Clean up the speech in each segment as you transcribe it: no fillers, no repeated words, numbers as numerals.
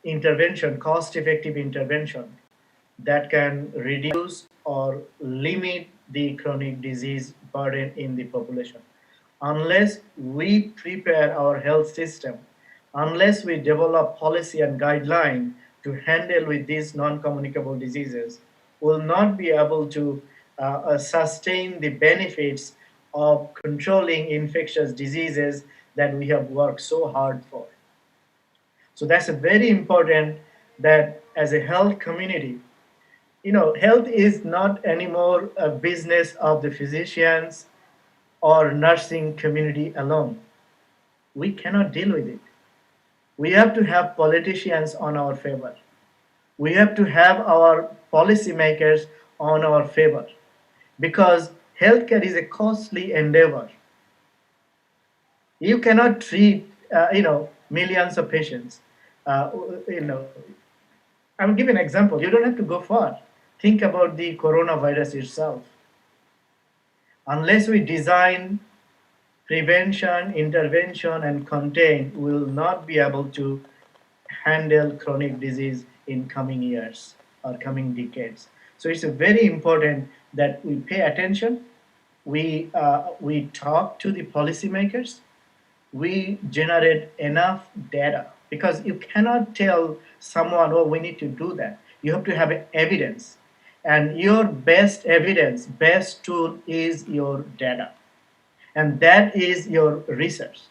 intervention, cost-effective intervention that can reduce or limit the chronic disease burden in the population. Unless we prepare our health system, unless we develop policy and guideline to handle with these non-communicable diseases, will not be able to sustain the benefits of controlling infectious diseases that we have worked so hard for. So that's a very important that as a health community, health is not anymore a business of the physicians or nursing community alone. We cannot deal with it. We have to have politicians on our favor. We have to have our policymakers on our favor because healthcare is a costly endeavor. You cannot treat, millions of patients. Uh, you know, I'll give an example. You don't have to go far. Think about the coronavirus itself. Unless we design prevention, intervention, and contain, we will not be able to handle chronic disease in coming years or coming decades. So it's a very important that we pay attention. We talk to the policymakers. We generate enough data because you cannot tell someone, oh, we need to do that. You have to have evidence. And your best evidence, best tool is your data. And that is your research.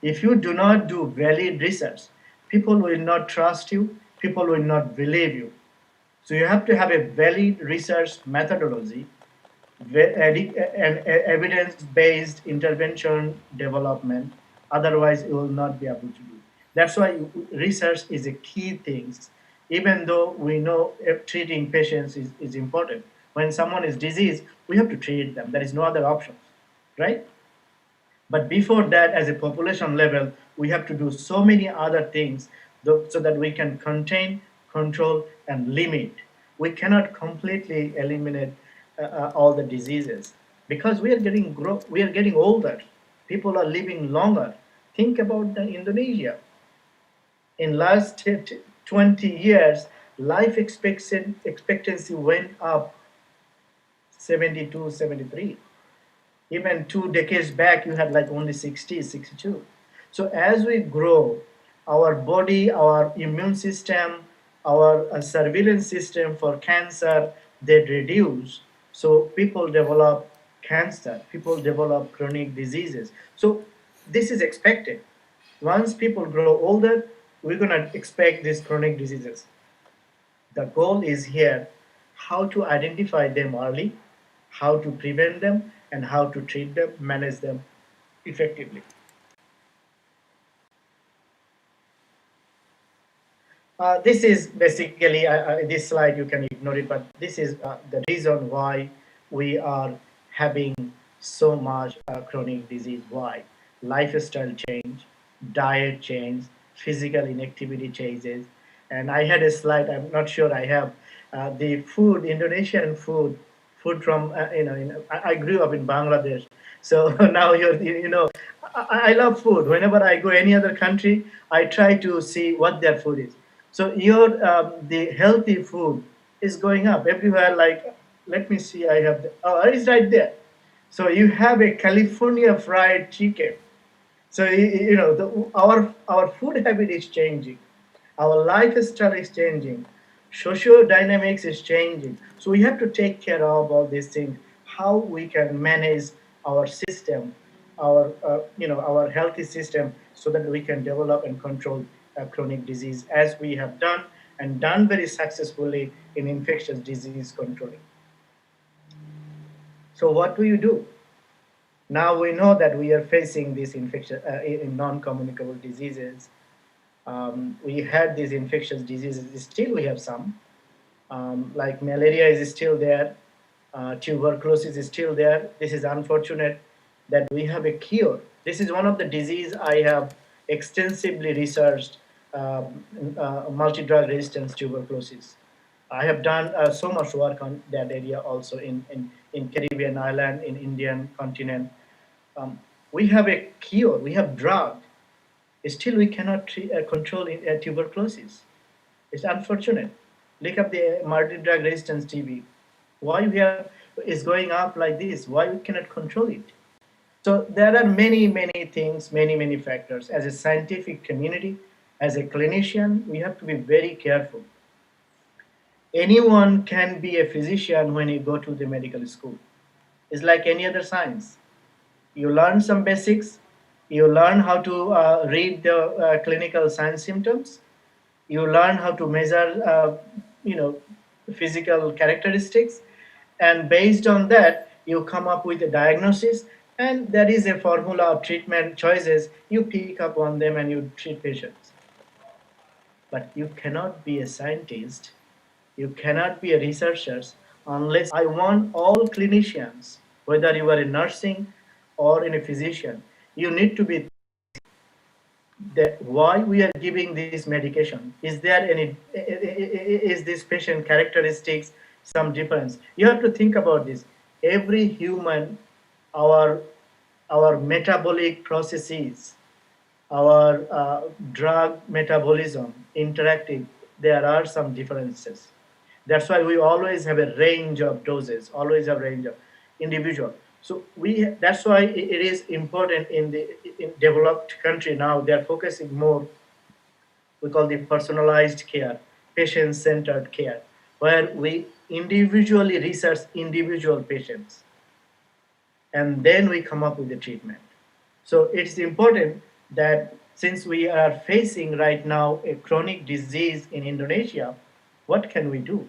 If you do not do valid research, people will not trust you, people will not believe you. So you have to have a valid research methodology and evidence-based intervention development. Otherwise, you will not be able to do. That's why research is a key thing. Even though we know treating patients is important. When someone is diseased, we have to treat them. There is no other option, right? But before that, as a population level, we have to do so many other things so that we can contain, control, and limit. We cannot completely eliminate all the diseases because we are getting older. People are living longer. Think about Indonesia. In last 20 years, life expectancy went up 72, 73. Even 2 decades back, you had like only 60, 62. So as we grow, our body, our immune system, our surveillance system for cancer, they reduce. So people develop cancer, people develop chronic diseases. So this is expected. Once people grow older, we're going to expect these chronic diseases. The goal is here how to identify them early, how to prevent them, and how to treat them, manage them effectively. This is basically this slide, you can ignore it, but this is the reason why we are having so much chronic disease. Why? Lifestyle change, diet change, physical inactivity changes. And I had a slide, I'm not sure I have, the food, Indonesian food from, I grew up in Bangladesh. So now I love food. Whenever I go any other country, I try to see what their food is. So the healthy food is going up everywhere. Like, let me see, I have it's right there. So you have a California fried chicken. So our food habit is changing, our lifestyle is changing, social dynamics is changing. So we have to take care of all these things. How we can manage our system, our healthy system, so that we can develop and control chronic disease as we have done and done very successfully in infectious disease controlling. So what do you do? Now we know that we are facing these in non-communicable diseases. We had these infectious diseases. Still, we have some. Like malaria is still there. Tuberculosis is still there. This is unfortunate that we have a cure. This is one of the disease I have extensively researched. Multi-drug resistance tuberculosis. I have done so much work on that area also in Caribbean island, in Indian continent. Um, we have a cure, we have drug. Still, we cannot control tuberculosis. It's unfortunate. Look up the multi-drug resistance TB. Why we are is going up like this? Why we cannot control it? So there are many things, many factors. As a scientific community, as a clinician, we have to be very careful. Anyone can be a physician when you go to the medical school. It's like any other science. You learn some basics, you learn how to read the clinical signs symptoms, you learn how to measure you know physical characteristics, and based on that you come up with a diagnosis, and there is a formula of treatment choices. You pick up on them and you treat patients. But you cannot be a scientist, you cannot be a researcher unless I want all clinicians, whether you are in nursing or in a physician, you need to be that why we are giving this medication. Is there any is this patient characteristics some difference? You have to think about this. Every human, our metabolic processes, our drug metabolism interacting, there are some differences. That's why we always have a range of doses, always have range of individual. So that's why it is important in the in developed country now. They're focusing more, we call the personalized care, patient-centered care, where we individually research individual patients and then we come up with the treatment. So it's important that since we are facing right now a chronic disease in Indonesia, what can we do?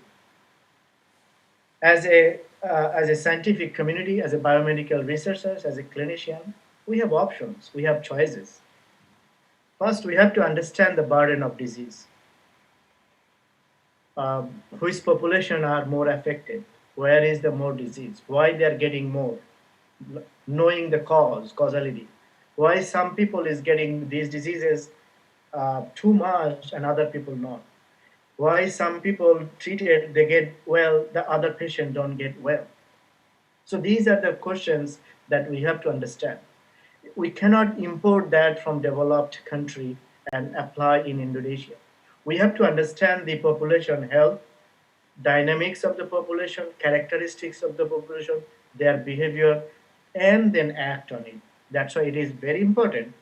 As a scientific community, as a biomedical researchers, as a clinician, we have options, we have choices. First, we have to understand the burden of disease. Which population are more affected? Where is the more disease? Why they are getting more? Knowing the causality. Why some people is getting these diseases too much and other people not? Why some people treated they get well, the other patient don't get well? So these are the questions that we have to understand. We cannot import that from developed country and apply in Indonesia. We have to understand the population health, dynamics of the population, characteristics of the population, their behavior, and then act on it. That's why it is very important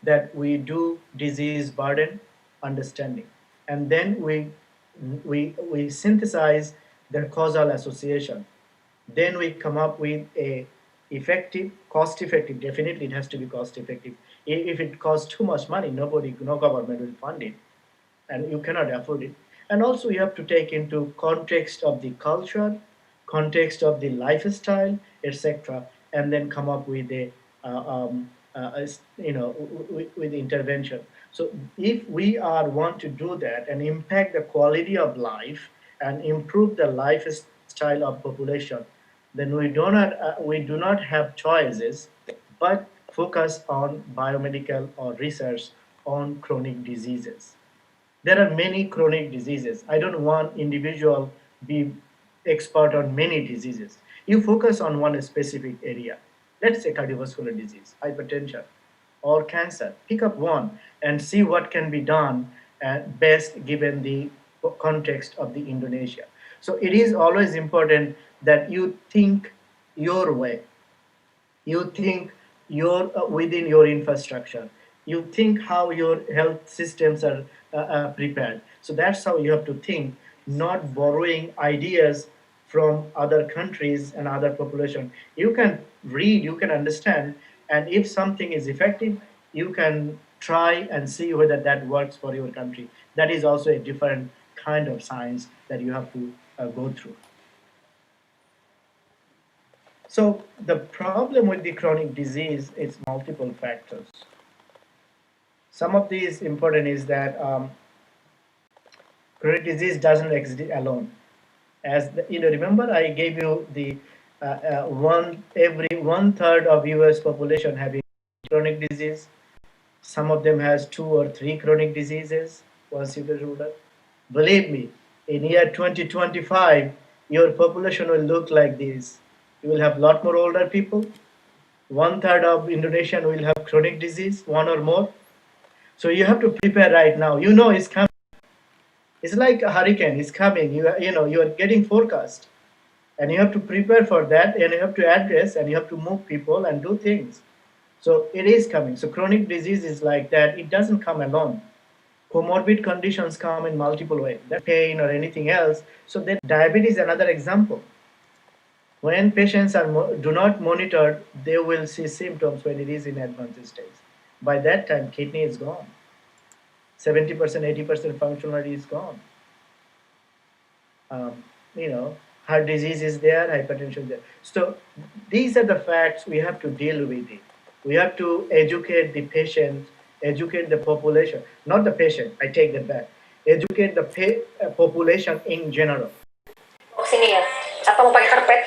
that we do disease burden understanding, and then we synthesize the causal association. Then we come up with a effective, cost effective. Definitely, it has to be cost effective. If it costs too much money, no government will fund it, and you cannot afford it. And also, you have to take into context of the culture, context of the lifestyle, etc., and then come up with a with intervention. So if we are want to do that and impact the quality of life and improve the lifestyle of population, then we do not have choices but focus on biomedical or research on chronic diseases. There are many chronic diseases. I don't want individual be expert on many diseases. You focus on one specific area. Let's say cardiovascular disease, hypertension, or cancer. Pick up one and see what can be done best given the context of the Indonesia. So it is always important that you think your way, you think your within your infrastructure, you think how your health systems are prepared. So that's how you have to think, not borrowing ideas from other countries and other population. You can read, you can understand, and if something is effective, you can try and see whether that works for your country. That is also a different kind of science that you have to go through. So the problem with the chronic disease is multiple factors. Some of these important is that chronic disease doesn't exist alone. Remember I gave you the one every one third of U.S. population having chronic disease. Some of them has two or three chronic diseases. Once you do that, believe me, in year 2025, your population will look like this. You will have a lot more older people. One third of Indonesian will have chronic disease, one or more. So you have to prepare right now. You know it's coming. It's like a hurricane is coming. You are getting forecast, and you have to prepare for that, and you have to address, and you have to move people and do things. So it is coming. So chronic disease is like that. It doesn't come alone. Comorbid conditions come in multiple ways. That pain or anything else. So that diabetes is another example. When patients do not monitored, they will see symptoms when it is in advanced stage. By that time, kidney is gone. 70%, 80% functionality is gone. Um, you know, heart disease is there, hypertension is there. So these are the facts we have to deal with it. We have to educate the patient, educate the population, not the patient, I take that back. Educate the population in general. Sini ya, atau mau pakai karpet?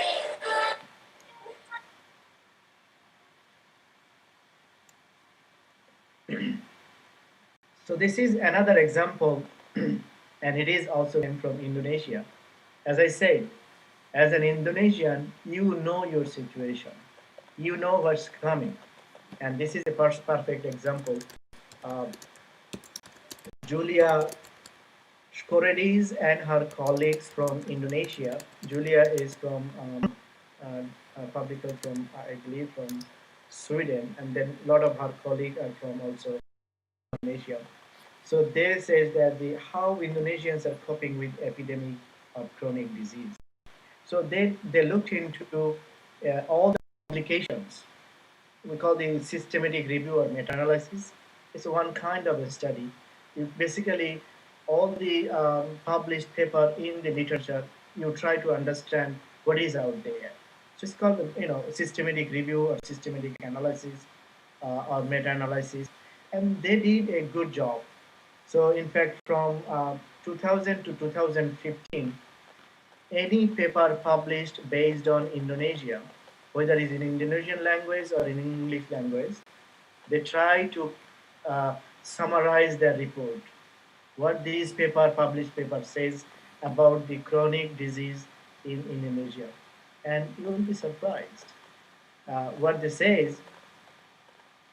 So this is another example, and it is also from Indonesia. As I said, as an Indonesian, you know your situation, you know what's coming, and this is a perfect example. Uh, Julia Skoredis and her colleagues from Indonesia. Julia is from public health from I believe from Sweden, and then a lot of her colleagues are from also Indonesia. So they say that how Indonesians are coping with epidemic of chronic disease. So they looked into all the publications. We call the systematic review or meta-analysis. It's one kind of a study. Basically, all the published paper in the literature, you try to understand what is out there. So it's called systematic review or systematic analysis or meta-analysis, and they did a good job. So in fact, from 2000 to 2015, any paper published based on Indonesia, whether it's in Indonesian language or in English language, they try to summarize their report. What this published paper says about the chronic disease in Indonesia. And you will be surprised. What they say is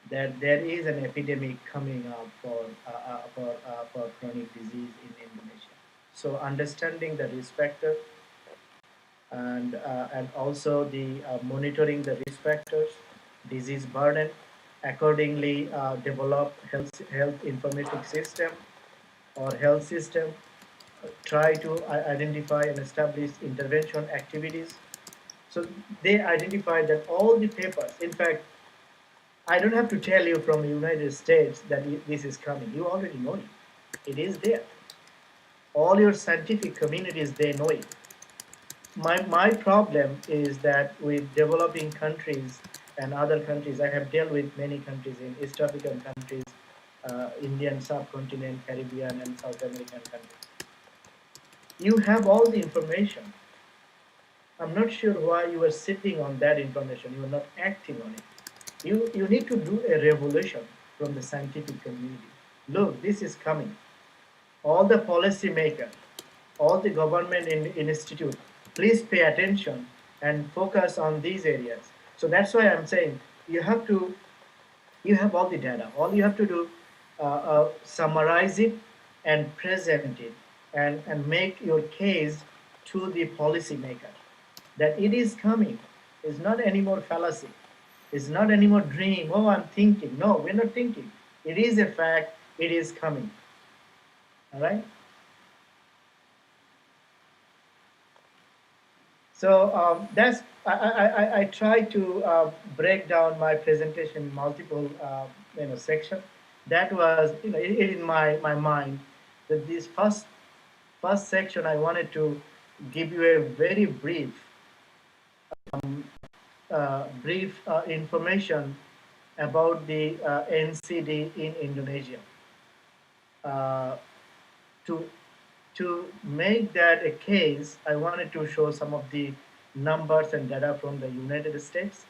that there is an epidemic coming up for chronic disease in Indonesia. So understanding the risk factor and also the monitoring the risk factors, disease burden, accordingly develop health informatic system or health system, try to identify and establish intervention activities. So they identified that all the papers, in fact, I don't have to tell you from the United States that this is coming. You already know it. It is there. All your scientific communities, they know it. My problem is that with developing countries and other countries, I have dealt with many countries in East African countries, Indian subcontinent, Caribbean, and South American countries. You have all the information. I'm not sure why you are sitting on that information. You are not acting on it. You need to do a revolution from the scientific community. Look, this is coming. All the policymakers, all the government institute, please pay attention and focus on these areas. So that's why I'm saying you have all the data. All you have to do, summarize it and present it and make your case to the policymaker that it is coming. It's not anymore fallacy. It's not anymore dream. Oh, I'm thinking. No, we're not thinking. It is a fact. It is coming. All right. So that's I try to break down my presentation in multiple sections. That was in my mind that this first section I wanted to give you a very brief information about the NCD in Indonesia. Uh, to make that a case, I wanted to show some of the numbers and data from the United States,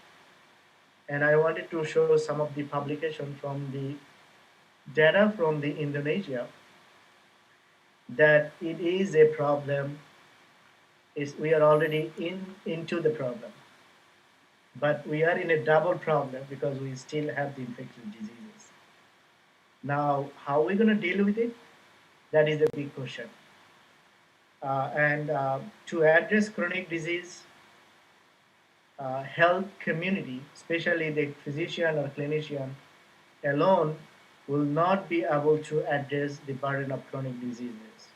and I wanted to show some of the publication from the data from the Indonesia that it is a problem. Is we are already into the problem, but we are in a double problem because we still have the infectious diseases. Now, how are we going to deal with it? That is the big question. And to address chronic disease, health community, especially the physician or clinician alone, will not be able to address the burden of chronic diseases.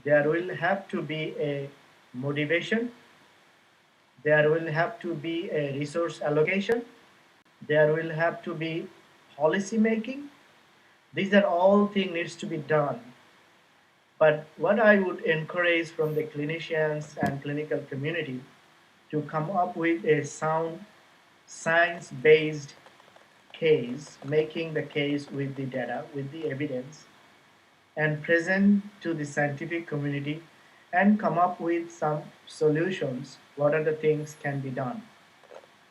There will have to be a motivation, there will have to be a resource allocation, there will have to be policy making. These are all things needs to be done. But what I would encourage from the clinicians and clinical community to come up with a sound science-based case, making the case with the data, with the evidence, and present to the scientific community and come up with some solutions. What are the things can be done?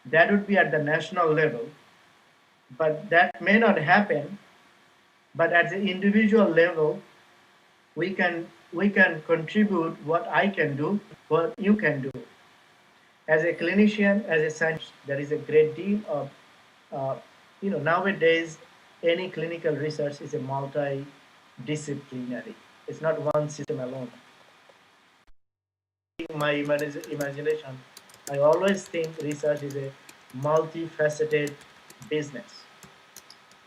That would be at the national level, but that may not happen. But at the individual level, we can contribute what I can do, what you can do. As a clinician, as a scientist, there is a great deal of uh, nowadays any clinical research is a multidisciplinary. It's not one system alone. In my imagination, I always think research is a multifaceted business.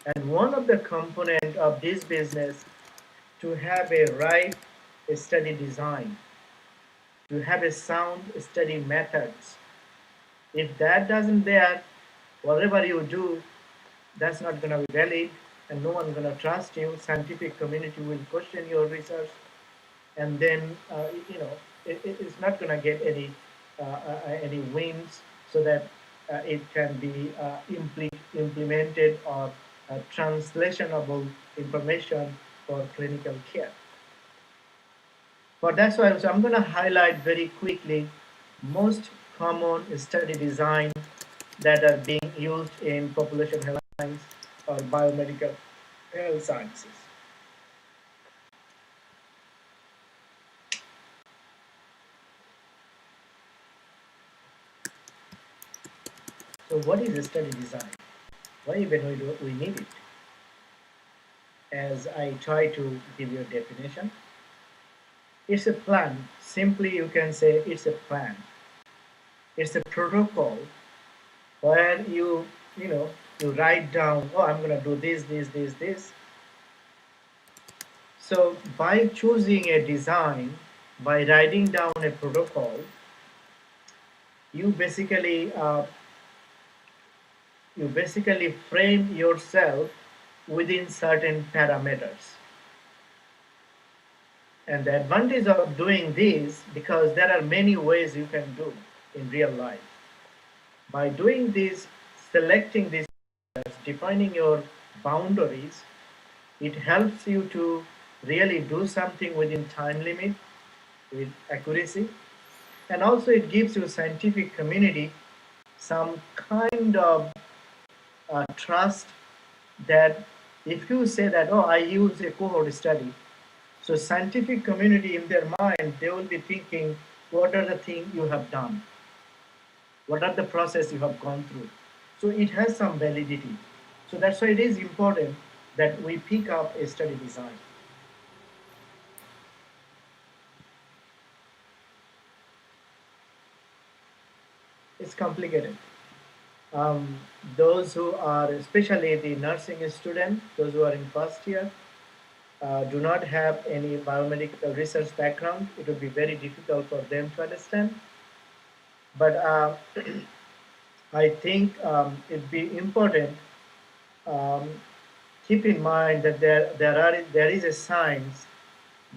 And one of the component of this business to have a right study design, to have a sound study methods. If that doesn't there, whatever you do, that's not going to be valid, and no one's going to trust you. Scientific community will question your research, and then it's not going to get any wins, so that it can be implemented or translationable information for clinical care. But that's why so I'm going to highlight very quickly most common study design that are being used in population health science or biomedical health sciences. So what is a study design? Why even we need it? As I try to give you a definition, it's a plan. Simply you can say it's a plan. It's a protocol where you write down, oh, I'm going to do this. So by choosing a design, by writing down a protocol, you basically frame yourself within certain parameters. And the advantage of doing this, because there are many ways you can do in real life. By doing this, selecting these, defining your boundaries, it helps you to really do something within time limit, with accuracy, and also it gives you scientific community some kind of trust that if you say that, oh, I use a cohort study, so scientific community in their mind, they will be thinking, what are the things you have done? What are the process you have gone through? So it has some validity. So that's why it is important that we pick up a study design. It's complicated. Um, those who are, especially the nursing student, those who are in first year, do not have any biomedical research background, it would be very difficult for them to understand. But I think it'd be important. Um, Keep in mind that there is a science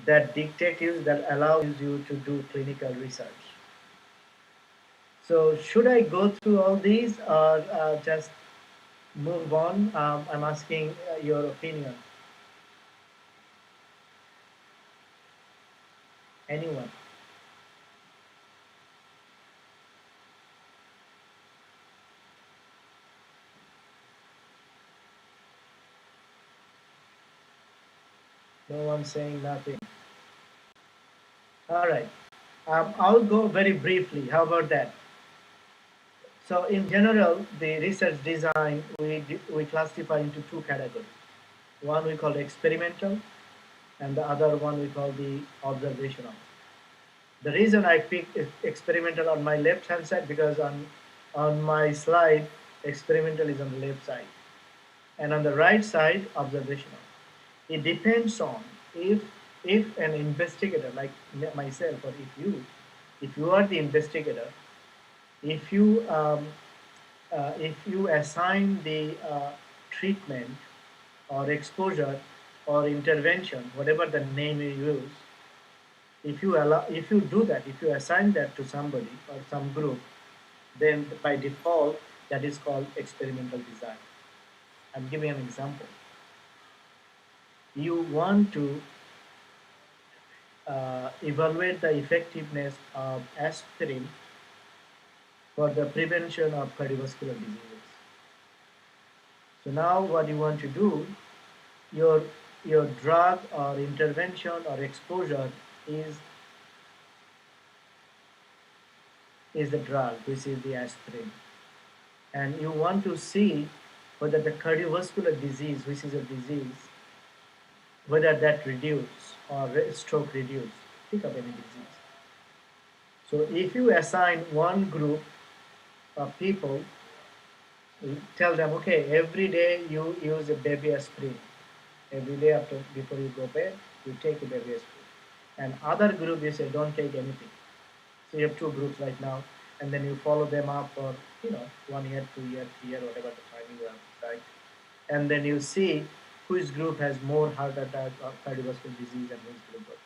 that dictates you, that allows you to do clinical research. So should I go through all these or just move on? I'm asking your opinion. Anyone? No one saying nothing. All right. I'll go very briefly. How about that? So in general, the research design, we classify into two categories. One we call experimental, and the other one we call the observational. The reason I picked experimental on my left hand side because on my slide experimental is on the left side and on the right side observational. It depends on if if an investigator like myself or if you are the investigator, if you if you assign the treatment or exposure or intervention, whatever the name you use, if you do that, if you assign that to somebody or some group, then by default that is called experimental design. I'm giving an example. You want to evaluate the effectiveness of aspirin for the prevention of cardiovascular diseases. So now what you want to do, your your drug or intervention or exposure is is the drug, which is the aspirin. And you want to see whether the cardiovascular disease, which is a disease, whether that reduce or stroke reduce. Think of any disease. So if you assign one group of people, tell them, okay, every day you use a baby aspirin. Every day after before you go bed, you take a baby aspirin. And other group you say don't take anything. So you have two groups right now, and then you follow them up for 1 year, 2 year, 3 year, whatever the time you have, right? And then you see which group has more heart attack or cardiovascular disease and which group doesn't.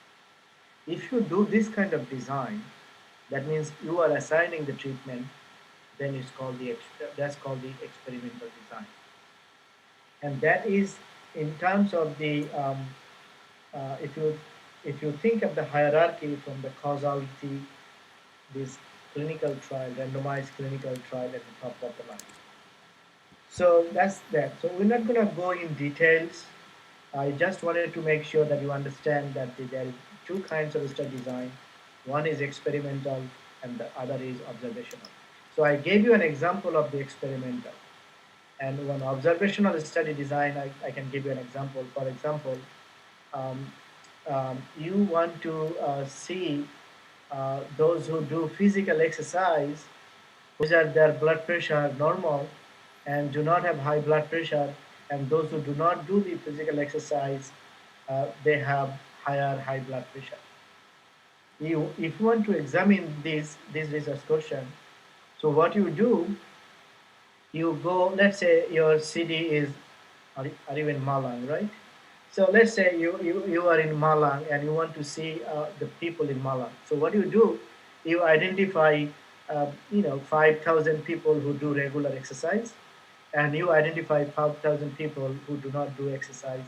If you do this kind of design, that means you are assigning the treatment. Then it's called that's called the experimental design, and that is in terms of the if you think of the hierarchy from the causality, this clinical trial, randomized clinical trial at the top of the line. So that's that. So we're not going to go in details. I just wanted to make sure that you understand that there is two kinds of study design. One is experimental and the other is observational. So I gave you an example of the experimental. And one observational study design, I can give you an example. For example, um, you want to see those who do physical exercise, which are their blood pressure normal and do not have high blood pressure, and those who do not do the physical exercise, they have high blood pressure. If you want to examine this research question, so what you do, you go, let's say your city is, are you in Malang, right? So let's say you are in Malang and you want to see the people in Malang. So what you do, you identify 5,000 people who do regular exercise, and you identify 5,000 people who do not do exercise.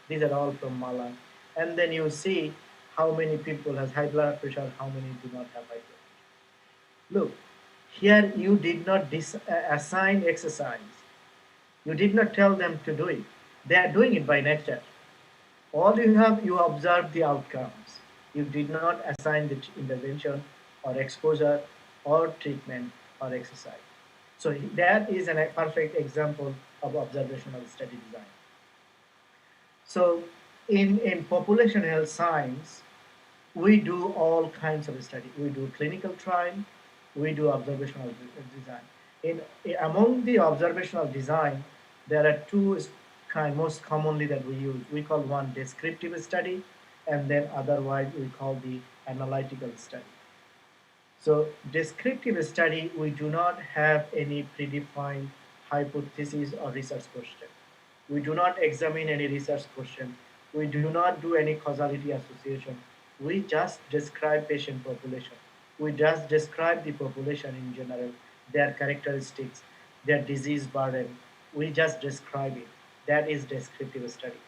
These are all from Malang, and then you see how many people has high blood pressure, how many do not have high blood pressure. Look, here you did not assign exercise. You did not tell them to do it. They are doing it by nature. All you have, you observe the outcomes. You did not assign the intervention or exposure or treatment or exercise. So that is a perfect example of observational study design. So in population health science, we do all kinds of study. We do clinical trial, we do observational design. Among the observational design, there are two kind most commonly that we use. We call one descriptive study, and then otherwise we call the analytical study. So descriptive study, we do not have any predefined hypothesis or research question. We do not examine any research question. We do not do any causality association. We just describe patient population. We just describe the population in general, their characteristics, their disease burden. We just describe it. That is descriptive study.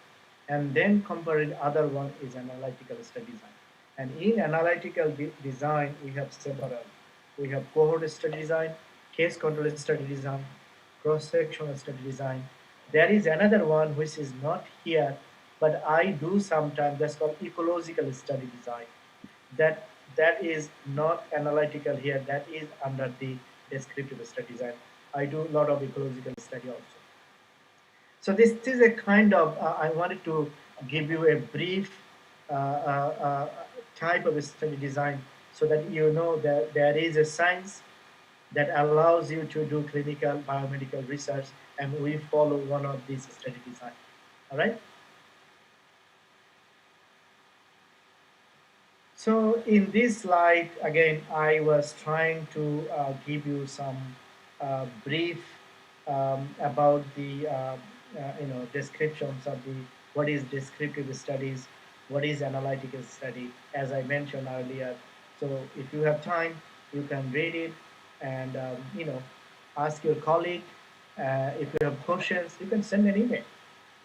And then compared other one is analytical study design. And in analytical design, we have several. We have cohort study design, case control study design, cross-sectional study design. There is another one which is not here, but I do sometimes. That's called ecological study design. That that is not analytical here. That is under the descriptive study design. I do a lot of ecological study also. So this is a kind of, I wanted to give you a brief uh, uh, uh, type of study design so that you know that there is a science that allows you to do clinical biomedical research, and we follow one of these study design. All right. So in this slide, again, I was trying to give you some brief about the descriptions of the what is descriptive studies, what is analytical study, as I mentioned earlier. So if you have time, you can read it and ask your colleague. If you have questions, you can send an email.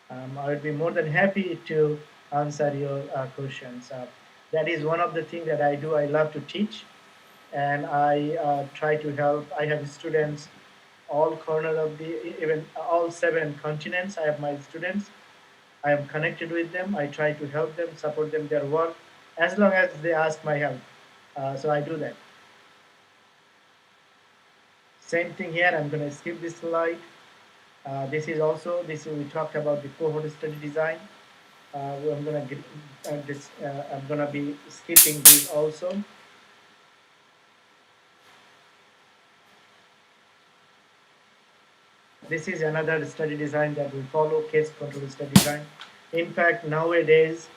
I would be more than happy to answer your questions. That is one of the things that I do. I love to teach, and I try to help. I have students all corner of the even all 7 continents. I have my students. I am connected with them. I try to help them, support them their work, as long as they ask my help. So I do that. Same thing here. I'm going to skip this slide. We talked about the cohort study design. I'm gonna get I'm gonna be skipping this also. This is another study design that will follow case control study design. In fact, nowadays,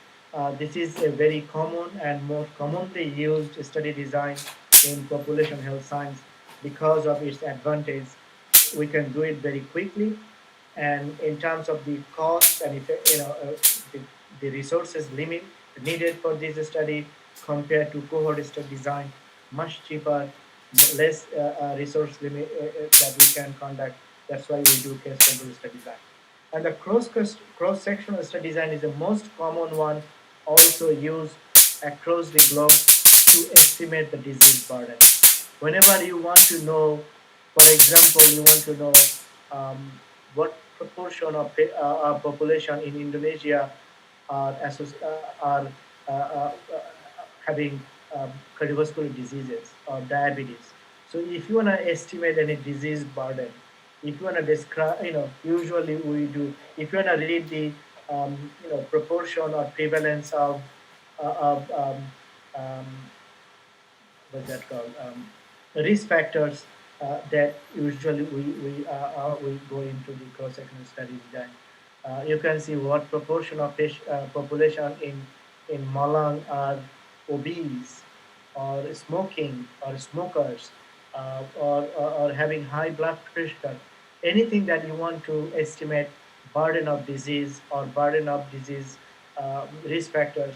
this is a very common and most commonly used study design in population health science because of its advantage. We can do it very quickly, and in terms of the cost and the, the resources limit needed for this study compared to cohort study design, much cheaper, less resource limit that we can conduct. That's why we do case control study design. And the cross-sectional study design is the most common one, also used across the globe to estimate the disease burden. Whenever you want to know, for example, you want to know what proportion of population in Indonesia are having cardiovascular diseases or diabetes. So if you want to estimate any disease burden, if you want to describe, usually we do, if you want to read the, proportion or prevalence of um, what's that called, risk factors that usually we go into the cross-sectional studies then. You can see what proportion of population in Malang are obese or smoking or smokers or having high blood pressure. Anything that you want to estimate burden of disease or burden of disease risk factors,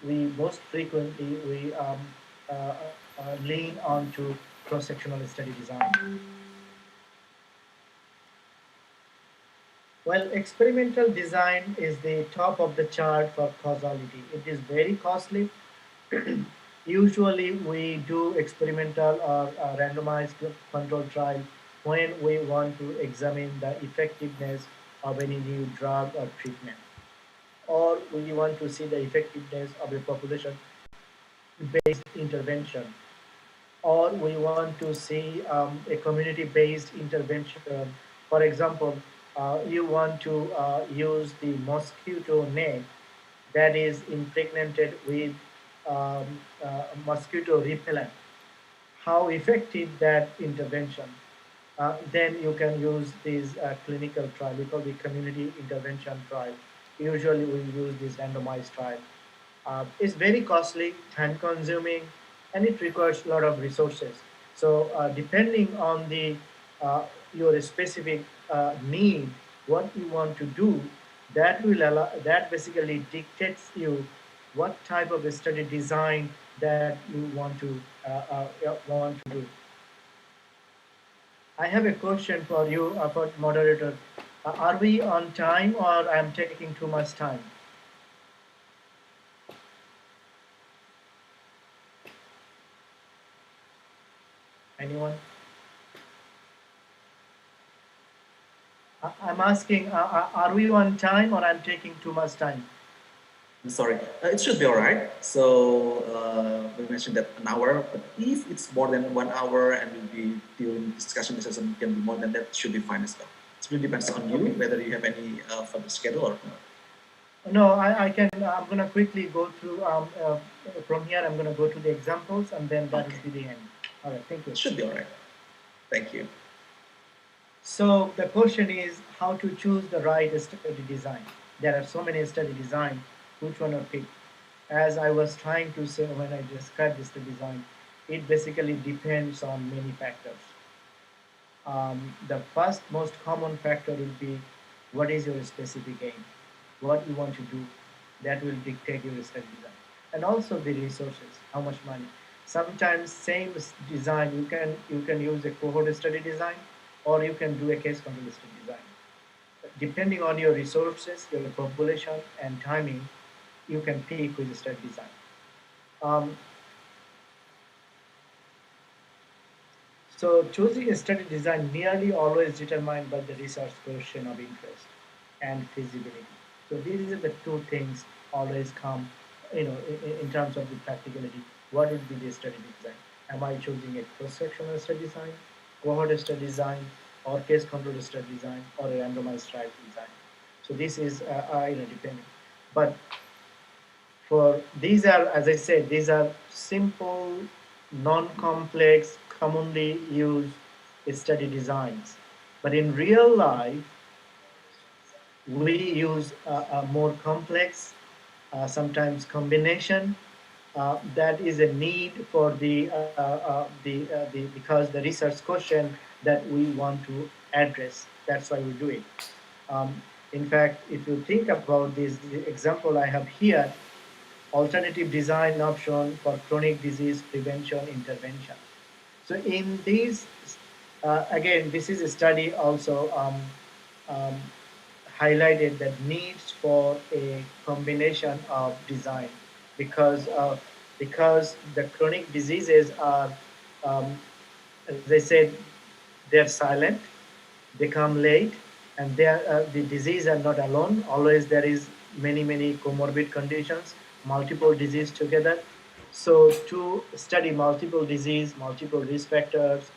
we most frequently we lean on to cross-sectional study design. Well, experimental design is the top of the chart for causality. It is very costly. Usually, we do experimental or randomized control trial when we want to examine the effectiveness of any new drug or treatment, or we want to see the effectiveness of a population-based intervention, or we want to see a community-based intervention. For example, you want to use the mosquito net that is impregnated with mosquito repellent. How effective that intervention? Then you can use this clinical trial. We call the community intervention trial. Usually we use this randomized trial. It's very costly, time consuming, and it requires a lot of resources. So depending on the your specific need, what you want to do, that basically dictates you what type of a study design that you want to do. I have a question for you, for moderator. Are we on time or I'm taking too much time? Anyone? I'm asking, are we on time or I'm taking too much time? Sorry, it should be all right. So we mentioned that an hour, but if it's more than 1 hour and will be during discussion session can be more than that, should be fine as well. It really depends on you whether you have any further schedule or not. No, I can. I'm gonna quickly go through from here I'm going to go to the examples, and then that Okay, will be the end. All right, thank you. should be all right. Thank you. So the question is how to choose the right study design. There are so many study design. Which one to pick? As I was trying to say when I described this study design, it basically depends on many factors. The first most common factor will be what is your specific aim, what you want to do. That will dictate your study design, and also the resources, how much money. Sometimes same design you can use a cohort study design, or you can do a case control study design. Depending on your resources, your population, and timing, you can pick which study design. Um, So choosing a study design nearly always determined by the research question of interest and feasibility. So these are the two things always come, in terms of the practicality. What would be the study design? Am I choosing a cross-sectional study design, cohort study design, or case control study design, or a randomized trial design? So this is, depending. But for these are, as I said, these are simple, non-complex, commonly used study designs. But in real life, we use a more complex, sometimes combination. That is a need for the because the research question that we want to address. That's why we do it. Um, in fact, if you think about this, the example I have here, alternative design option for chronic disease prevention intervention. So in these, again, this is a study also um, highlighted that needs for a combination of design because the chronic diseases are, um, as I said, they're silent, they come late, and they are, the disease are not alone. Always there is many comorbid conditions, multiple disease together. So to study multiple disease, multiple risk factors,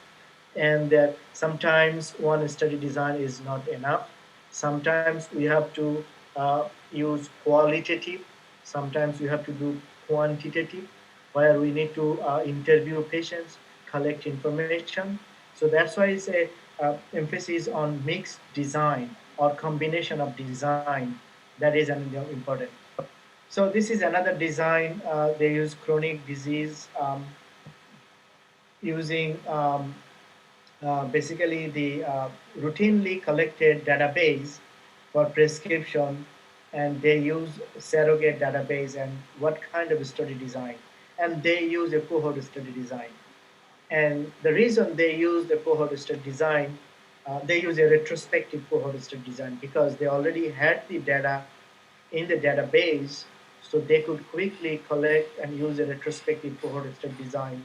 and that sometimes one study design is not enough. Sometimes we have to use qualitative, sometimes we have to do quantitative, where we need to interview patients, collect information. So that's why it's a emphasis on mixed design or combination of design. That is important. So this is another design. They use chronic disease using basically the routinely collected database for prescription, and they use surrogate database and what kind of study design, and they use a cohort study design. And the reason they use the cohort study design, they use a retrospective cohort study design because they already had the data in the database, so they could quickly collect and use a retrospective cohort study design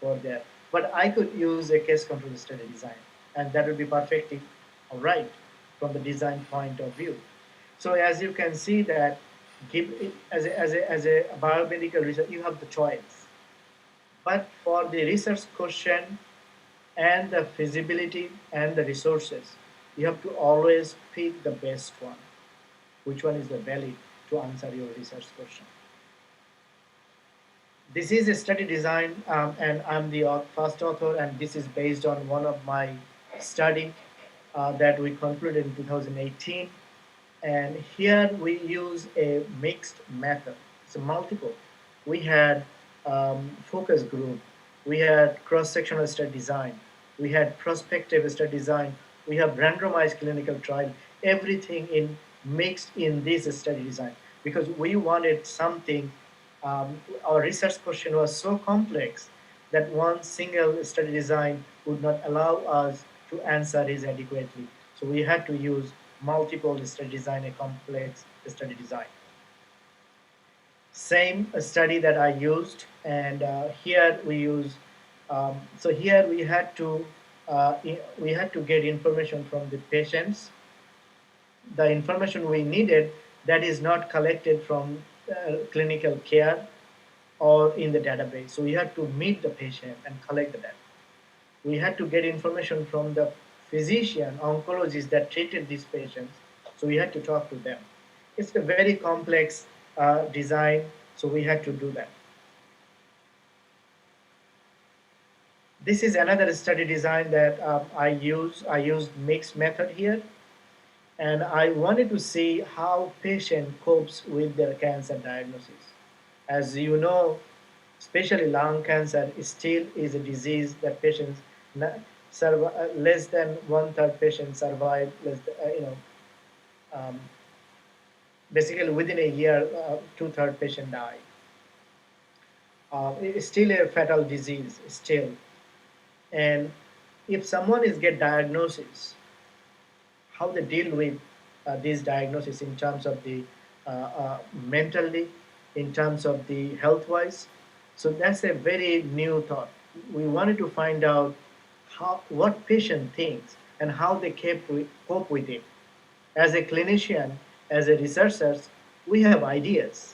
for that. But I could use a case control study design, and that would be perfectly all right from the design point of view. So as you can see that give it, as a biomedical research, you have the choice. But for the research question and the feasibility and the resources, you have to always pick the best one. Which one is the valid to answer your research question? This is a study design, and I'm the first author, and this is based on one of my study that we concluded in 2018. And here we use a mixed method. It's a multiple. We had focus group, we had cross-sectional study design, we had prospective study design, we have randomized clinical trial, everything in mixed in this study design because we wanted something. Our research question was so complex that one single study design would not allow us to answer it adequately. So we had to use multiple study design, a complex study design. Same study that I used, and here we use. So here we had to get information from the patients, the information we needed that is not collected from clinical care or in the database. So we had to meet the patient and collect the data. We had to get information from the physician, oncologists that treated these patients. So we had to talk to them. It's a very complex design, so we had to do that. This is another study design that I used mixed method here, and I wanted to see how patient copes with their cancer diagnosis. As you know, especially lung cancer still is a disease that patients less than one third patients survive. Um, Basically within a year, two-third patient die. It's still a fatal disease, still. And if someone is get diagnosis, how they deal with these diagnoses in terms of the mentally, in terms of the health-wise. So that's a very new thought. We wanted to find out what patient thinks and how they cope with it. As a clinician, as a researcher, we have ideas,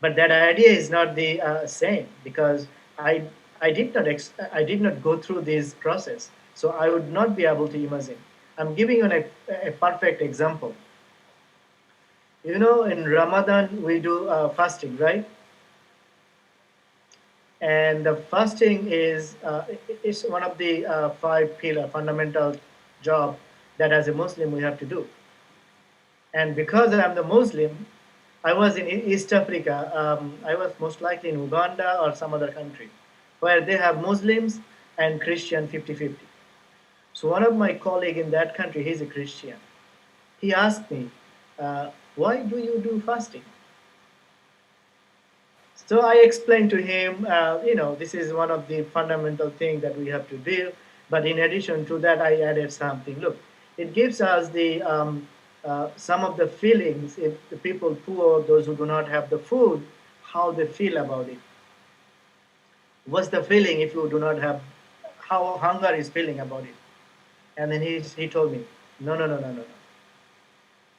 but that idea is not the same because I did not go through this process, so I would not be able to imagine. I'm giving you a perfect example. You know, in Ramadan we do fasting, right? And the fasting is one of the five pillar fundamental job that as a Muslim we have to do. And because I'm the Muslim, I was in East Africa. I was most likely in Uganda or some other country where they have Muslims and Christian 50-50. So one of my colleague in that country, he's a Christian. He asked me, why do you do fasting? So I explained to him, this is one of the fundamental things that we have to do. But in addition to that, I added something. Look, it gives us the some of the feelings. If the people poor, those who do not have the food, how they feel about it. What's the feeling if you do not have? How hunger is feeling about it? And then he told me, no, no, no, no, no, no.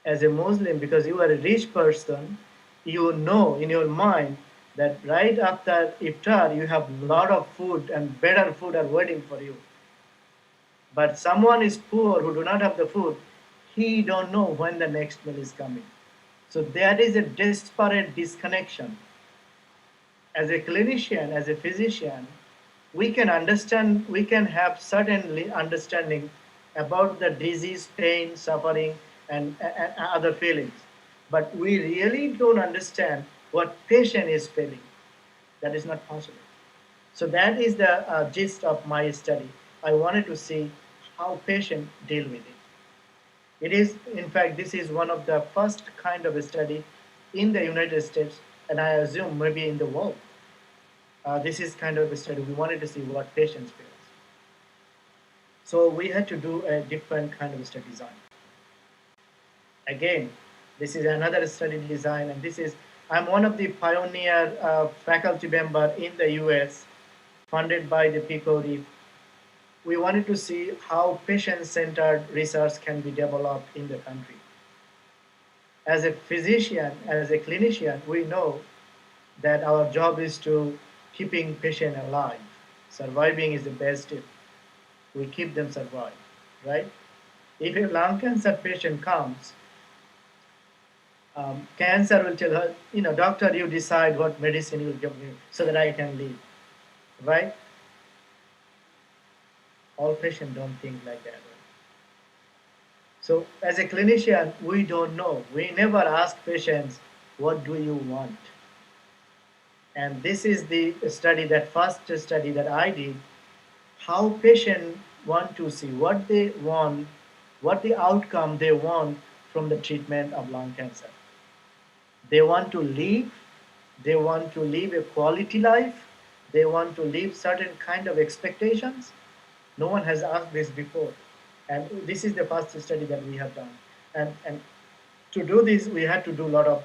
As a Muslim, because you are a rich person, you know in your mind that right after iftar you have a lot of food and better food are waiting for you. But someone is poor who do not have the food, he don't know when the next meal is coming. So there is a desperate disconnection. As a clinician, as a physician, we can understand, we can have certainly understanding about the disease, pain, suffering, and other feelings. But we really don't understand what patient is feeling. That is not possible. So that is the gist of my study. I wanted to see how patient deal with it. It is, in fact, this is one of the first kind of a study in the United States, and I assume maybe in the world. This is kind of a study. We wanted to see what patients feel. So we had to do a different kind of study design. Again, this is another study design, and this is, I'm one of the pioneer faculty member in the US, funded by the PICO. We wanted to see how patient-centered research can be developed in the country. As a physician, as a clinician, we know that our job is to keeping patient alive. Surviving is the best tip. We keep them survive, right? If a lung cancer patient comes, cancer will tell her, doctor, you decide what medicine you will give me so that I can live, right? All patients don't think like that. So as a clinician, we don't know. We never ask patients, what do you want? And this is the study, that first study that I did, how patients want to see what they want, what the outcome they want from the treatment of lung cancer. They want to live, they want to live a quality life, they want to live certain kind of expectations. No one has asked this before. And this is the first study that we have done. And to do this, we had to do a lot of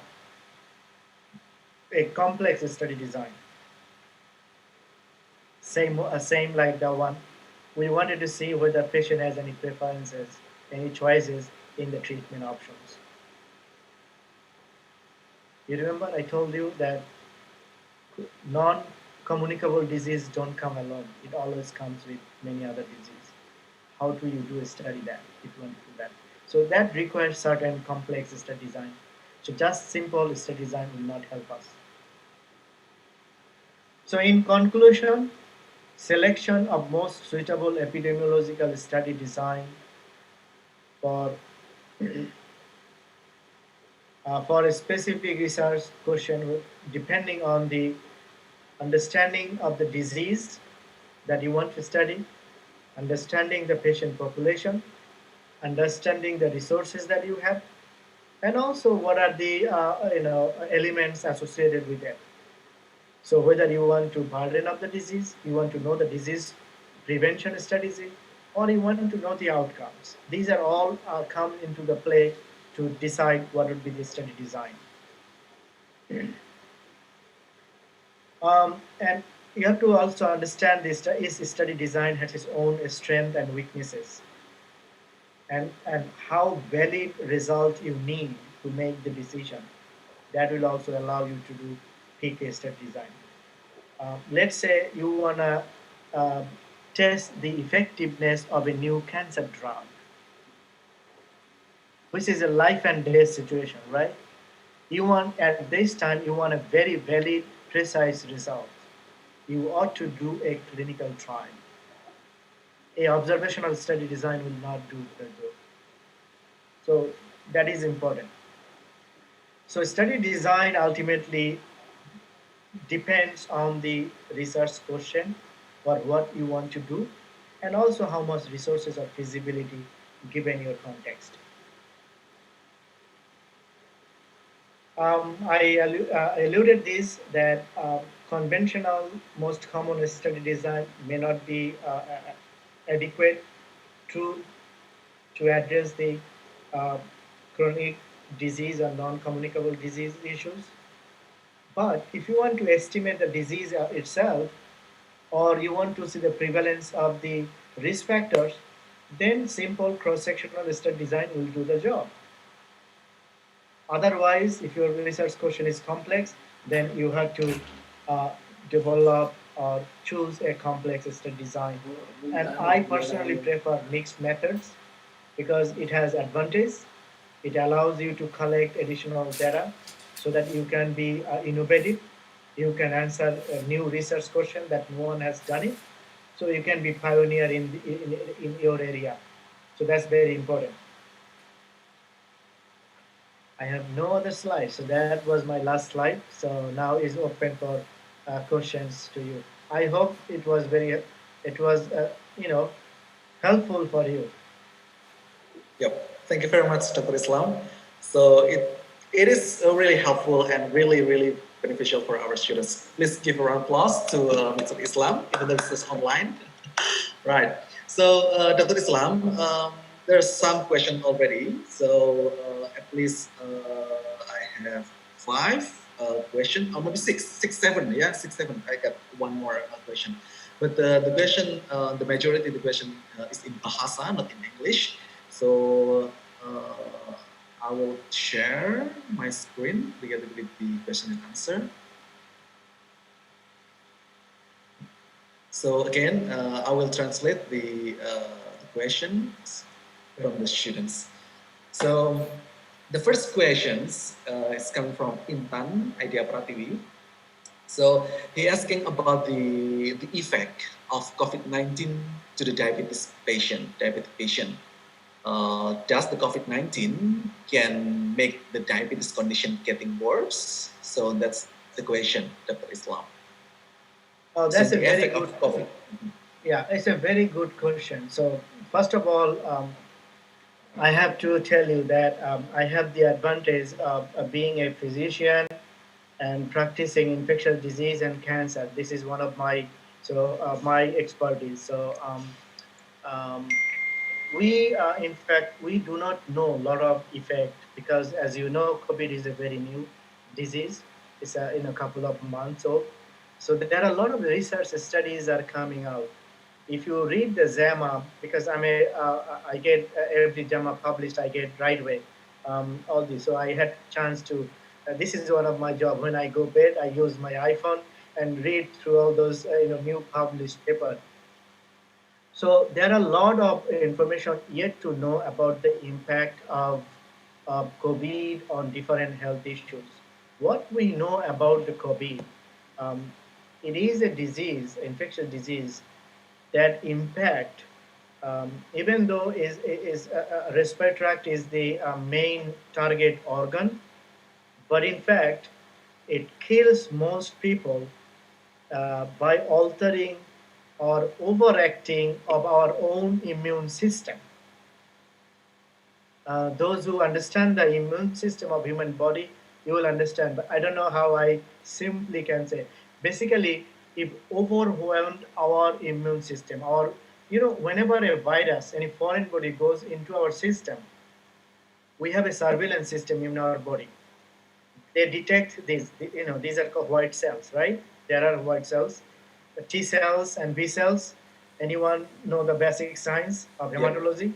a complex study design. Same like the one. We wanted to see whether patient has any preferences, any choices in the treatment options. You remember I told you that non-communicable disease don't come alone. It always comes with many other diseases. How do you do a study that if you want to do that? So that requires certain complex study design. So just simple study design will not help us. So in conclusion, selection of most suitable epidemiological study design for for a specific research question depending on the understanding of the disease that you want to study, understanding the patient population, understanding the resources that you have, and also what are the elements associated with it. So whether you want to burden of the disease, you want to know the disease prevention strategy, or you want to know the outcomes. These are all come into the play to decide what would be the study design. And you have to also understand this study design has its own strength and weaknesses, and how valid result you need to make the decision. That will also allow you to do pick a study design. Let's say you wanna uh, test the effectiveness of a new cancer drug, which is a life and death situation, right? You want at this time you want a very valid, precise result. You ought to do a clinical trial. A observational study design will not do the job. So that is important. So study design ultimately depends on the research question or what you want to do, and also how much resources or feasibility given your context. I alluded this that conventional, most common study design may not be adequate to address the uh, chronic disease or non-communicable disease issues. But if you want to estimate the disease itself, or you want to see the prevalence of the risk factors, then simple cross-sectional study design will do the job. Otherwise, if your research question is complex, then you have to uh, develop or choose a complex study design. And I personally prefer mixed methods because it has advantage. It allows you to collect additional data so that you can be innovative. You can answer a new research question that no one has done it. So you can be pioneer in your area. So that's very important. I have no other slides. So that was my last slide. So now is open for questions to you. I hope it was, helpful for you. Yep. Thank you very much, Dr. Islam. So it is really helpful and really beneficial for our students. Please give a round of applause to Mr. Islam, even though this is online. Right. So, Dr. Islam, there's some question already. So, at least I have five question, or maybe seven. Yeah, six, seven. I got one more question. But the question, the majority of the question is in Bahasa, not in English. So, I will share my screen together with the question and answer. So again, I will translate the questions from the students. So the first questions is coming from Intan Idea Pratiwi. So he asking about the effect of COVID-19 to the diabetes patient. Does the COVID-19 can make the diabetes condition getting worse? So that's the question, Dr. Islam. Oh, So that's a the very effect good. of COVID. Yeah, it's a very good question. So first of all, I have to tell you that I have the advantage of being a physician and practicing infectious disease and cancer. This is one of my expertise. So um, we in fact we do not know a lot of effect because, as you know, COVID is a very new disease. It's in a couple of months old. So there are a lot of research studies are coming out. If you read the JAMA, because I get every JAMA published, I get right away all this. So I had chance to. This is one of my job. When I go bed, I use my iPhone and read through all those new published papers. So there are a lot of information yet to know about the impact of COVID on different health issues. What we know about the COVID, um, it is a disease, infectious disease, that impact, even though respiratory tract is the main target organ, but in fact, it kills most people by altering or overacting of our own immune system. Those who understand the immune system of human body, you will understand. But I don't know how I simply can say. Basically, if overwhelmed our immune system, or whenever a virus, any foreign body goes into our system, we have a surveillance system in our body. They detect these. These are called white cells, right? There are white cells, the T cells and B cells. Anyone know the basic science of Yep. hematology?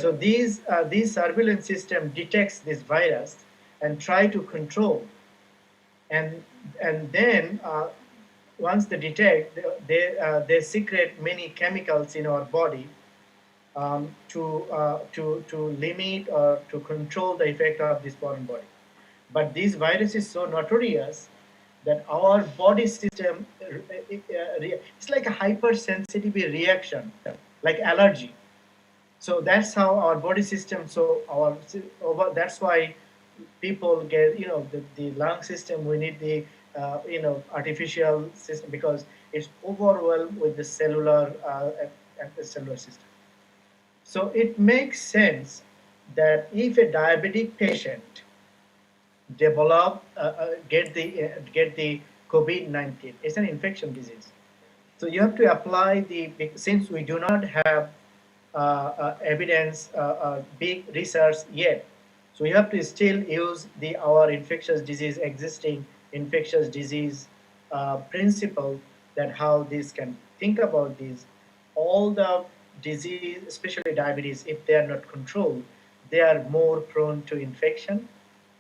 So Yep. these surveillance system detects this virus and try to control, and then once they detect, they secrete many chemicals in our body, to limit or to control the effect of this foreign body. But this virus is so notorious that our body system, it's like a hypersensitive reaction, like allergy. So that's how our body system. So that's why people get the lung system. We need the artificial system because it's overwhelmed with the cellular and the cellular system. So it makes sense that if a diabetic patient get the COVID-19, it's an infection disease. So you have to apply since we do not have evidence, big research yet. So you have to still use our infectious disease, existing infectious disease principle, that how this can think about this. All the disease, especially diabetes, if they are not controlled, they are more prone to infection.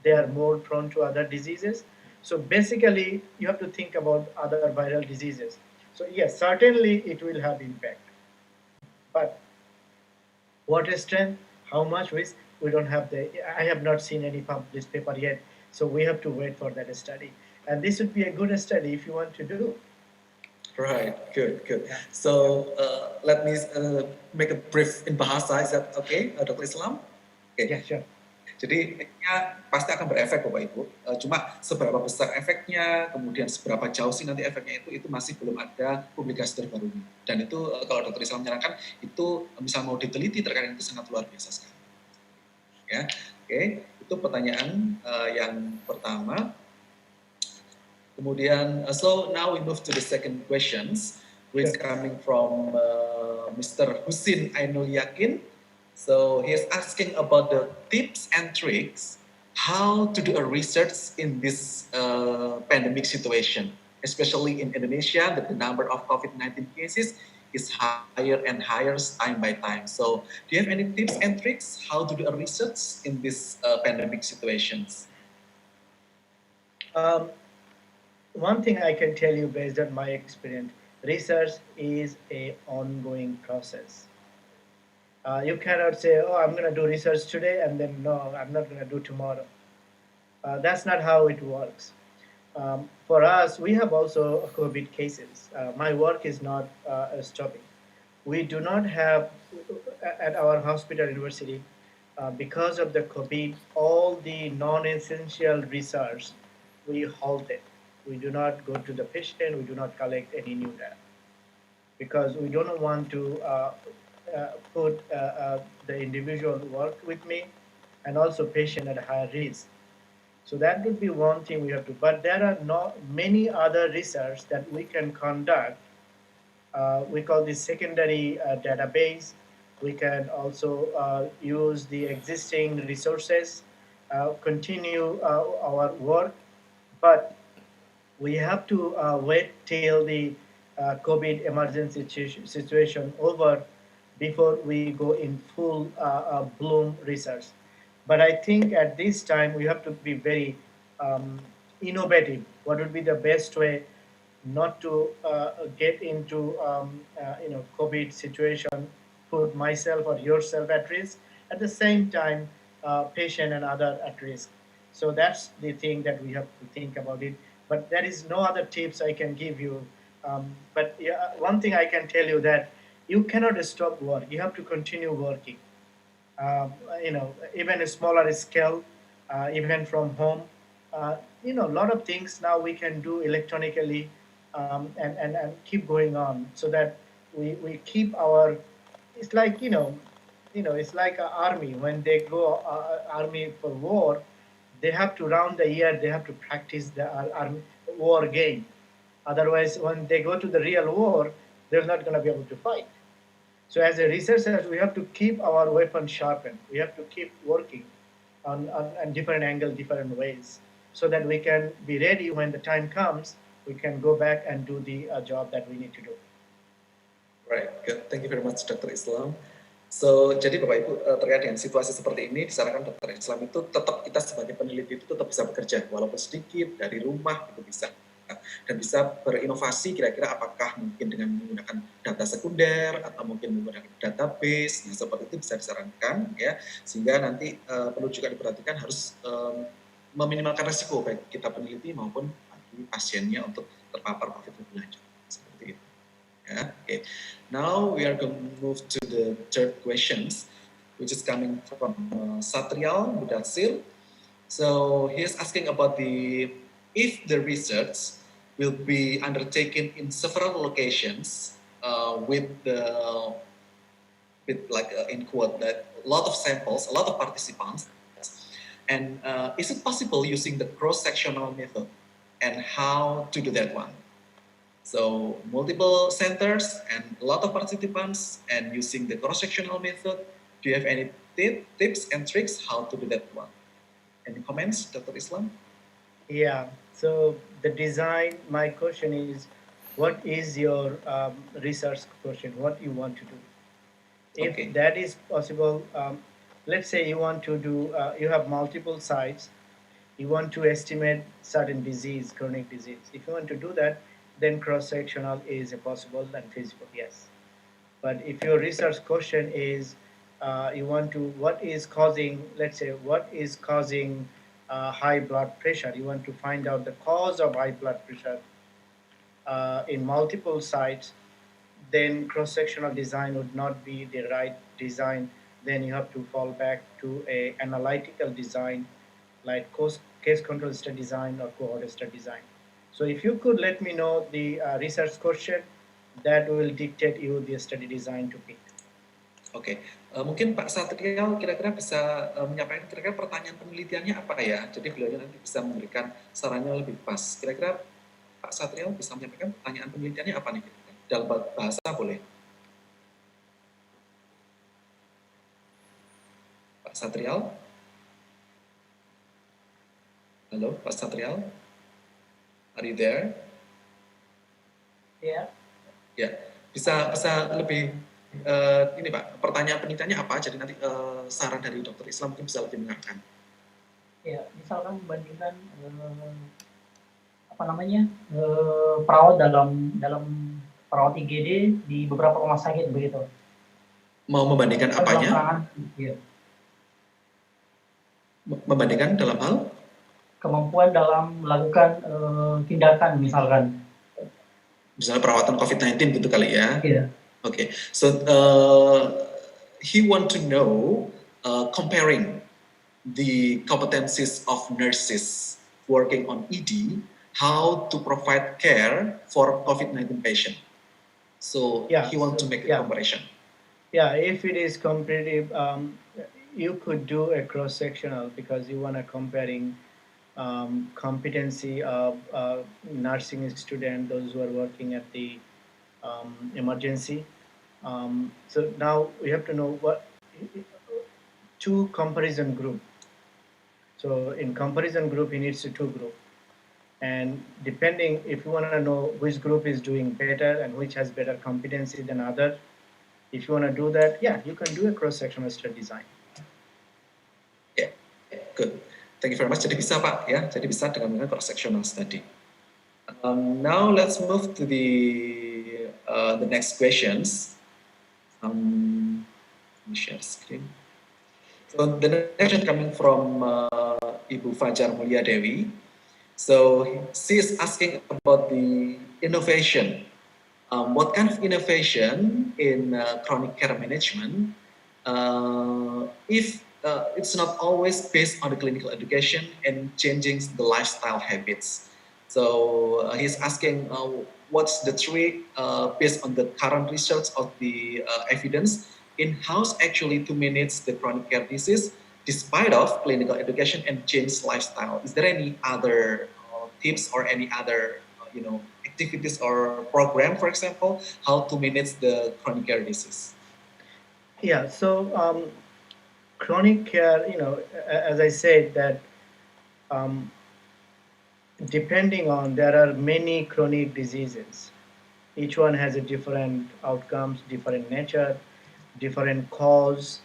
They are more prone to other diseases. So basically, you have to think about other viral diseases. So yes, certainly it will have impact. But what is strength? How much risk? We don't have I have not seen any published paper yet. So we have to wait for that study. And this would be a good study if you want to do. Right, good, good. Yeah. So let me make a brief in Bahasa. Is that okay, Dr. Islam? Okay. Yeah, sure. Jadi efeknya pasti akan berefek Bapak Ibu. Cuma seberapa besar efeknya, kemudian seberapa jauh sih nanti efeknya itu masih belum ada publikasi terbarunya. Dan itu kalau Dr. Islam menyarankan itu misal mau diteliti terkait itu sangat luar biasa sekali. Ya, oke. Itu pertanyaan yang pertama. Kemudian, so now we move to the second questions, which coming from Mr. Husin Ainul Yakin. So he is asking about the tips and tricks how to do a research in this pandemic situation, especially in Indonesia, that the number of COVID-19 cases is higher and higher time by time. So do you have any tips and tricks how to do a research in this pandemic situations? One thing I can tell you based on my experience, research is a ongoing process. You cannot say, oh, I'm going to do research today and then no, I'm not going to do tomorrow. That's not how it works. For us, we have also COVID cases. My work is not stopping. We do not have, at our hospital university, because of the COVID, all the non-essential research, we halted. We do not go to the patient, we do not collect any new data because we don't want to put the individual work with me and also patient at higher risk. So that would be one thing we have to. But there are not many other research that we can conduct. We call this secondary database. We can also use the existing resources, continue our work, but we have to wait till the COVID emergency situation over before we go in full bloom research. But I think at this time we have to be very innovative. What would be the best way not to get into COVID situation, put myself or yourself at risk, at the same time patient and other at risk. So that's the thing that we have to think about it. But there is no other tips I can give you. But yeah, one thing I can tell you that you cannot stop work. You have to continue working. Even a smaller scale, even from home. A lot of things now we can do electronically, and keep going on so that we keep our. It's like it's like an army when they go army for war. They have to round the year. They have to practice the army war game. Otherwise, when they go to the real war, they're not going to be able to fight. So as a researcher, we have to keep our weapon sharpened. We have to keep working on different angles, different ways, so that we can be ready when the time comes. We can go back and do the job that we need to do. Right, good. Thank you very much, Dr. Islam. So, jadi Bapak Ibu, terkait dengan situasi seperti ini, disarankan Dr. Islam itu tetap kita sebagai peneliti itu tetap bisa bekerja, walaupun sedikit, dari rumah itu bisa. Dan bisa berinovasi kira-kira apakah mungkin dengan menggunakan data sekunder atau mungkin menggunakan database, yang seperti itu bisa disarankan ya, sehingga nanti perlu juga diperhatikan harus meminimalkan resiko baik kita peneliti maupun bagi pasiennya untuk terpapar COVID lebih lanjut seperti itu. Yeah. Okay. Now we are going to move to the third questions, which is coming from Satrial Budasil. So he's asking about if the research will be undertaken in several locations with in quote that a lot of samples, a lot of participants, and is it possible using the cross-sectional method, and how to do that one? So multiple centers and a lot of participants and using the cross-sectional method. Do you have any tips and tricks how to do that one? Any comments, Dr. Islam? Yeah. So the design. My question is, what is your research question? What you want to do? If Okay. that is possible, let's say you want to do. You have multiple sites. You want to estimate certain disease, chronic disease. If you want to do that, then cross-sectional is possible and feasible. Yes. But if your research question is you want to what is causing, let's say, what is causing high blood pressure, you want to find out the cause of high blood pressure in multiple sites, then cross-sectional design would not be the right design. Then you have to fall back to a analytical design like case control study design or cohort study design. So if you could let me know the research question, that will dictate you the study design to pick. Oke, mungkin Pak Satrial kira-kira bisa menyampaikan kira-kira pertanyaan penelitiannya apa ya? Jadi beliau nanti bisa memberikan sarannya lebih pas. Kira-kira Pak Satrial bisa menyampaikan pertanyaan penelitiannya apa nih? Dalam bahasa boleh. Pak Satrial? Halo, Pak Satrial? Are you there? Ya. Ya, bisa lebih ini Pak, pertanyaan penelitiannya apa? Jadi nanti saran dari Dr. Islam mungkin bisa lebih mengarahkan. Ya, misalkan membandingkan perawat dalam perawat IGD di beberapa rumah sakit begitu. Mau membandingkan apanya? Ya. Membandingkan dalam hal? Kemampuan dalam melakukan tindakan misalkan. Misalnya perawatan COVID-19 gitu kali ya? Iya. Okay, so he want to know comparing the competencies of nurses working on ED, how to provide care for COVID-19 patient. So Yeah, he want to make a comparison. Yeah, if it is competitive, you could do a cross-sectional because you want to comparing competency of nursing student, those who are working at the emergency. So now we have to know what two comparison group. So in comparison group, he needs two group, and depending if you want to know which group is doing better and which has better competency than other, if you want to do that, yeah, you can do a cross-sectional study design. Yeah, good. Thank you very much. Jadi bisa Pak ya, jadi bisa dengan menggunakan cross-sectional study. Now let's move to the next questions. Let me share screen. So the next question coming from Ibu Fajar Mulia Dewi. So she's asking about the innovation. What kind of innovation in chronic care management if it's not always based on the clinical education and changing the lifestyle habits. So he's asking what's the trick based on the current research of the evidence in-house actually to manage the chronic care disease despite of clinical education and change lifestyle. Is there any other tips or any other activities or program, for example, how to manage the chronic care disease? Yeah, so chronic care, as I said, that um, depending on, there are many chronic diseases. Each one has a different outcomes, different nature, different cause.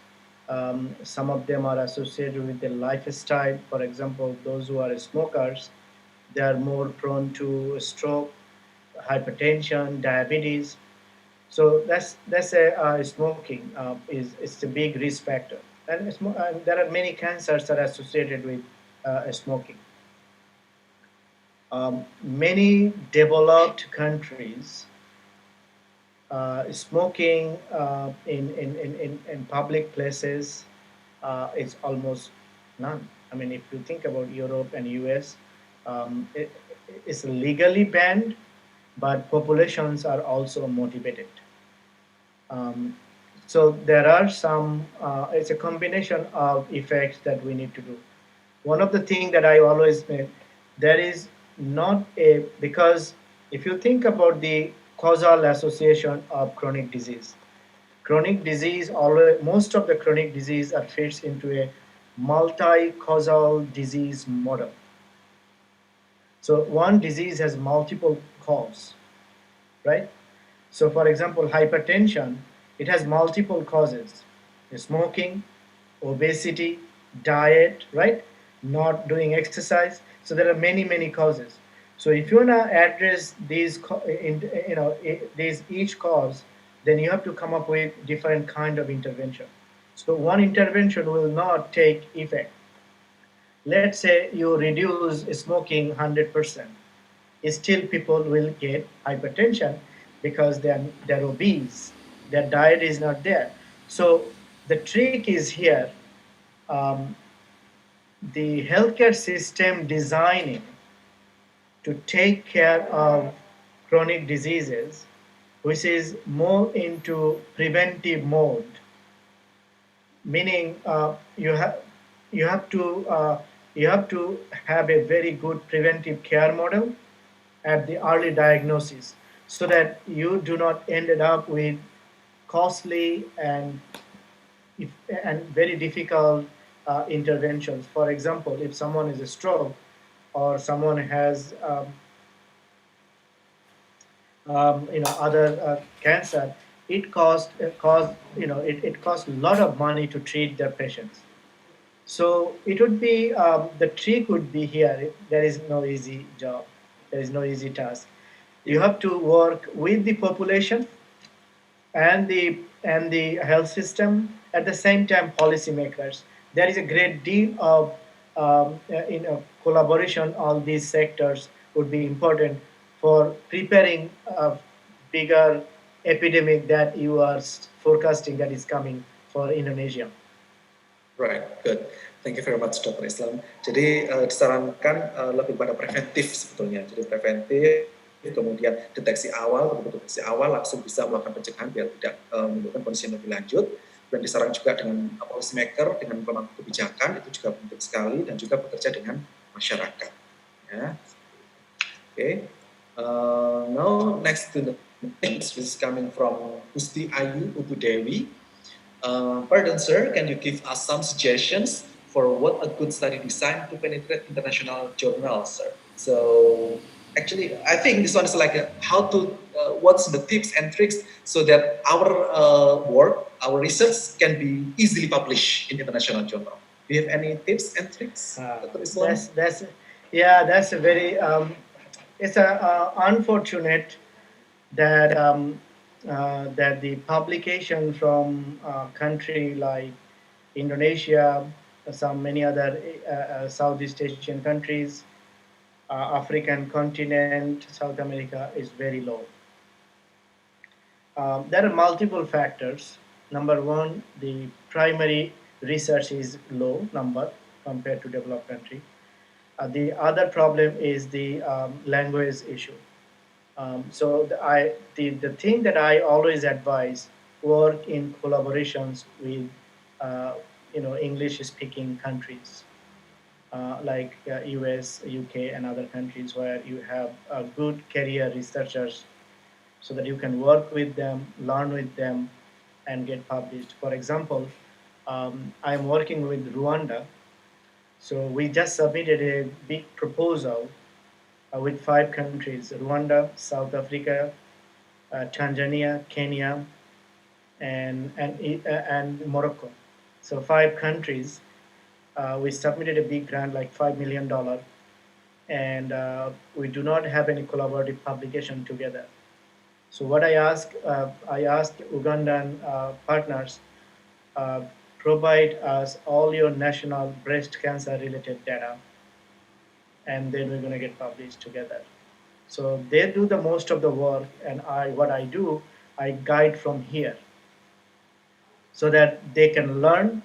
Some of them are associated with the lifestyle. For example, those who are smokers, they are more prone to stroke, hypertension, diabetes. So that's a smoking is a big risk factor, and there are many cancers that are associated with smoking. Many developed countries, smoking in public places is almost none. I mean, if you think about Europe and US, it is legally banned, but populations are also motivated. Um, so there are some, it's a combination of effects that we need to do. One of the things that I always make, there is not a, because if you think about the causal association of chronic disease always, most of the chronic disease are fits into a multi-causal disease model. So one disease has multiple causes, right? So, for example, hypertension, it has multiple causes: smoking, obesity, diet, right? Not doing exercise. So there are many, many causes. So if you want to address these, these each cause, then you have to come up with different kind of intervention. So one intervention will not take effect. Let's say you reduce smoking 100%, still people will get hypertension because they're obese, their diet is not there. So the trick is here, um, the healthcare system designing to take care of chronic diseases, which is more into preventive mode, meaning you have to you have to have a very good preventive care model at the early diagnosis, so that you do not ended up with costly and very difficult interventions. For example, if someone is a stroke or someone has other cancer, it costs a lot of money to treat their patients. So it would be the trick would be here. There is no easy job. There is no easy task. You have to work with the population and the health system, at the same time policymakers. There is a great deal of collaboration. All these sectors would be important for preparing a bigger epidemic that you are forecasting that is coming for Indonesia. Right, good. Thank you very much, Dr. Islam. Jadi disarankan lebih pada preventif sebetulnya. Jadi preventif, kemudian deteksi awal langsung bisa melakukan pencegahan biar tidak menimbulkan kondisi yang lebih lanjut. Dan disarankan juga dengan policy maker, dengan pemangku kebijakan, itu juga penting sekali, dan juga bekerja dengan masyarakat. Ya. Okay. Now next to the things which is coming from Gusti Ayu Utudewi. Pardon, sir, can you give us some suggestions for what a good study design to penetrate international journals, sir? So actually, I think this one is like how to, what's the tips and tricks so that our work, our research can be easily published in international journal. Do you have any tips and tricks, Dr. Islam? That's a very, it's unfortunate that that the publication from country like Indonesia, some many other Southeast Asian countries, African continent, South America is very low. There are multiple factors. Number one, the primary research is low number compared to developed country. The other problem is the language issue. The thing that I always advise, work in collaborations with English speaking countries like US, UK, and other countries where you have good career researchers so that you can work with them, learn with them, and get published. For example, I'm working with Rwanda, so we just submitted a big proposal with 5 countries: Rwanda, South Africa, Tanzania, Kenya, and Morocco. So 5 countries. We submitted a big grant, like $5 million, and we do not have any collaborative publication together. So what I asked Ugandan partners, uh, provide us all your national breast cancer related data, and then we're going to get published together. So they do the most of the work, and what I do, I guide from here, so that they can learn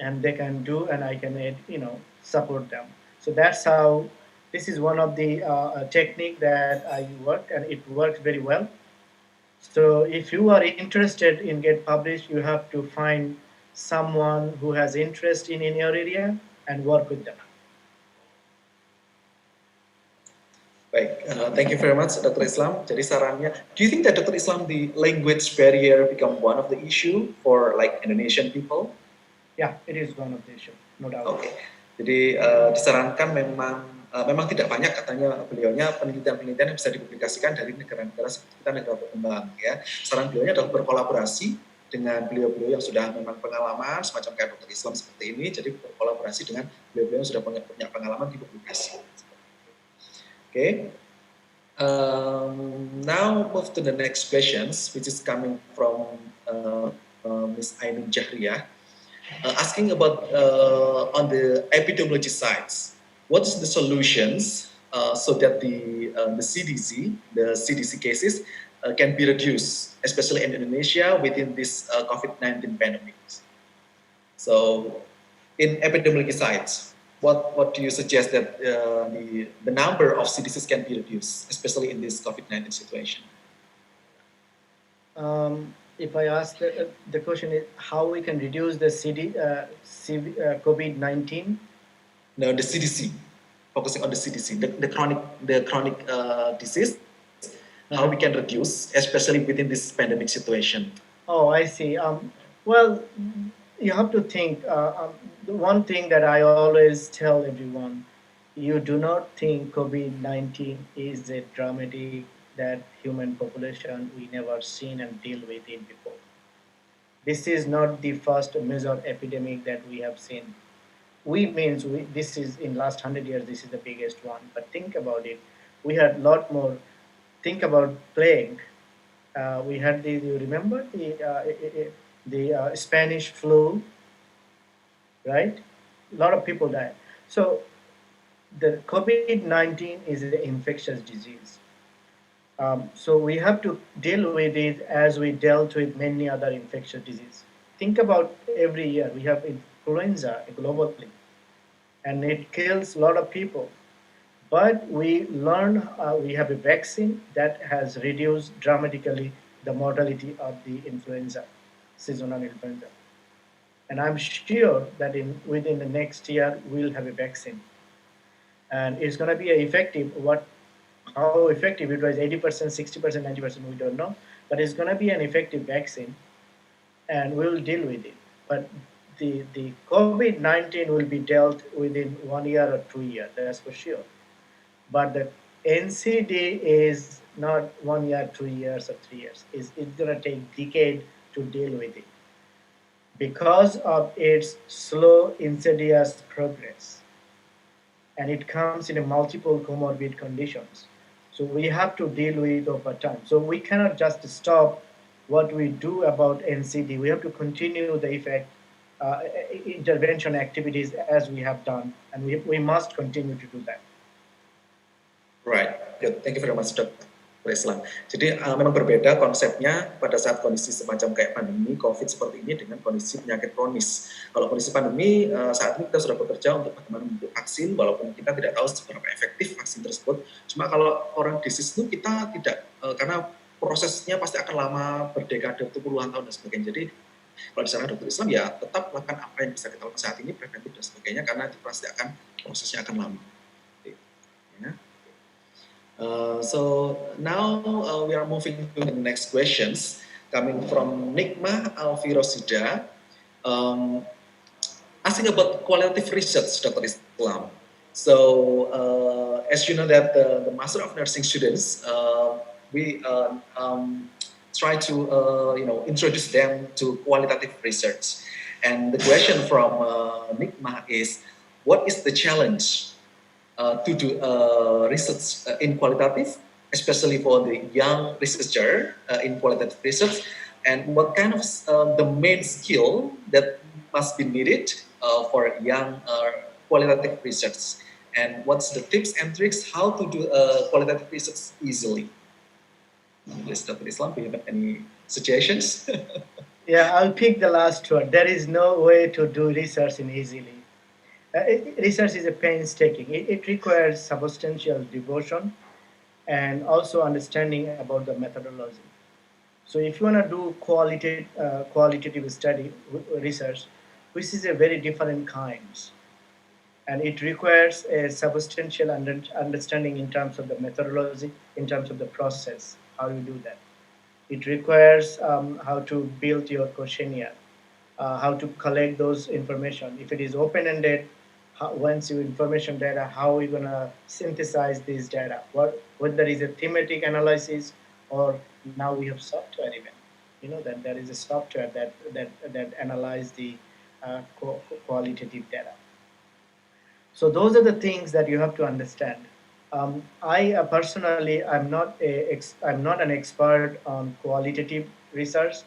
and they can do, and I can support them. So that's how. This is one of the technique that I work, and it works very well. So if you are interested in get published, you have to find someone who has interest in your area and work with them. Baik, thank you very much, Dr. Islam. Jadi sarannya, do you think that Dr. Islam, the language barrier become one of the issue for like Indonesian people? Yeah, it is one of the issue, no doubt. Oke, jadi disarankan memang tidak banyak katanya beliaunya penelitian-penelitian yang bisa dipublikasikan dari negara-negara seperti kita, negara berkembang ya. Saran beliaunya adalah berkolaborasi dengan beliau-beliau yang sudah memang pengalaman semacam kayak Dr. Islam seperti ini, jadi berkolaborasi dengan beliau-beliau yang sudah punya pengalaman di publikasi. Okay. Now move to the next questions, which is coming from Ms. Ainun Jahriyah, asking about on the epidemiology sides, what is the solutions so that the CDC cases can be reduced, especially in Indonesia within this COVID-19 pandemic. So, in epidemiology sides, what do you suggest that the number of CDCs can be reduced, especially in this COVID-19 situation? If I ask the question is how we can reduce the COVID-19? No, the CDC, focusing on the CDC, the chronic disease, how we can reduce, especially within this pandemic situation. Oh, I see. Well, you have to think. The one thing that I always tell everyone: you do not think COVID-19 is a dramatic that human population we never seen and deal with it before. This is not the first major epidemic that we have seen. This is in last 100 years. This is the biggest one. But think about it. We had a lot more. Think about plague. We had you remember the Spanish flu, right? A lot of people died. So the COVID-19 is an infectious disease. So we have to deal with it as we dealt with many other infectious diseases. Think about every year we have influenza globally, and it kills a lot of people. But we learn we have a vaccine that has reduced dramatically the mortality of the influenza, seasonal influenza. And I'm sure that within the next year we'll have a vaccine, and it's going to be effective. How effective it was, 80%, 60%, 90%, we don't know, but it's going to be an effective vaccine, and we'll deal with it. But the COVID-19 will be dealt within 1 year or 2 years, that's for sure. But the NCD is not 1 year, 2 years, or 3 years. It's going to take decade to deal with it because of its slow, insidious progress. And it comes in a multiple comorbid conditions. So we have to deal with it over time. So we cannot just stop what we do about NCD. We have to continue the intervention activities as we have done, and we must continue to do that. Right, good. Thank you very much, Dr. Islam. Jadi memang berbeda konsepnya pada saat kondisi semacam kayak pandemi COVID seperti ini dengan kondisi penyakit kronis. Kalau kondisi pandemi saat ini kita sudah bekerja untuk bagaimana membentuk vaksin, walaupun kita tidak tahu seberapa efektif vaksin tersebut. Cuma kalau orang disease itu kita tidak, karena prosesnya pasti akan lama, berdekade, puluhan tahun dan sebagainya. Jadi kalau di sana Dr. Islam ya tetap lakukan apa yang bisa kita lakukan saat ini, preventif dan sebagainya, karena itu pasti akan prosesnya akan lama. Ya. So now we are moving to the next questions coming from Nikma Alfirosida, asking about qualitative research, Dr. Islam. So as you know that the Master of Nursing students, we try to introduce them to qualitative research. And the question from Nikma is, what is the challenge to do research in qualitative, especially for the young researcher in qualitative research, and what kind of the main skill that must be needed for young qualitative research, and what's the tips and tricks how to do qualitative research easily? Please, Dr. Islam, do you have any suggestions? Yeah, I'll pick the last one. There is no way to do research in easily. Research is a painstaking. It requires substantial devotion and also understanding about the methodology. So if you want to do qualitative study research, which is a very different kinds, and it requires a substantial understanding in terms of the methodology, in terms of the process, how you do that. It requires how to build your questionnaire, how to collect those information. If it is open-ended, once you information data, how are you going to synthesize these data? Whether is a thematic analysis or now we have software even. You know that there is a software that analyze the qualitative data. So those are the things that you have to understand. I personally, I'm not an expert on qualitative research,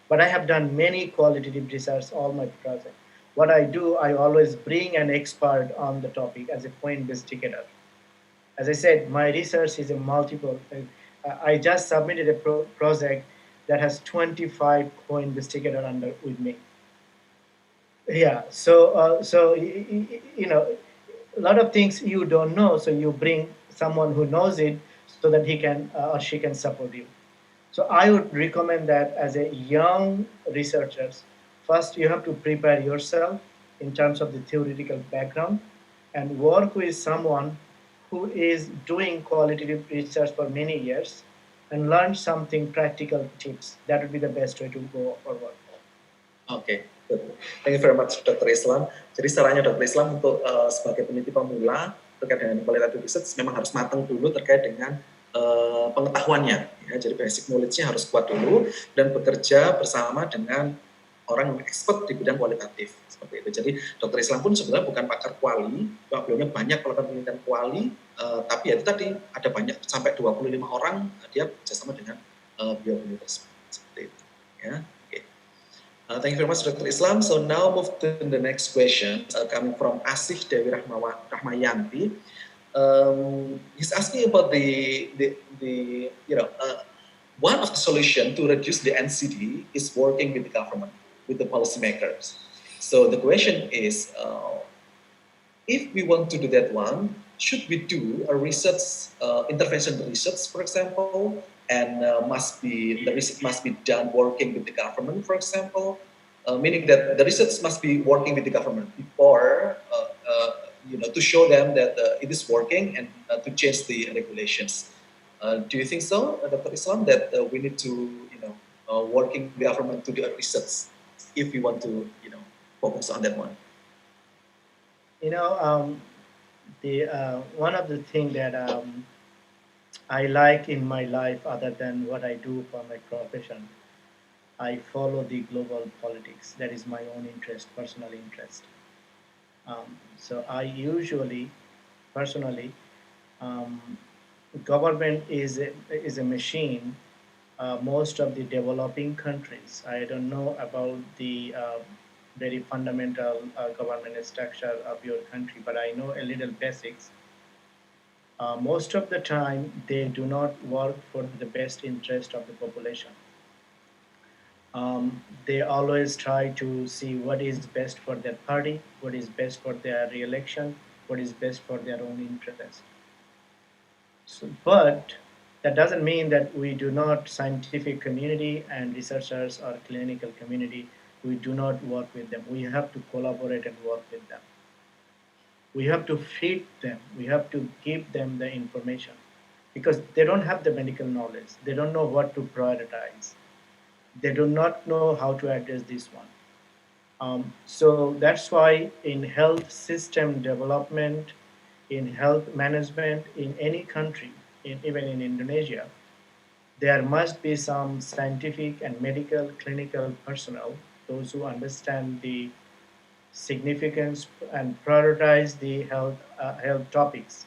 but I have done many qualitative research all my project. What I do, I always bring an expert on the topic as a co-investigator. As I said, my research is a multiple. I just submitted a project that has 25 co-investigator under with me. Yeah, you know, a lot of things you don't know, so you bring someone who knows it so that he can or she can support you. So I would recommend that as a young researchers, first you have to prepare yourself in terms of the theoretical background and work with someone who is doing qualitative research for many years and learn something practical tips. That would be the best way to go forward. Okay, good. Thank you very much, Dr. Islam. Jadi sarannya Dr. Islam untuk sebagai peneliti pemula terkait dengan qualitative research memang harus matang dulu terkait dengan pengetahuannya. Ya, jadi basic knowledge-nya harus kuat dulu dan bekerja bersama dengan orang yang expert di bidang kualitatif seperti itu. Jadi Dr. Islam pun sebenarnya bukan pakar kuali, beliau banyak melakukan penelitian kuali, tapi ya itu tadi ada banyak sampai 25 orang dia bekerjasama dengan beliau tersebut seperti itu. Ya. Thank you very much, Dr. Islam. So now move to the next question coming from Asih Dewi Rahmayanti. He's asking about one of the solution to reduce the NCD is working with the government, with the policymakers. So the question is, if we want to do that one, should we do a research, intervention research, for example, and the research must be done working with the government, for example, meaning that the research must be working with the government before, to show them that it is working and to change the regulations. Do you think so, Dr. Islam, that we need to, working with the government to do a research if we want to, focus on that one? One of the things that I like in my life, other than what I do for my profession, I follow the global politics. That is my own interest, personal interest. So I usually, personally, government is a machine. Most of the developing countries, I don't know about the very fundamental government structure of your country, but I know a little basics. Most of the time, they do not work for the best interest of the population. They always try to see what is best for their party, what is best for their re-election, what is best for their own interest. So, but that doesn't mean that we do not scientific community and researchers or clinical community, we do not work with them. We have to collaborate and work with them. We have to feed them. We have to give them the information because they don't have the medical knowledge. They don't know what to prioritize. They do not know how to address this one. So that's why in health system development, in health management, in any country, even in Indonesia, there must be some scientific and medical clinical personnel, those who understand the significance and prioritize the health topics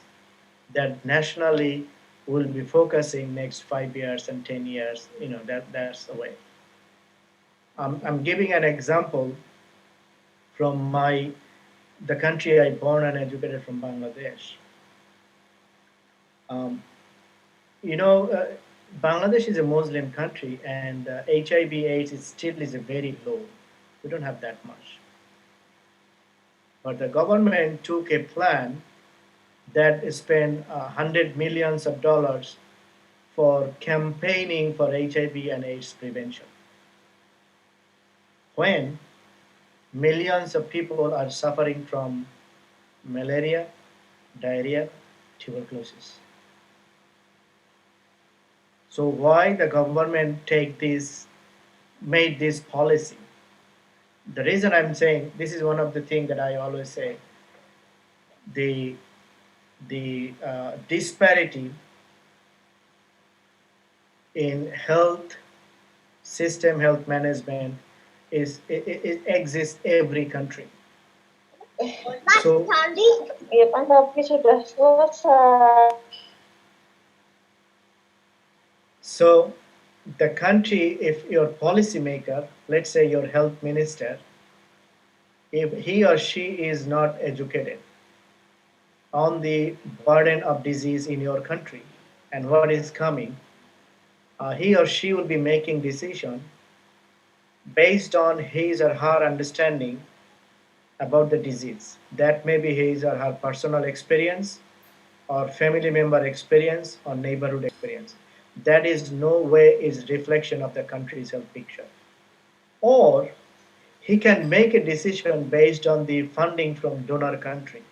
that nationally will be focusing next 5 years and 10 years. That's the way. I'm giving an example from the country I born and educated from Bangladesh. Um, you know, Bangladesh is a Muslim country, and HIV/AIDS is still is a very low. We don't have that much. But the government took a plan that spent hundred millions of dollars for campaigning for HIV and AIDS prevention. When millions of people are suffering from malaria, diarrhea, tuberculosis. So why the government made this policy? The reason I'm saying this is one of the things that I always say: the disparity in health system, health management it exists every country. So Iya kan tapi sudah selesai. So the country, if your policymaker, let's say your health minister, if he or she is not educated on the burden of disease in your country and what is coming, he or she will be making decision based on his or her understanding about the disease. That may be his or her personal experience or family member experience or neighborhood experience. That is no way is reflection of the country's health picture. Or he can make a decision based on the funding from donor country.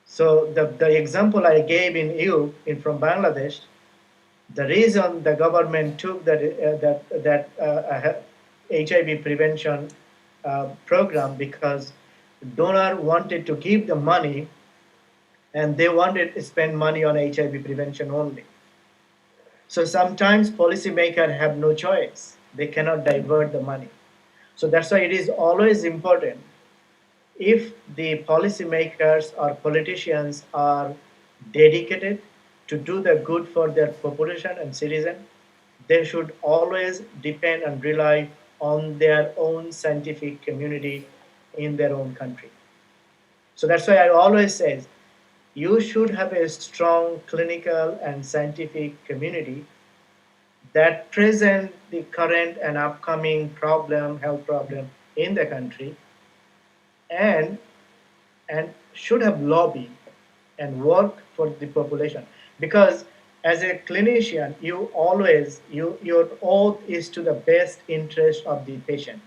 So the example I gave from Bangladesh, the reason the government took that HIV prevention program because donor wanted to give the money and they wanted to spend money on HIV prevention only. So sometimes policymakers have no choice. They cannot divert the money. So that's why it is always important if the policymakers or politicians are dedicated to do the good for their population and citizen, they should always depend and rely on their own scientific community in their own country. So that's why I always say you should have a strong clinical and scientific community that present the current and upcoming health problem in the country, and should have lobby and work for the population. Because as a clinician, your oath is to the best interest of the patient.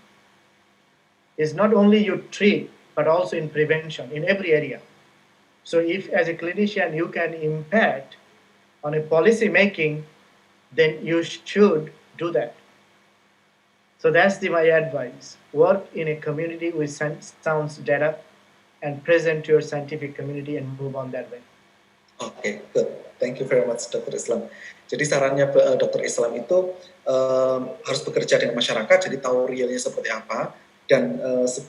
It's not only you treat, but also in prevention in every area. So if as a clinician you can impact on a policy making, then you should do that. So that's my advice. Work in a community with sound data and present to your scientific community and move on that way. Oke, good. Thank you very much, Dr. Islam. Jadi sarannya Dr. Islam itu harus bekerja dengan masyarakat, jadi tahu realnya seperti apa, dan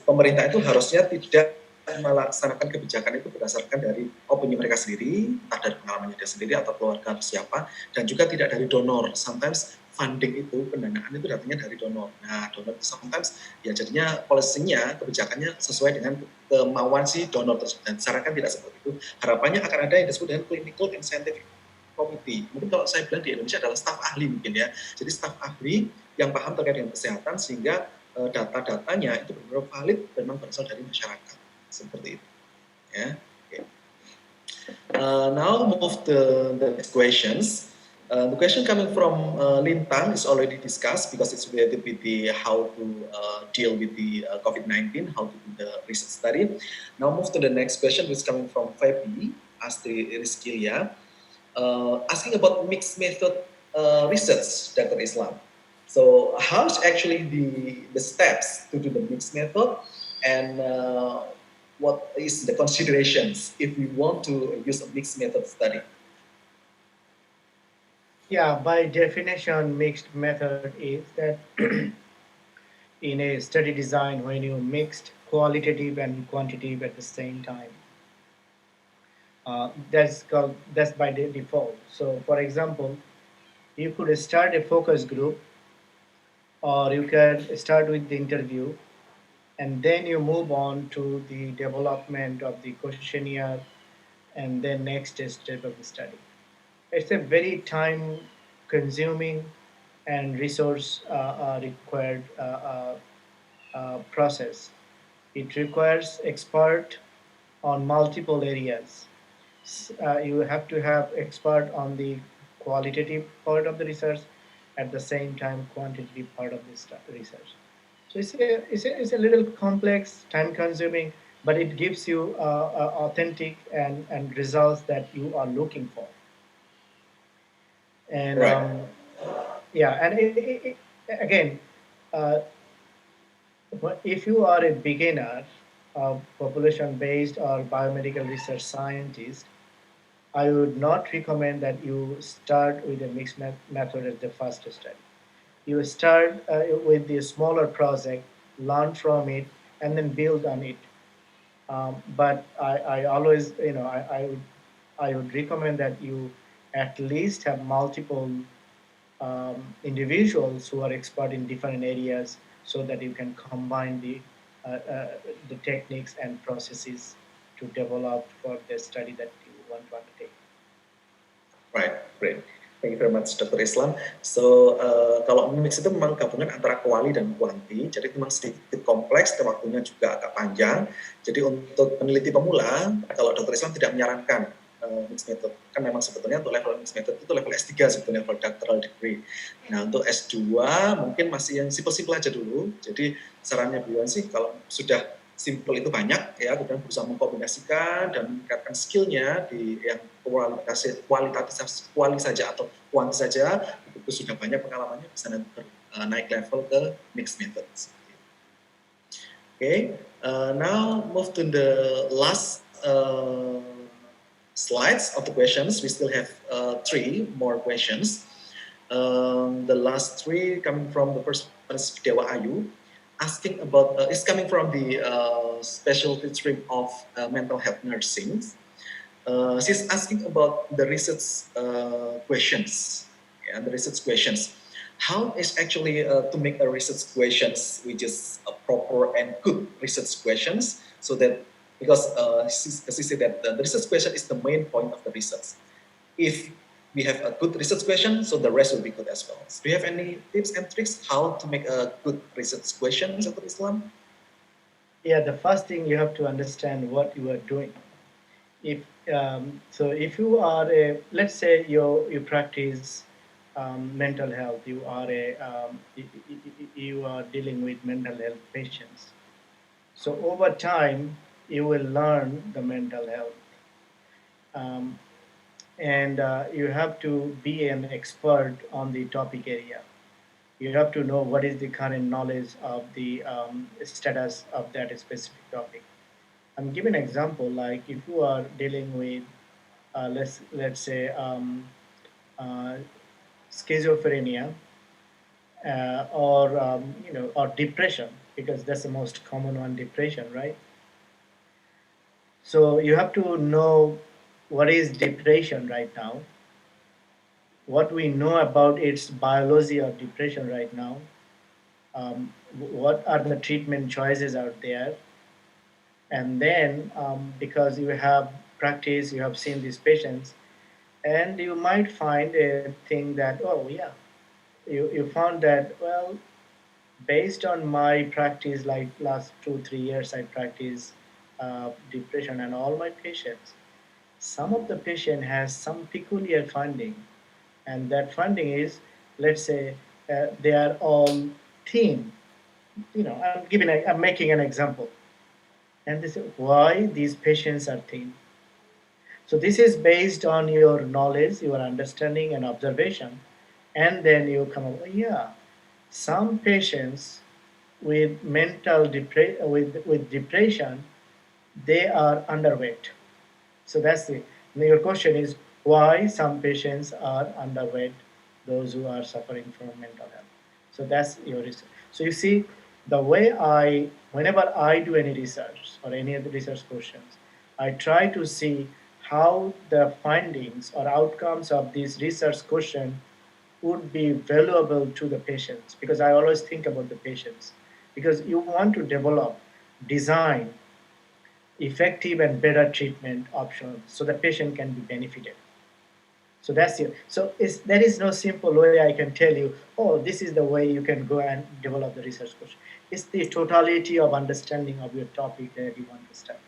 pemerintah itu harusnya tidak melaksanakan kebijakan itu berdasarkan dari opini mereka sendiri, entah dari pengalamannya dia sendiri atau keluarga atau siapa, dan juga tidak dari donor. Sometimes funding itu, pendanaan itu datangnya dari donor. Nah, donor itu sometimes ya jadinya policy-nya, kebijakannya sesuai dengan kemauan si donor tersebut. Dan disarankan tidak seperti itu. Harapannya akan ada yang disebut dengan clinical and scientific committee. Mungkin kalau saya bilang di Indonesia adalah staf ahli mungkin ya. Jadi staf ahli yang paham terkait dengan kesehatan sehingga data-datanya itu benar-benar valid dan memang berasal dari masyarakat. Seperti itu. Ya. Okay. Now move to the next questions. The question coming from Lintang is already discussed because it's related with the how to deal with the COVID-19, how to do the research study. Now move to the next question, which is coming from Febi Astri Rizkilia, asking about mixed method research, Dr. Islam. So how's actually the steps to do the mixed method, and what is the considerations if we want to use a mixed method study? Yeah, by definition, mixed method is that in a study design when you mixed qualitative and quantitative at the same time. That's by default. So, for example, you could start a focus group, or you can start with the interview, and then you move on to the development of the questionnaire, and then next step of the study. It's a very time consuming and resource required process. It requires expert on multiple areas. You have to have expert on the qualitative part of the research, at the same time quantitative part of this research. So it's a little complex, time consuming, but it gives you authentic and results that you are looking for. And Right. yeah, and again, uh, if you are a beginner, population-based or biomedical research scientist, I would not recommend that you start with a mixed method as the first study. You start with the smaller project, learn from it, and then build on it. But I always, I would recommend that you at least have multiple individuals who are expert in different areas, so that you can combine the techniques and processes to develop for the study that you want to undertake. Right, great. Thank you very much, Dr. Islam. So, kalau mix itu memang gabungan antara kuali dan kuanti, jadi memang sedikit kompleks dan waktunya juga agak panjang. Jadi untuk peneliti pemula, kalau Dr. Islam tidak menyarankan mixed method, kan memang sebetulnya untuk level mixed method itu level S3 sebetulnya, level doctoral degree. Nah, untuk S2 mungkin masih yang simple-simple aja dulu. Jadi sarannya beliau sih kalau sudah simple itu banyak ya, kemudian berusaha mengkombinasikan dan meningkatkan skillnya di yang kuali saja atau kuanti saja, itu sudah banyak pengalamannya, bisa nanti naik level ke mixed methods. Okay, now move to the last slides of the questions. We still have 3 more questions. The last 3 coming from the first one is Dewa Ayu, asking about, is coming from the specialty stream of mental health nursing. She's asking about the research questions. Yeah, the research questions. How is actually to make a research questions which is a proper and good research questions, so that, because she said that the research question is the main point of the research. If we have a good research question, so the rest will be good as well. So do you have any tips and tricks how to make a good research question, Dr. Islam? Yeah, the first thing, you have to understand what you are doing. If if you are a, let's say you practice mental health, you are you are dealing with mental health patients. So over time, you will learn the mental health. Um, and you have to be an expert on the topic area. You have to know what is the current knowledge of the status of that specific topic. I'm giving an example, like if you are dealing with, let's say, uh, schizophrenia, or or depression, because that's the most common one, depression, right? So you have to know what is depression right now, what we know about its biology of depression right now, what are the treatment choices out there, and then because you have practiced, you have seen these patients, and you might find a thing that, oh yeah, you found that, well, based on my practice, like last 2 3 years I practice depression and all my patients, some of the patient has some peculiar finding, and that finding is, let's say, they are all thin. I'm making an example, and this is why these patients are thin. So this is based on your knowledge, your understanding and observation, and then you come up, yeah, some patients with with depression, they are underweight. So that's the your question is why some patients are underweight, those who are suffering from mental health. So that's your research. So you see, the way whenever I do any research or any of the research questions, I try to see how the findings or outcomes of this research question would be valuable to the patients, because I always think about the patients, because you want to develop, design effective and better treatment options so the patient can be benefited. So that's it. So there is no simple way I can tell you, oh, this is the way you can go and develop the research question. It's the totality of understanding of your topic that you want to study.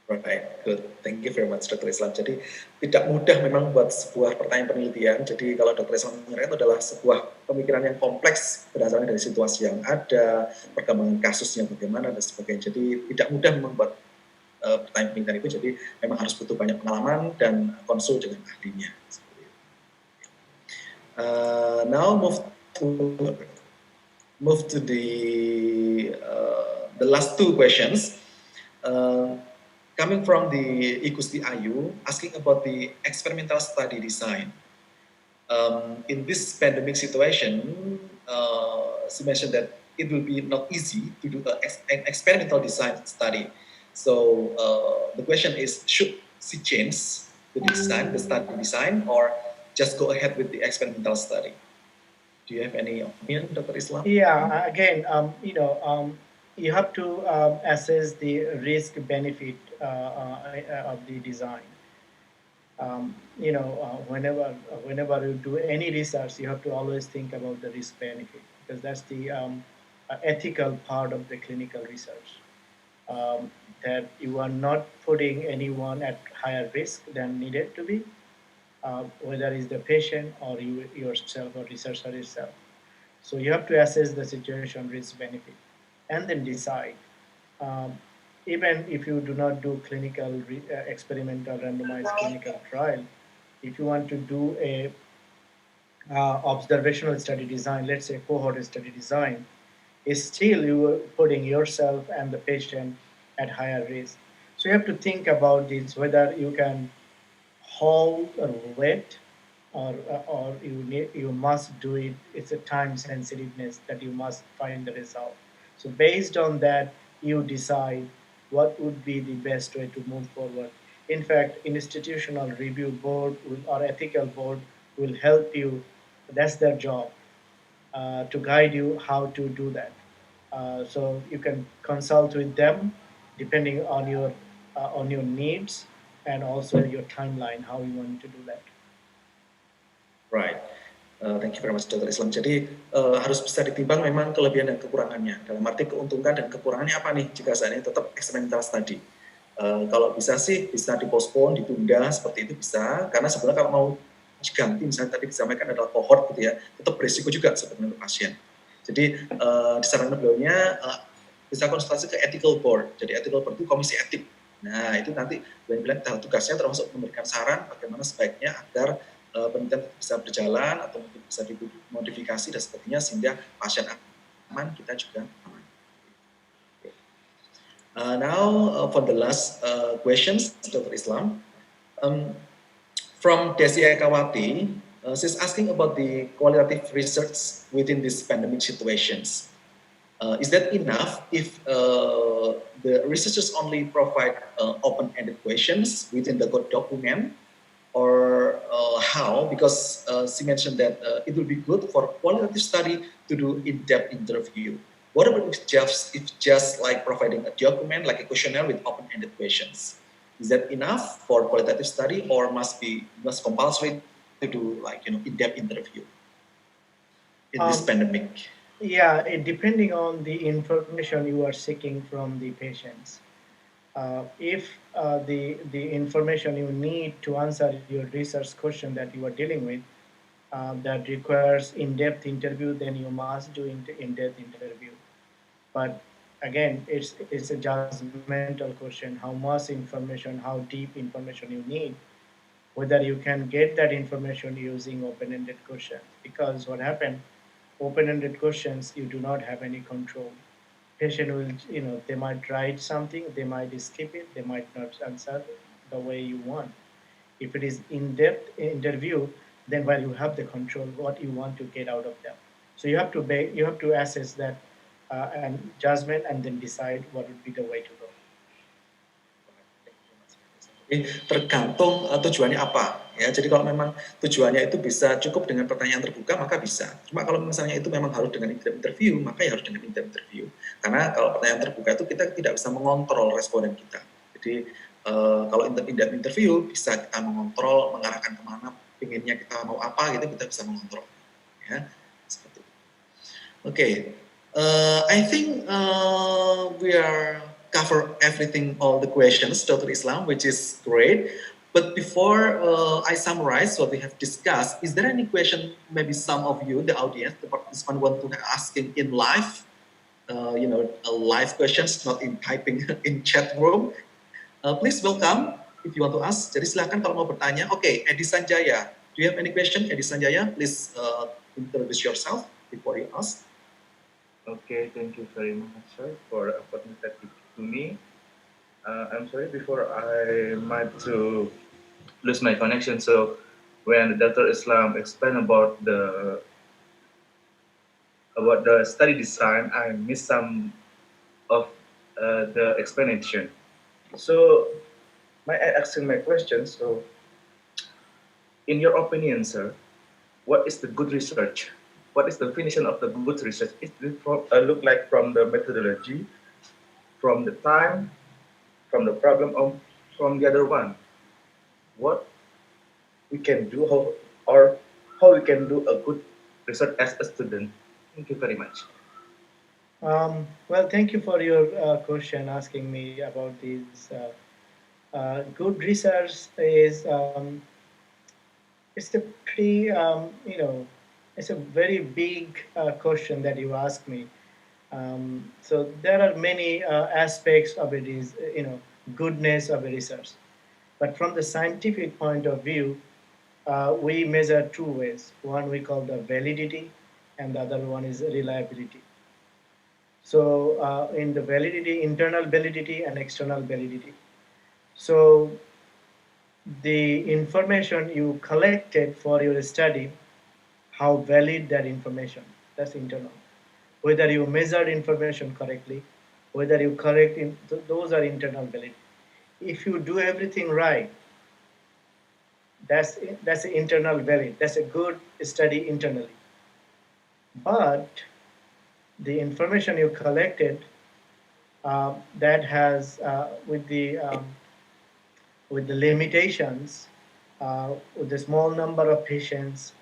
Right, good. Thank you very much, Dr. Islam. Jadi tidak mudah memang buat sebuah pertanyaan penelitian. Jadi kalau Dr. Islam mengira itu adalah sebuah pemikiran yang kompleks berdasarkan dari situasi yang ada, perkembangan kasusnya bagaimana dan sebagainya. Jadi tidak mudah membuat pertanyaan penelitian itu. Jadi memang harus butuh banyak pengalaman dan konsul dengan ahlinya. Now move to the last two questions. Coming from the Igusti Ayu, asking about the experimental study design. In this pandemic situation, she mentioned that it will be not easy to do an experimental design study. So the question is, should she change the study design, or just go ahead with the experimental study? Do you have any opinion, Dr. Islam? Yeah, again, you have to assess the risk benefit of the design. Whenever you do any research, you have to always think about the risk benefit, because that's the ethical part of the clinical research. That you are not putting anyone at higher risk than needed to be, whether it's the patient or you yourself or researcher itself. So you have to assess the situation, risk benefit, and then decide. Um, Even if you do not do experimental randomized clinical trial, if you want to do a observational study design, let's say cohort study design, is still you are putting yourself and the patient at higher risk. So you have to think about this, whether you can hold or wait, or you must do it. It's a time sensitiveness that you must find the result. So based on that, you decide what would be the best way to move forward. In fact, institutional review board or ethical board will help you. That's their job, to guide you how to do that. So you can consult with them depending on your needs and also your timeline, how you want to do that. Right. Thank you very much, Dr. Islam. Jadi harus bisa ditimbang memang kelebihan dan kekurangannya. Dalam arti keuntungan dan kekurangannya apa nih jika saat ini tetap experimental study. Kalau bisa sih bisa dipospon, ditunda seperti itu bisa. Karena sebenarnya kalau mau diganti, misalnya tadi disampaikan adalah cohort gitu ya, tetap berisiko juga sebenarnya untuk pasien. Jadi disarankan beliaunya bisa konsultasi ke ethical board. Jadi ethical board itu komisi etik. Nah itu nanti bilang tugasnya termasuk memberikan saran bagaimana sebaiknya agar penelitian bisa berjalan atau mungkin bisa dimodifikasi dan sebagainya sehingga pasien aman, kita juga aman. Now for the last questions, Dr. Islam, from Desi Ekawati, she's asking about the qualitative research within these pandemic situations. Is that enough if the researchers only provide open-ended questions within the code document? or how? Because she mentioned that it will be good for qualitative study to do in-depth interview. What about if just like providing a document like a questionnaire with open-ended questions? Is that enough for qualitative study, or must compulsory to do like in-depth interview in this Um, pandemic? yeah, depending on the information you are seeking from the patients. If the information you need to answer your research question that you are dealing with that requires in-depth interview, then you must do in-depth interview. But again, it's a judgmental question: how much information, how deep information you need, whether you can get that information using open-ended questions. Because what happened, open-ended questions, you do not have any control. Patient will, they might write something, they might skip it, they might not answer the way you want. If it is in-depth interview, then while you have the control, what you want to get out of them. So you have to assess that and judgment, and then decide what would be the way to go. Tergantung tujuannya apa ya. Jadi kalau memang tujuannya itu bisa cukup dengan pertanyaan terbuka, maka bisa. Cuma kalau misalnya itu memang harus dengan interview, maka ya harus dengan interview. Karena kalau pertanyaan terbuka itu kita tidak bisa mengontrol responden kita. Jadi kalau interview bisa kita mengontrol, mengarahkan kemana, pinginnya kita mau apa gitu, kita bisa mengontrol. Ya, seperti itu. Okay, I think we are cover everything, all the questions, Dr. Islam, which is great. But before I summarize what we have discussed, is there any question maybe some of you, the audience, the participant want to ask in live, live questions, not in typing in chat room? Please welcome if you want to ask. Jadi silakan kalau mau bertanya. Okay, Edi Sanjaya. Do you have any question, Edi Sanjaya? Please introduce yourself before you ask. Okay, thank you very much, sir, for the opportunity to me. I'm sorry before I might to lose my connection. So when Dr. Islam explained about the study design, I missed some of the explanation. So my asking my question. So, in your opinion, sir, what is the good research? What is the definition of the good research? It look like from the methodology, from the time, from the problem, or from the other one. What we can do, how we can do a good research as a student. Thank you very much. Well, thank you for your question asking me about this. Good research is it's a pretty it's a very big question that you ask me. So there are many aspects of it is goodness of a research, but from the scientific point of view, we measure two ways. One we call the validity, and the other one is reliability. So in the validity, internal validity and external validity. So the information you collected for your study, how valid that information, that's internal. Whether you measured information correctly, whether you correct, those are internal validity. If you do everything right, that's internal valid. That's a good study internally. But the information you collected that has with the limitations, with the small number of patients,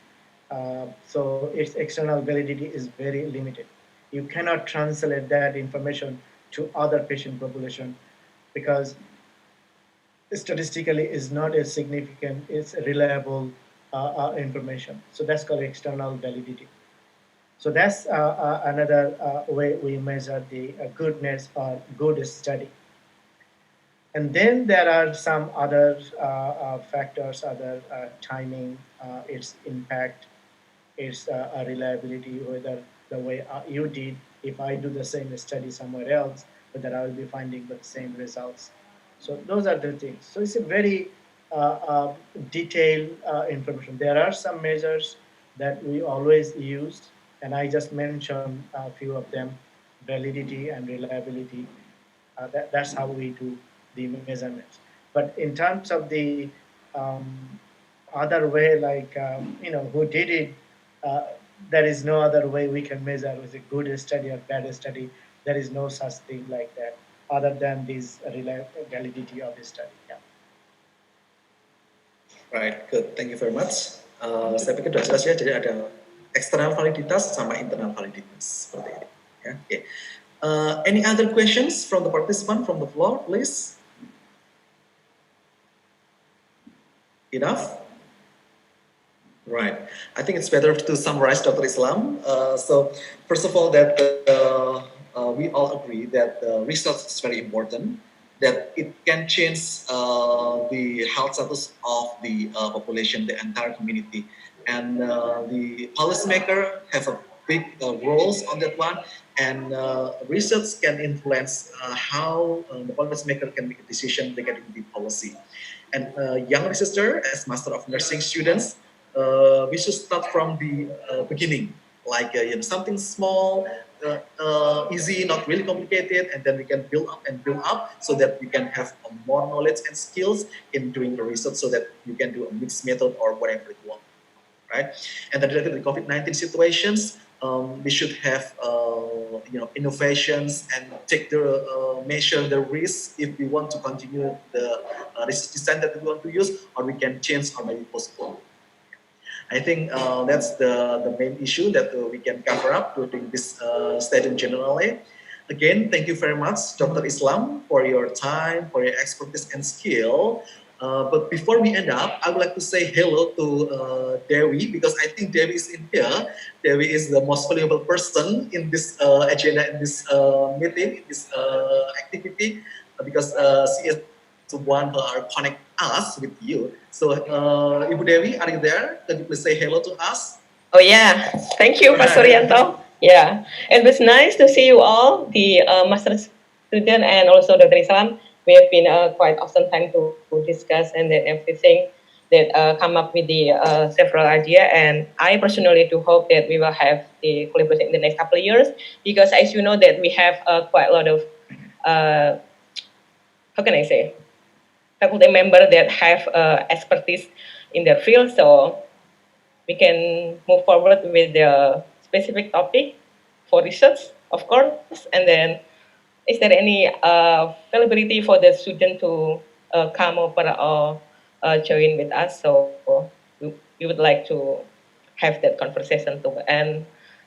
so its external validity is very limited. You cannot translate that information to other patient population because statistically is not as significant, it's reliable information. So that's called external validity. So that's another way we measure the goodness or good study. And then there are some other factors, other timing, its impact, its reliability, whether the way you did, if I do the same study somewhere else, whether I will be finding the same results. So those are the things. So it's a very detailed information. There are some measures that we always use, and I just mentioned a few of them: validity and reliability. That's how we do the measurements. But in terms of the other way, like who did it. Uh, there is no other way we can measure was a good study or bad study. There is no such thing like that, other than this validity of the study. Yeah. Right, good. Thank you very much. Saya pikir sudah jelas ya. Jadi ada external validitas sama internal validitas seperti ini. Ya, okay. Any other questions from the participant from the floor, please? Enough? Right. I think it's better to summarize, Dr. Islam. So first of all, that we all agree that research is very important, that it can change the health status of the population, the entire community. And the policymaker have a big roles on that one, and research can influence how the policymaker can make a decision regarding the policy. And young researcher, as Master of Nursing students, we should start from the beginning, like something small, easy, not really complicated, and then we can build up and build up so that you can have more knowledge and skills in doing the research, so that you can do a mixed method or whatever you want, right? And then related to the COVID-19 situations, we should have innovations and take the measure the risk if we want to continue the research design that we want to use, or we can change or maybe postpone. I think that's the main issue that we can cover up during this study generally. Again, thank you very much, Dr. Islam, for your time, for your expertise and skill. But before we end up, I would like to say hello to Dewi, because I think Dewi is in here. Dewi is the most valuable person in this agenda, in this meeting, in this activity, because she is the one who are connect us with you. So, Ibu Dewi, are you there? Can you please say hello to us? Oh yeah, thank you, Pak Suryanto. Yeah, it was nice to see you all, the master student and also Dr. Islam. We have been quite awesome time to discuss and then everything that come up with the several idea. And I personally do hope that we will have the collaboration in the next couple of years, because as you know that we have quite a lot of how can I say, faculty member that have expertise in their field, so we can move forward with the specific topic for research, of course, and then is there any availability for the student to come over or join with us? So we would like to have that conversation too. And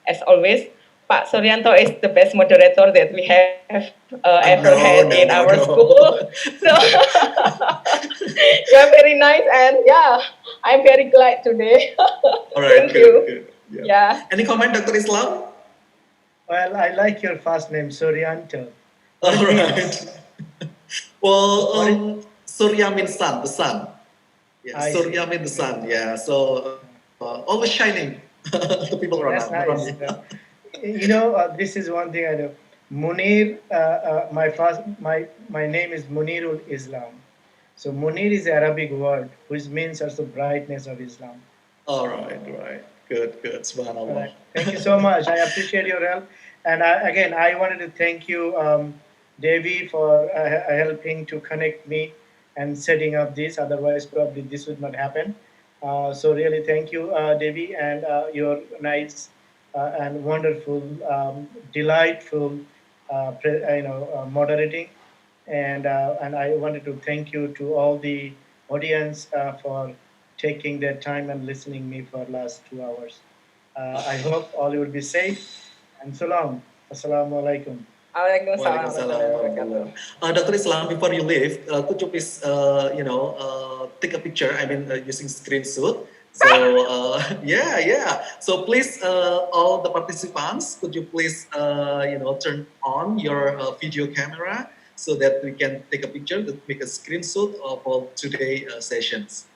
as always, Pak Suryanto is the best moderator that we have ever had in our school. So you're very nice, and yeah, I'm very glad today. All right, Thank you. Good. Yeah. Any comment, Dr. Islam? Well, I like your first name, Suryanto. All right. Well, Surya means sun, the sun. Yeah, Surya means the sun. Yeah, so always shining to people around. That's nice. This is one thing I know. Munir, my name is Munirul Islam. So Munir is Arabic word, which means also brightness of Islam. All right. Good. Subhanallah. Right. Thank you so much. I appreciate your help. And I wanted to thank you, Devi, for helping to connect me and setting up this. Otherwise, probably this would not happen. So really, thank you, Devi, and your nice and wonderful, delightful, moderating. And I wanted to thank you to all the audience for taking their time and listening me for last 2 hours. I hope all you will be safe, and so long. Assalamu alaikum. Waalaikumsalam. Dr. Islam, before you leave, could you please, take a picture? I mean, using screenshot. So yeah. So please, all the participants, could you please, turn on your video camera so that we can take a picture, to make a screenshot of all today's sessions.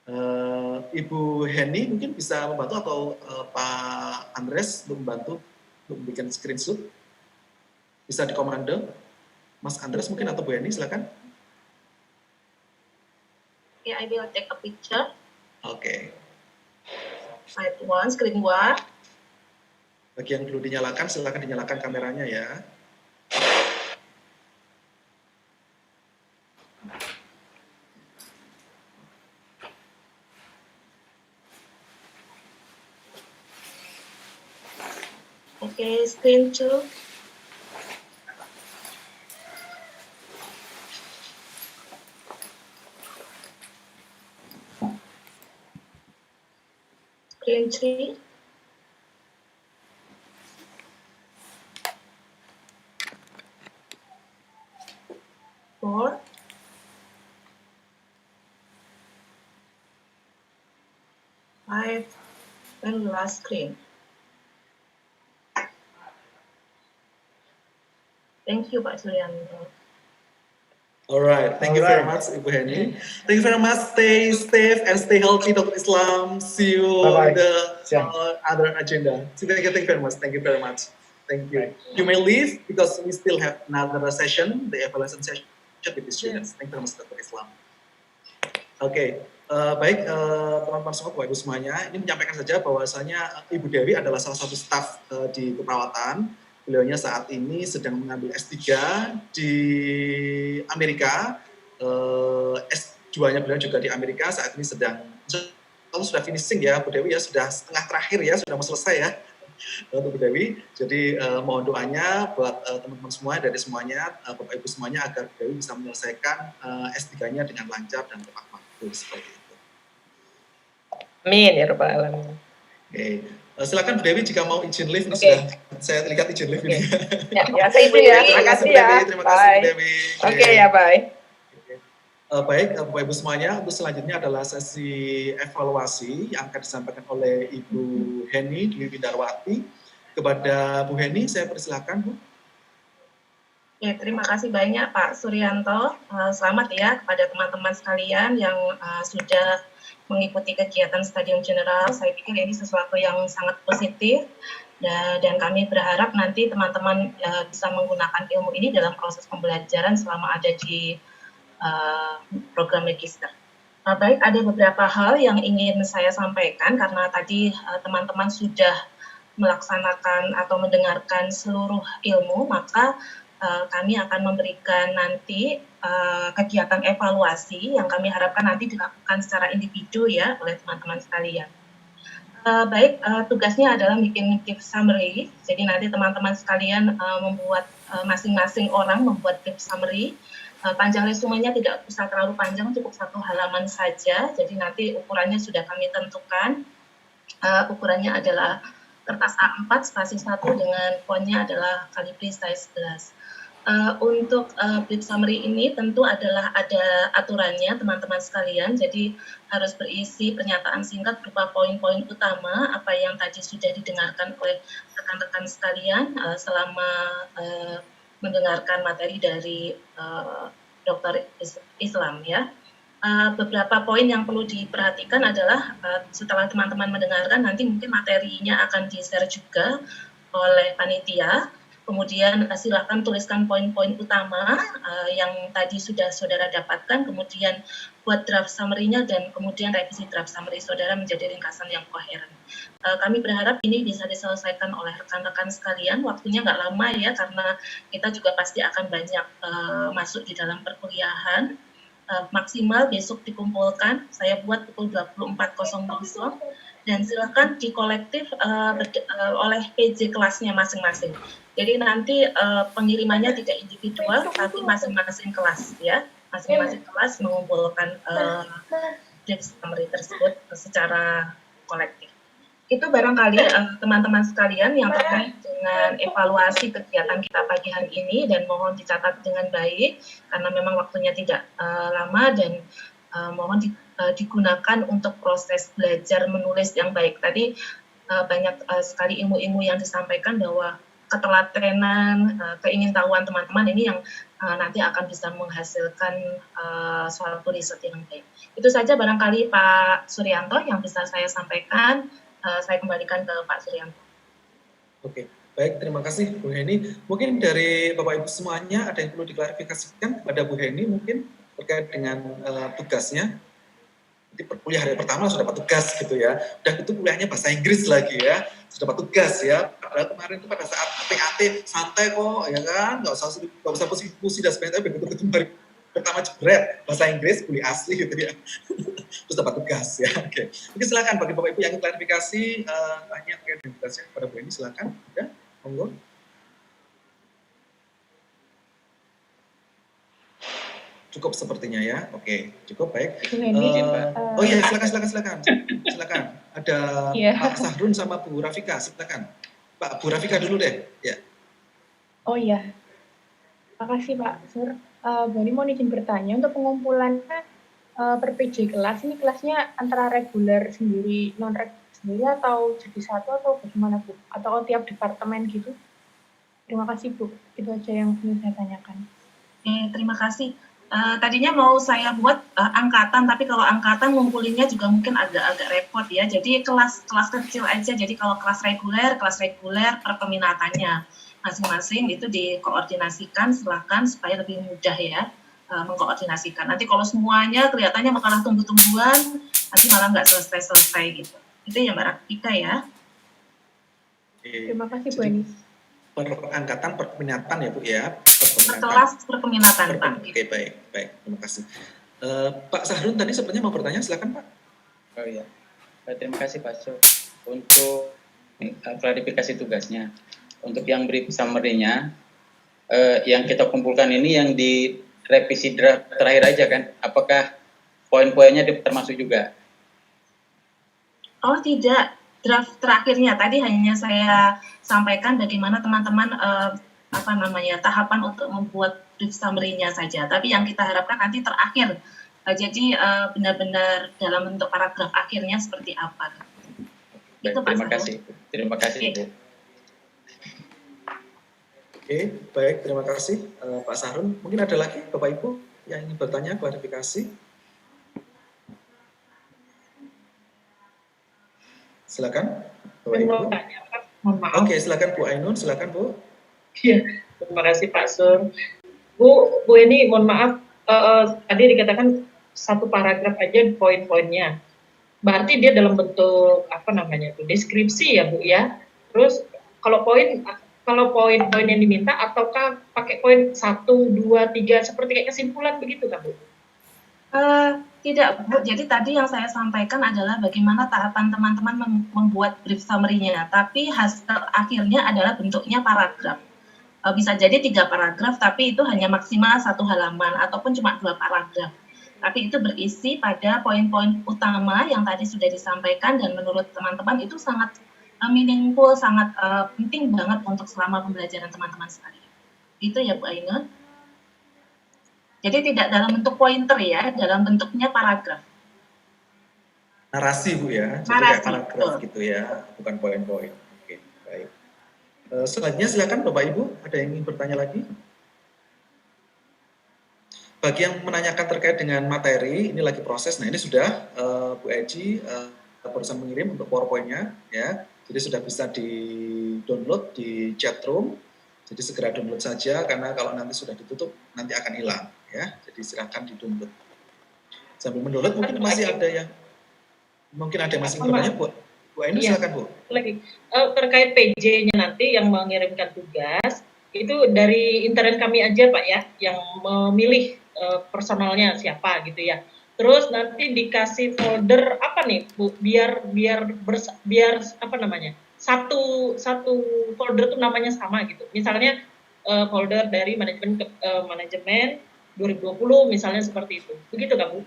Ibu Henny mungkin bisa membantu, atau Pak Andres untuk membantu untuk membuat screenshot. Bisa dikomando, Mas Andres mungkin atau Bu Henny, silakan. Yeah, I will take a picture. Oke. Slide 1, screen 1. Bagi yang perlu dinyalakan, silakan dinyalakan kameranya ya. Okay, screen 2. Screen 3. Four. Five. And last screen. Thank you, Pak Suryanto. Alright, thank you very much, Ibu Henny. Thank you very much. Stay safe and stay healthy, Dr. Islam. See you Bye-bye. in the Siang. other agenda. Thank you very much. Thank you very much. Thank you. Bye. You may leave because we still have another session, the evaluation session with the students. Thank you very much, Dr. Islam. Oke, baik teman-teman semua, Bapak Ibu semuanya, ini menyampaikan saja bahwasanya Ibu Dewi adalah salah satu staf di keperawatan. Beliaunya saat ini sedang mengambil S3 di Amerika, S2-nya beliau juga di Amerika, saat ini kalau sudah finishing ya Bu Dewi ya, sudah setengah terakhir ya, sudah mau selesai ya untuk Bu Dewi. Jadi mohon doanya buat teman-teman semua dari semuanya, Bapak Ibu semuanya agar Bu Dewi bisa menyelesaikan S3-nya dengan lancar dan tepat waktu seperti itu. Amin ya rabbal alamin. Oke. Silakan Bu Dewi jika mau izin live, Oke. sudah saya lihat izin live ini. Ya, saya izin ya. Terima kasih ya. Terima kasih Bu Bye. Dewi. Oke ya, bye. Baik, Bapak Ibu semuanya, untuk selanjutnya adalah sesi evaluasi yang akan disampaikan oleh Ibu Henny Dwi Windarwati. Kepada Bu Henny, saya persilakan Bu. Ya, terima kasih banyak Pak Suryanto. Selamat ya kepada teman-teman sekalian yang sudah mengikuti kegiatan Stadium General. Saya pikir ini sesuatu yang sangat positif dan kami berharap nanti teman-teman bisa menggunakan ilmu ini dalam proses pembelajaran selama ada di program magister. Baik, ada beberapa hal yang ingin saya sampaikan karena tadi teman-teman sudah melaksanakan atau mendengarkan seluruh ilmu, maka kami akan memberikan nanti kegiatan evaluasi yang kami harapkan nanti dilakukan secara individu ya oleh teman-teman sekalian. Baik, tugasnya adalah bikin tips summary. Jadi nanti teman-teman sekalian membuat masing-masing orang membuat tips summary. Panjang resumenya tidak usah terlalu panjang, cukup 1 halaman saja. Jadi nanti ukurannya sudah kami tentukan. Ukurannya adalah kertas A4 spasi 1 dengan fontnya adalah Calibri size 11. Untuk brief summary ini tentu adalah ada aturannya teman-teman sekalian, jadi harus berisi pernyataan singkat berupa poin-poin utama apa yang tadi sudah didengarkan oleh rekan-rekan sekalian selama mendengarkan materi dari Dr. Islam ya. Beberapa poin yang perlu diperhatikan adalah setelah teman-teman mendengarkan nanti mungkin materinya akan di-share juga oleh panitia. Kemudian silakan tuliskan poin-poin utama yang tadi sudah saudara dapatkan, kemudian buat draft summary-nya dan kemudian revisi draft summary saudara menjadi ringkasan yang koheren. Kami berharap ini bisa diselesaikan oleh rekan-rekan sekalian, waktunya nggak lama ya karena kita juga pasti akan banyak masuk di dalam perkuliahan. Maksimal besok dikumpulkan, saya buat pukul 24.00 dan silakan dikolektif oleh PJ kelasnya masing-masing. Jadi nanti pengirimannya tidak individual, tapi masing-masing kelas ya, masing-masing kelas mengumpulkan draft summary tersebut secara kolektif. Itu barangkali teman-teman sekalian yang terkait dengan evaluasi kegiatan kita pagi hari ini dan mohon dicatat dengan baik karena memang waktunya tidak lama dan mohon digunakan untuk proses belajar menulis yang baik. Tadi banyak sekali ilmu-ilmu yang disampaikan bahwa ketelatenan, keingintahuan teman-teman ini yang nanti akan bisa menghasilkan suatu riset yang baik. Itu saja barangkali Pak Suryanto yang bisa saya sampaikan. Saya kembalikan ke Pak Suryanto. Oke, baik, terima kasih Bu Henny. Mungkin dari Bapak Ibu semuanya ada yang perlu diklarifikasikan kepada Bu Henny mungkin terkait dengan tugasnya. Jadi kuliah hari pertama sudah dapat tugas gitu ya. Udah itu kuliahnya bahasa Inggris lagi ya. Sudah dapat tugas ya. Padahal kemarin itu pada saat PAT santai kok ya kan. Nggak usah pusing-pusing dan sebagainya. Begitu hari pertama jebret bahasa Inggris kuliah asli gitu ya. Terus dapat tugas ya. Oke. Mungkin silakan bagi Bapak Ibu yang klarifikasi hanya terkait dengan tugasnya kepada Bu Henny silakan. Ya. Monggo. Cukup sepertinya ya. Oke, cukup baik. Oh iya, silakan. Ada Pak Sahrun sama Bu Rafika, silakan. Pak Bu Rafika dulu deh. Ya. Oh iya, makasih Pak Sur. Bani mau izin bertanya, untuk pengumpulannya per PJ kelas, ini kelasnya antara reguler sendiri, non-reguler sendiri, atau jadi satu, atau bagaimana Bu? Atau tiap departemen gitu? Terima kasih Bu, itu aja yang ingin saya tanyakan. Terima kasih. Tadinya mau saya buat angkatan, tapi kalau angkatan ngumpulinnya juga mungkin agak repot ya. Jadi kelas kecil aja. Jadi kalau kelas reguler per peminatannya masing-masing itu dikoordinasikan, silakan supaya lebih mudah ya mengkoordinasikan. Nanti kalau semuanya kelihatannya malah tunggu-tungguan, nanti malah nggak selesai gitu. Itu ya Mbak Rafika ya. Terima kasih Bu Enis. Per angkatan, per peminatan ya Bu ya. Kelas per peminatan Pak. Oke, baik. Terima kasih. Pak Sahrun tadi sepertinya mau bertanya, silakan Pak. Oh iya, terima kasih Pak Sur untuk klarifikasi tugasnya. Untuk yang brief summary-nya, yang kita kumpulkan ini yang di revisi draft terakhir aja kan? Apakah poin-poinnya termasuk juga? Oh tidak, draft terakhirnya tadi hanya saya sampaikan bagaimana teman-teman tahapan untuk membuat brief summary-nya saja. Tapi yang kita harapkan nanti terakhir, jadi benar-benar dalam bentuk paragraf akhirnya seperti apa. Baik, itu terima kasih Bu. Oke, baik, terima kasih Pak Sahrun. Mungkin ada lagi Bapak Ibu yang ingin bertanya, klarifikasi? Silakan Bapak Ibu. Mohon maaf. Oke, silakan Bu Ainun, silakan Bu. Iya, terima kasih Pak Sur. Bu ini mohon maaf, tadi dikatakan satu paragraf aja poin-poinnya. Berarti dia dalam bentuk deskripsi ya Bu ya. Terus kalau poin yang diminta, ataukah pakai poin 1, 2, 3 seperti kayak kesimpulan begitu kan Bu? Tidak Bu, jadi tadi yang saya sampaikan adalah bagaimana tahapan teman-teman membuat brief summary-nya, tapi hasil akhirnya adalah bentuknya paragraf. Bisa jadi 3 paragraf, tapi itu hanya maksimal 1 halaman, ataupun cuma 2 paragraf. Tapi itu berisi pada poin-poin utama yang tadi sudah disampaikan, dan menurut teman-teman itu sangat meaningful, sangat penting banget untuk selama pembelajaran teman-teman sekalian. Itu ya Bu Ainun. Jadi tidak dalam bentuk pointer ya, dalam bentuknya paragraf. Narasi Bu ya, jadi kayak paragraf gitu ya, bukan poin-poin. Oke, baik. Selanjutnya silakan Bapak Ibu, ada yang ingin bertanya lagi? Bagi yang menanyakan terkait dengan materi, ini lagi proses. Nah ini sudah Bu Eji barusan mengirim untuk PowerPoint-nya ya. Jadi sudah bisa di-download di chat room. Jadi segera download saja, karena kalau nanti sudah ditutup nanti akan hilang ya. Jadi silakan di-download. Sambil mendownload mungkin masih ada yang masih bertanya Bu. Bu Ainun silakan Bu. Lagi terkait PJ-nya nanti yang mengirimkan tugas itu dari internet kami aja Pak ya, yang memilih personalnya siapa gitu ya. Terus nanti dikasih folder apa nih Bu, biar satu folder tuh namanya sama gitu. Misalnya folder dari manajemen 2020 misalnya seperti itu. Begitu kan Bu?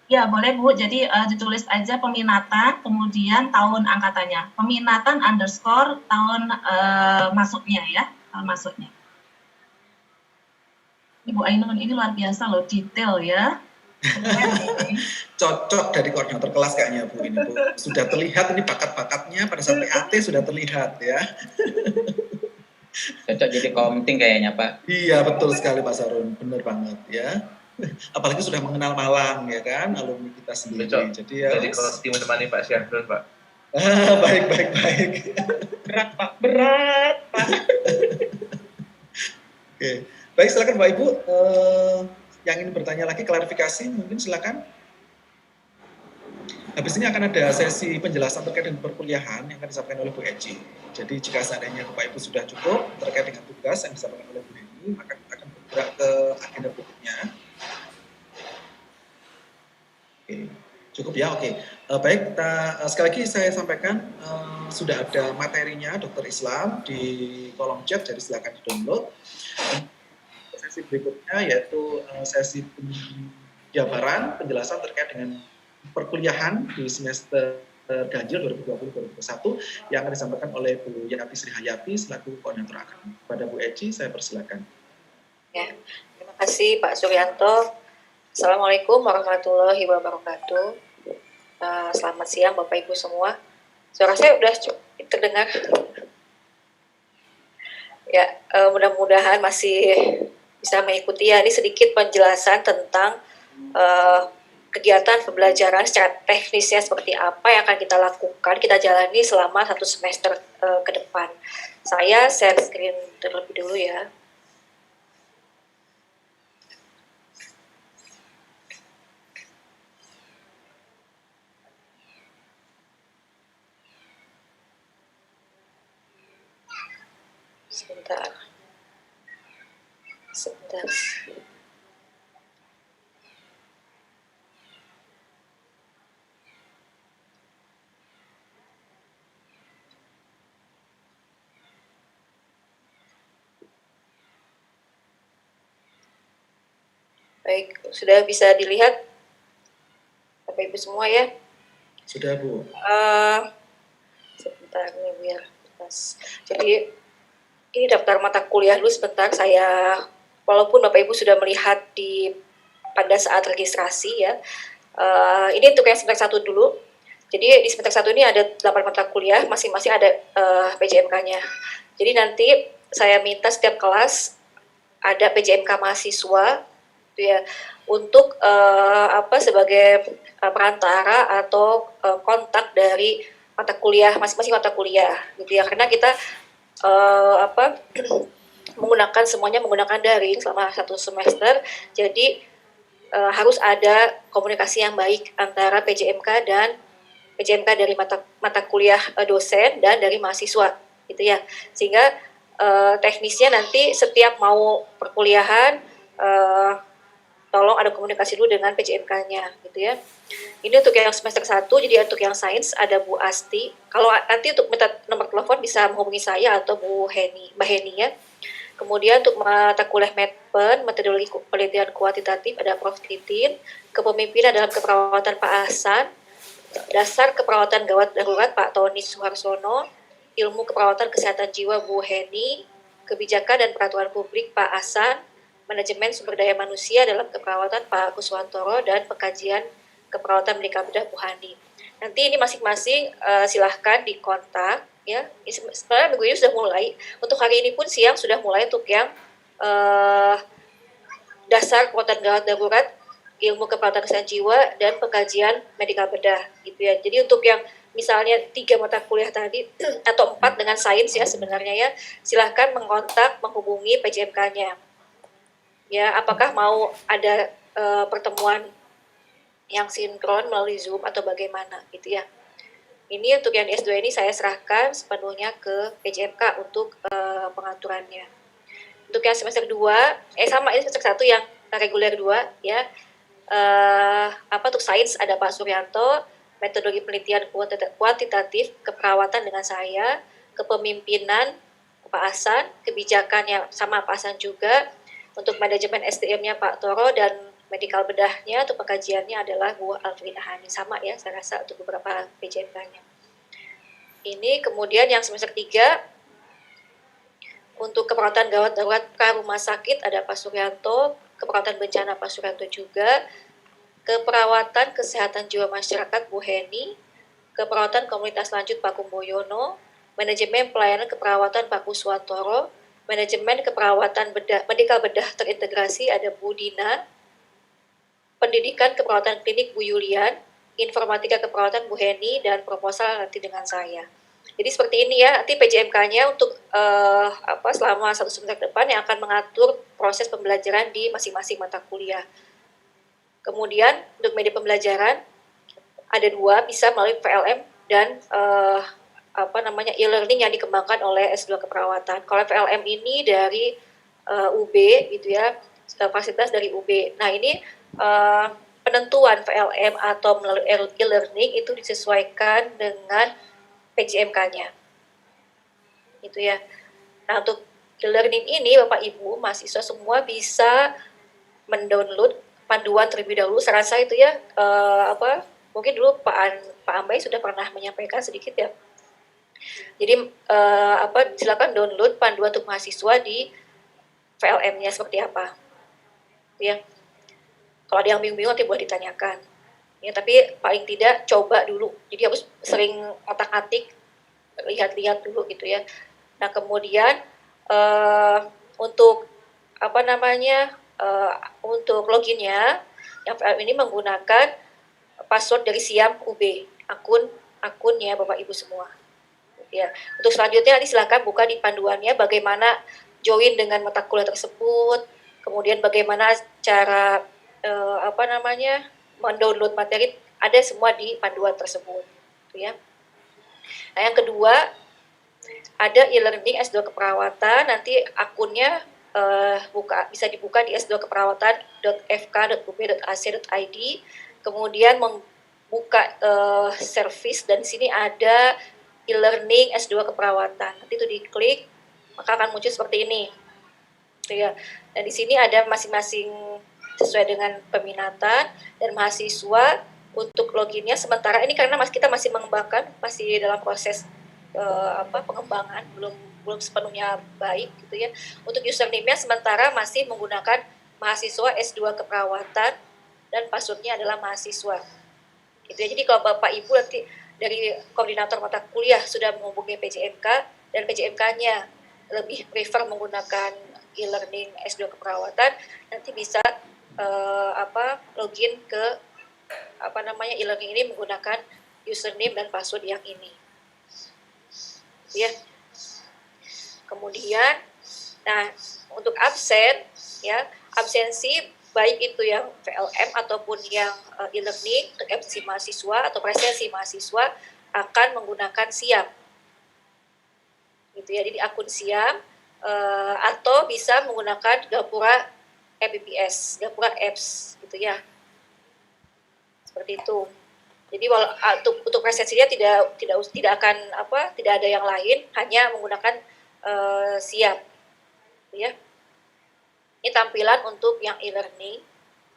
Ya boleh Bu, jadi ditulis aja peminatan, kemudian tahun angkatannya. Peminatan _ tahun masuknya ya, tahun masuknya. Ibu Ainun ini luar biasa loh, detail ya. Cocok dari koordinator kelas kayaknya Bu ini Bu. Sudah terlihat ini bakat-bakatnya pada saat PAT sudah terlihat ya. Cocok jadi komting kayaknya Pak. Iya betul sekali Pak Sarun, benar banget ya. Apalagi sudah mengenal Malang ya kan, alumni kita sendiri. Cocok. Jadi ya. Jadi kalau tim menemani Pak Syahrul Pak. Baik. Berat Pak. Oke. Baik, silakan Pak Ibu. Yang ingin bertanya lagi, klarifikasi mungkin silakan. Habis ini akan ada sesi penjelasan terkait dengan perkuliahan yang akan disampaikan oleh Bu Eji. Jadi jika seandainya Bapak Ibu sudah cukup terkait dengan tugas yang disampaikan oleh Bu Eji, maka kita akan bergerak ke agenda berikutnya. Oke, cukup ya, oke. Baik, sekali lagi saya sampaikan sudah ada materinya Dr. Islam di kolom chat, jadi silakan di-download. Sesi berikutnya yaitu sesi penjabaran, penjelasan terkait dengan perkuliahan di semester ganjil 2020-2021 yang akan disampaikan oleh Bu Yanati Sri Hayati selaku koordinator akademik. Pada Bu Eci, saya persilakan. Ya, terima kasih Pak Suryanto. Assalamualaikum warahmatullahi wabarakatuh. Selamat siang Bapak Ibu semua. Suara saya sudah terdengar? Ya, mudah-mudahan masih bisa mengikuti ya. Ini sedikit penjelasan tentang kegiatan pembelajaran secara teknisnya seperti apa yang akan kita lakukan, kita jalani selama 1 semester ke depan. Saya share screen terlebih dulu ya. Sebentar. Baik, sudah bisa dilihat Bapak Ibu semua ya? Sudah Bu. Sebentar nih biar pas. Jadi ini daftar mata kuliah dulu sebentar. Saya, walaupun Bapak Ibu sudah melihat pada saat registrasi ya. Ini untuk yang semester 1 dulu. Jadi di semester 1 ini ada 8 mata kuliah, masing-masing ada PJMK-nya. Jadi nanti saya minta setiap kelas ada PJMK mahasiswa gitu ya, untuk sebagai perantara atau kontak dari mata kuliah, masing-masing mata kuliah gitu ya. Karena kita semuanya menggunakan daring selama 1 semester, jadi harus ada komunikasi yang baik antara PJMK dari mata kuliah dosen dan dari mahasiswa gitu ya, sehingga teknisnya nanti setiap mau perkuliahan tolong ada komunikasi dulu dengan PJMK-nya gitu ya. Ini untuk yang semester 1, jadi untuk yang sains ada Bu Asti. Kalau nanti untuk minta nomor telepon bisa menghubungi saya atau Mbak Heni ya. Kemudian untuk mata kuliah Medpen, metodologi penelitian kuantitatif ada Prof. Titin, kepemimpinan dalam keperawatan Pak Hasan, dasar keperawatan gawat darurat Pak Tony Suharsono, ilmu keperawatan kesehatan jiwa Bu Heni, kebijakan dan peraturan publik Pak Hasan, manajemen sumber daya manusia dalam keperawatan Pak Kuswantoro, dan pengkajian keperawatan medika bedah Bu Hani. Nanti ini masing-masing silahkan dikontak ya. Ini sebenarnya minggu ini sudah mulai. Untuk hari ini pun siang sudah mulai untuk yang dasar keperawatan gawat darurat, ilmu keperawatan kesehatan jiwa, dan pengkajian medika bedah gitu ya. Jadi untuk yang misalnya 3 mata kuliah tadi atau 4 dengan sains ya sebenarnya ya, silahkan menghubungi PJMK-nya. Ya, apakah mau ada pertemuan yang sinkron melalui Zoom atau bagaimana gitu ya. Ini untuk yang S2 ini saya serahkan sepenuhnya ke PJMK untuk pengaturannya. Untuk yang semester 2, sama ini semester 1 yang reguler 2 ya. Untuk sains ada Pak Suryanto, metodologi penelitian kuantitatif keperawatan dengan saya, kepemimpinan Pak Hasan, kebijakannya sama Pak Hasan juga. Untuk manajemen SDM-nya Pak Toro, dan medikal bedahnya untuk pengkajiannya adalah Bu Alfrida Hani. Sama ya, saya rasa untuk beberapa PJMK-nya. Ini kemudian yang semester 3, untuk keperawatan gawat darurat pra rumah sakit ada Pak Suryanto, keperawatan bencana Pak Suryanto juga, keperawatan kesehatan jiwa masyarakat Bu Heni, keperawatan komunitas lanjut Pak Kumboyono, manajemen pelayanan keperawatan Pak Kuswantoro, manajemen keperawatan medikal bedah terintegrasi ada Bu Dina, pendidikan keperawatan klinik Bu Yulian, informatika keperawatan Bu Heni, dan proposal nanti dengan saya. Jadi seperti ini ya, nanti PJMK-nya untuk selama 1 semester depan yang akan mengatur proses pembelajaran di masing-masing mata kuliah. Kemudian untuk media pembelajaran ada 2, bisa melalui PLM dan e-learning yang dikembangkan oleh S2 keperawatan. Kalau PLM ini dari UB gitu ya, fasilitas dari UB. Nah ini penentuan PLM atau melalui e-learning itu disesuaikan dengan PJMK-nya. Itu ya. Nah, untuk e-learning ini Bapak Ibu mahasiswa semua bisa mendownload panduan terlebih dahulu. Saran saya itu ya mungkin dulu Pak Ambai sudah pernah menyampaikan sedikit ya. Jadi silakan download panduan untuk mahasiswa di VLM-nya seperti apa. Ya. Kalau ada yang bingung-bingung nanti boleh ditanyakan. Ya, tapi paling tidak coba dulu. Jadi harus sering otak-atik, lihat-lihat dulu gitu ya. Nah, kemudian untuk untuk loginnya yang VLM ini menggunakan password dari Siam UB, akunnya Bapak Ibu semua. Ya, untuk selanjutnya nanti silakan buka di panduannya bagaimana join dengan mata kuliah tersebut, kemudian bagaimana cara mendownload materi, ada semua di panduan tersebut, gitu ya. Nah, yang kedua ada e-learning S2 keperawatan, nanti akunnya bisa dibuka di s2keperawatan.fk.ub.ac.id, kemudian membuka service dan di sini ada e-learning S2 keperawatan. Nanti itu diklik maka akan muncul seperti ini. Gitu ya. Dan di sini ada masing-masing sesuai dengan peminatan dan mahasiswa untuk loginnya. Sementara ini karena kita masih mengembangkan, masih dalam proses pengembangan, belum sepenuhnya baik gitu ya. Untuk username-nya sementara masih menggunakan mahasiswa S2 keperawatan dan passwordnya adalah mahasiswa. Gitu ya. Jadi kalau Bapak Ibu nanti dari koordinator mata kuliah sudah menghubungi PJMK dan PJMK-nya lebih prefer menggunakan e-learning S2 keperawatan, nanti bisa login ke e-learning ini menggunakan username dan password yang ini. Ya. Kemudian, nah untuk absen, ya absensi baik itu yang VLM ataupun yang e-learning, untuk absensi mahasiswa atau presensi mahasiswa akan menggunakan Siam. Gitu ya, jadi akun Siam atau bisa menggunakan Gapura APPS, Gapura Apps, gitu ya. Seperti itu. Jadi untuk presensinya tidak akan tidak ada yang lain, hanya menggunakan Siam, ya. Ini tampilan untuk yang e-learning,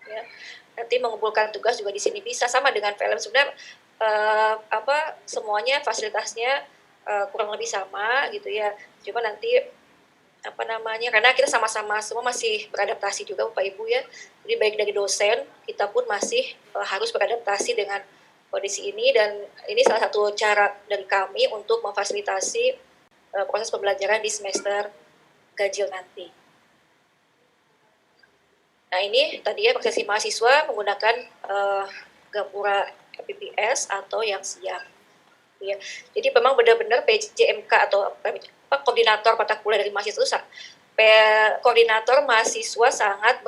ya. Nanti mengumpulkan tugas juga di sini bisa sama dengan film sebenarnya semuanya fasilitasnya kurang lebih sama gitu ya. Cuma nanti karena kita sama-sama semua masih beradaptasi juga Bapak Ibu ya. Jadi baik dari dosen kita pun masih harus beradaptasi dengan kondisi ini, dan ini salah satu cara dari kami untuk memfasilitasi proses pembelajaran di semester ganjil nanti. Nah, ini tadi ya presensi mahasiswa menggunakan Gapura APPS atau yang Siam. Ya. Jadi memang benar-benar PJMK atau koordinator mata kuliah dari mahasiswa itu koordinator mahasiswa sangat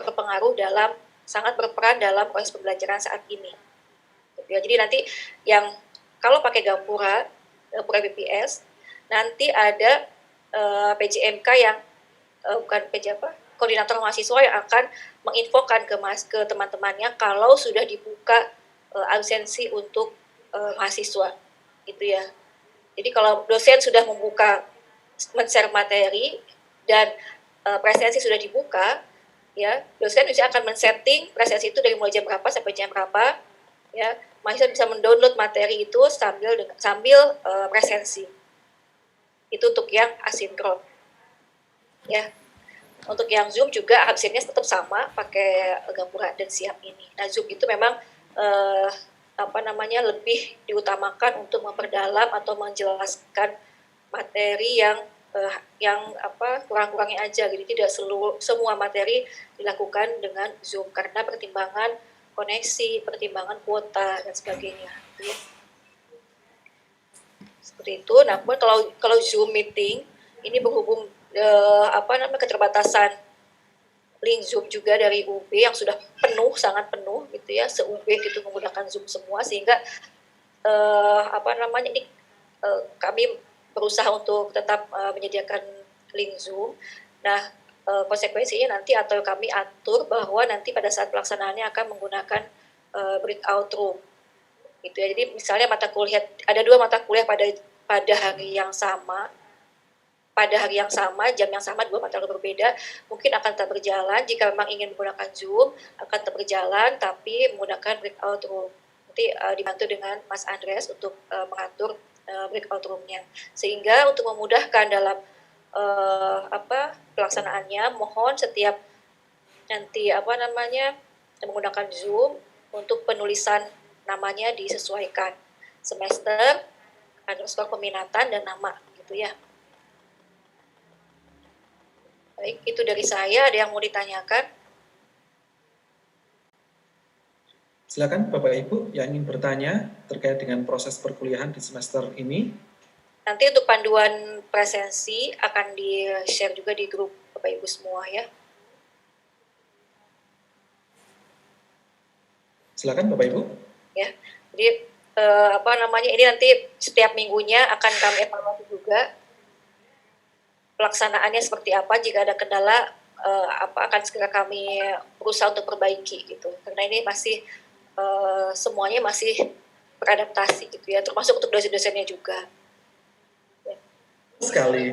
berperan dalam proses pembelajaran saat ini. Ya, jadi nanti yang kalau pakai Gapura APPS nanti ada PJMK yang koordinator mahasiswa yang akan menginfokan ke teman-temannya kalau sudah dibuka absensi untuk mahasiswa, gitu ya. Jadi kalau dosen sudah membuka men-share materi dan presensi sudah dibuka, ya dosen bisa akan men-setting presensi itu dari mulai jam berapa sampai jam berapa, ya mahasiswa bisa mendownload materi itu sambil presensi. Itu untuk yang asinkron, ya. Untuk yang Zoom juga absennya tetap sama pakai Gapura dan Siam ini. Nah, Zoom itu memang lebih diutamakan untuk memperdalam atau menjelaskan materi yang kurang-kurangnya aja. Jadi tidak semua materi dilakukan dengan Zoom karena pertimbangan koneksi, pertimbangan kuota dan sebagainya. Ya. Seperti itu. Nah, kalau Zoom meeting ini berhubung keterbatasan link Zoom juga dari UB yang sudah sangat penuh gitu ya, se-UB gitu menggunakan Zoom semua, sehingga kami berusaha untuk tetap menyediakan link Zoom. Nah, konsekuensinya nanti atau kami atur bahwa nanti pada saat pelaksanaannya akan menggunakan breakout room gitu ya. Jadi misalnya ada 2 mata kuliah pada pada hari yang sama, jam yang sama, 2 mata kuliah berbeda, mungkin akan tetap berjalan. Jika memang ingin menggunakan Zoom, akan tetap berjalan, tapi menggunakan breakout room. Nanti dibantu dengan Mas Andreas untuk mengatur breakout room-nya. Sehingga untuk memudahkan dalam pelaksanaannya, mohon setiap nanti menggunakan Zoom untuk penulisan namanya disesuaikan. Semester, underscore peminatan, dan nama, gitu ya. Baik, itu dari saya. Ada yang mau ditanyakan? Silakan Bapak Ibu yang ingin bertanya terkait dengan proses perkuliahan di semester ini. Nanti untuk panduan presensi akan di-share juga di grup Bapak Ibu semua ya. Silakan Bapak Ibu. Ya, jadi ini nanti setiap minggunya akan kami evaluasi juga pelaksanaannya seperti apa. Jika ada kendala akan segera kami berusaha untuk perbaiki gitu. Karena ini masih semuanya masih beradaptasi gitu ya, termasuk untuk dosen-dosennya juga. Sekali.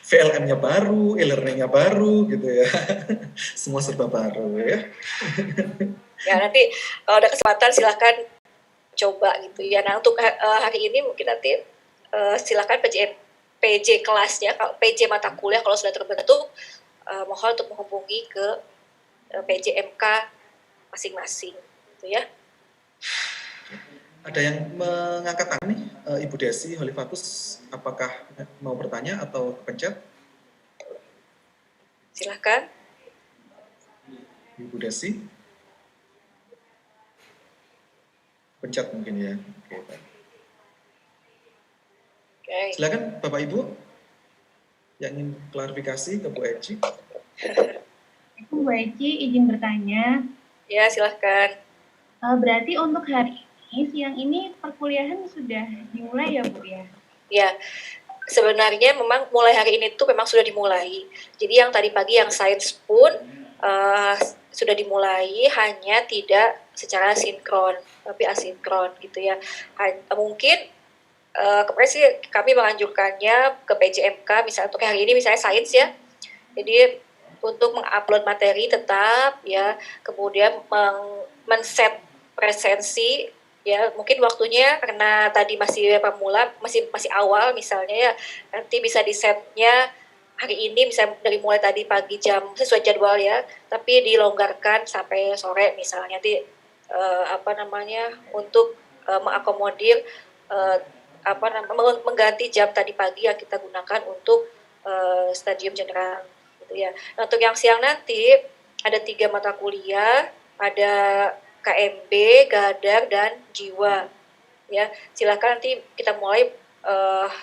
VLM-nya baru, e-learning-nya baru gitu ya. Semua serba baru ya. Ya, nanti kalau ada kesempatan silakan coba gitu ya. Nah, untuk hari ini mungkin nanti silakan PJ kelasnya, kalau PJ mata kuliah kalau sudah terbentuk, mohon untuk menghubungi ke PJMK masing-masing gitu ya. Ada yang mengangkat tangan nih, Ibu Desi Holifatus, apakah mau bertanya atau pencet? Silakan. Ibu Desi. Pencet mungkin ya. Oke, baik. Okay. Silakan Bapak Ibu yang ingin klarifikasi ke Bu Eci. Bu Eci izin bertanya. Ya, silakan. Berarti untuk hari ini, siang ini perkuliahan sudah dimulai ya Bu ya? Ya, sebenarnya memang mulai hari ini tuh memang sudah dimulai. Jadi yang tadi pagi yang sains pun sudah dimulai, hanya tidak secara sinkron, tapi asinkron gitu ya. Mungkin kemarin sih kami menganjurkannya ke PJMK, misalnya untuk hari ini misalnya sains ya. Jadi untuk mengupload materi tetap ya, kemudian men-set presensi ya, mungkin waktunya karena tadi masih pemula, masih awal misalnya ya, nanti bisa di-setnya hari ini bisa dari mulai tadi pagi jam sesuai jadwal ya, tapi dilonggarkan sampai sore misalnya nanti untuk mengakomodir mengganti jam tadi pagi yang kita gunakan untuk stadium general gitu ya. Nah, untuk yang siang nanti ada 3 mata kuliah, ada KMB, Gadar, dan Jiwa. Ya, silakan nanti kita mulai.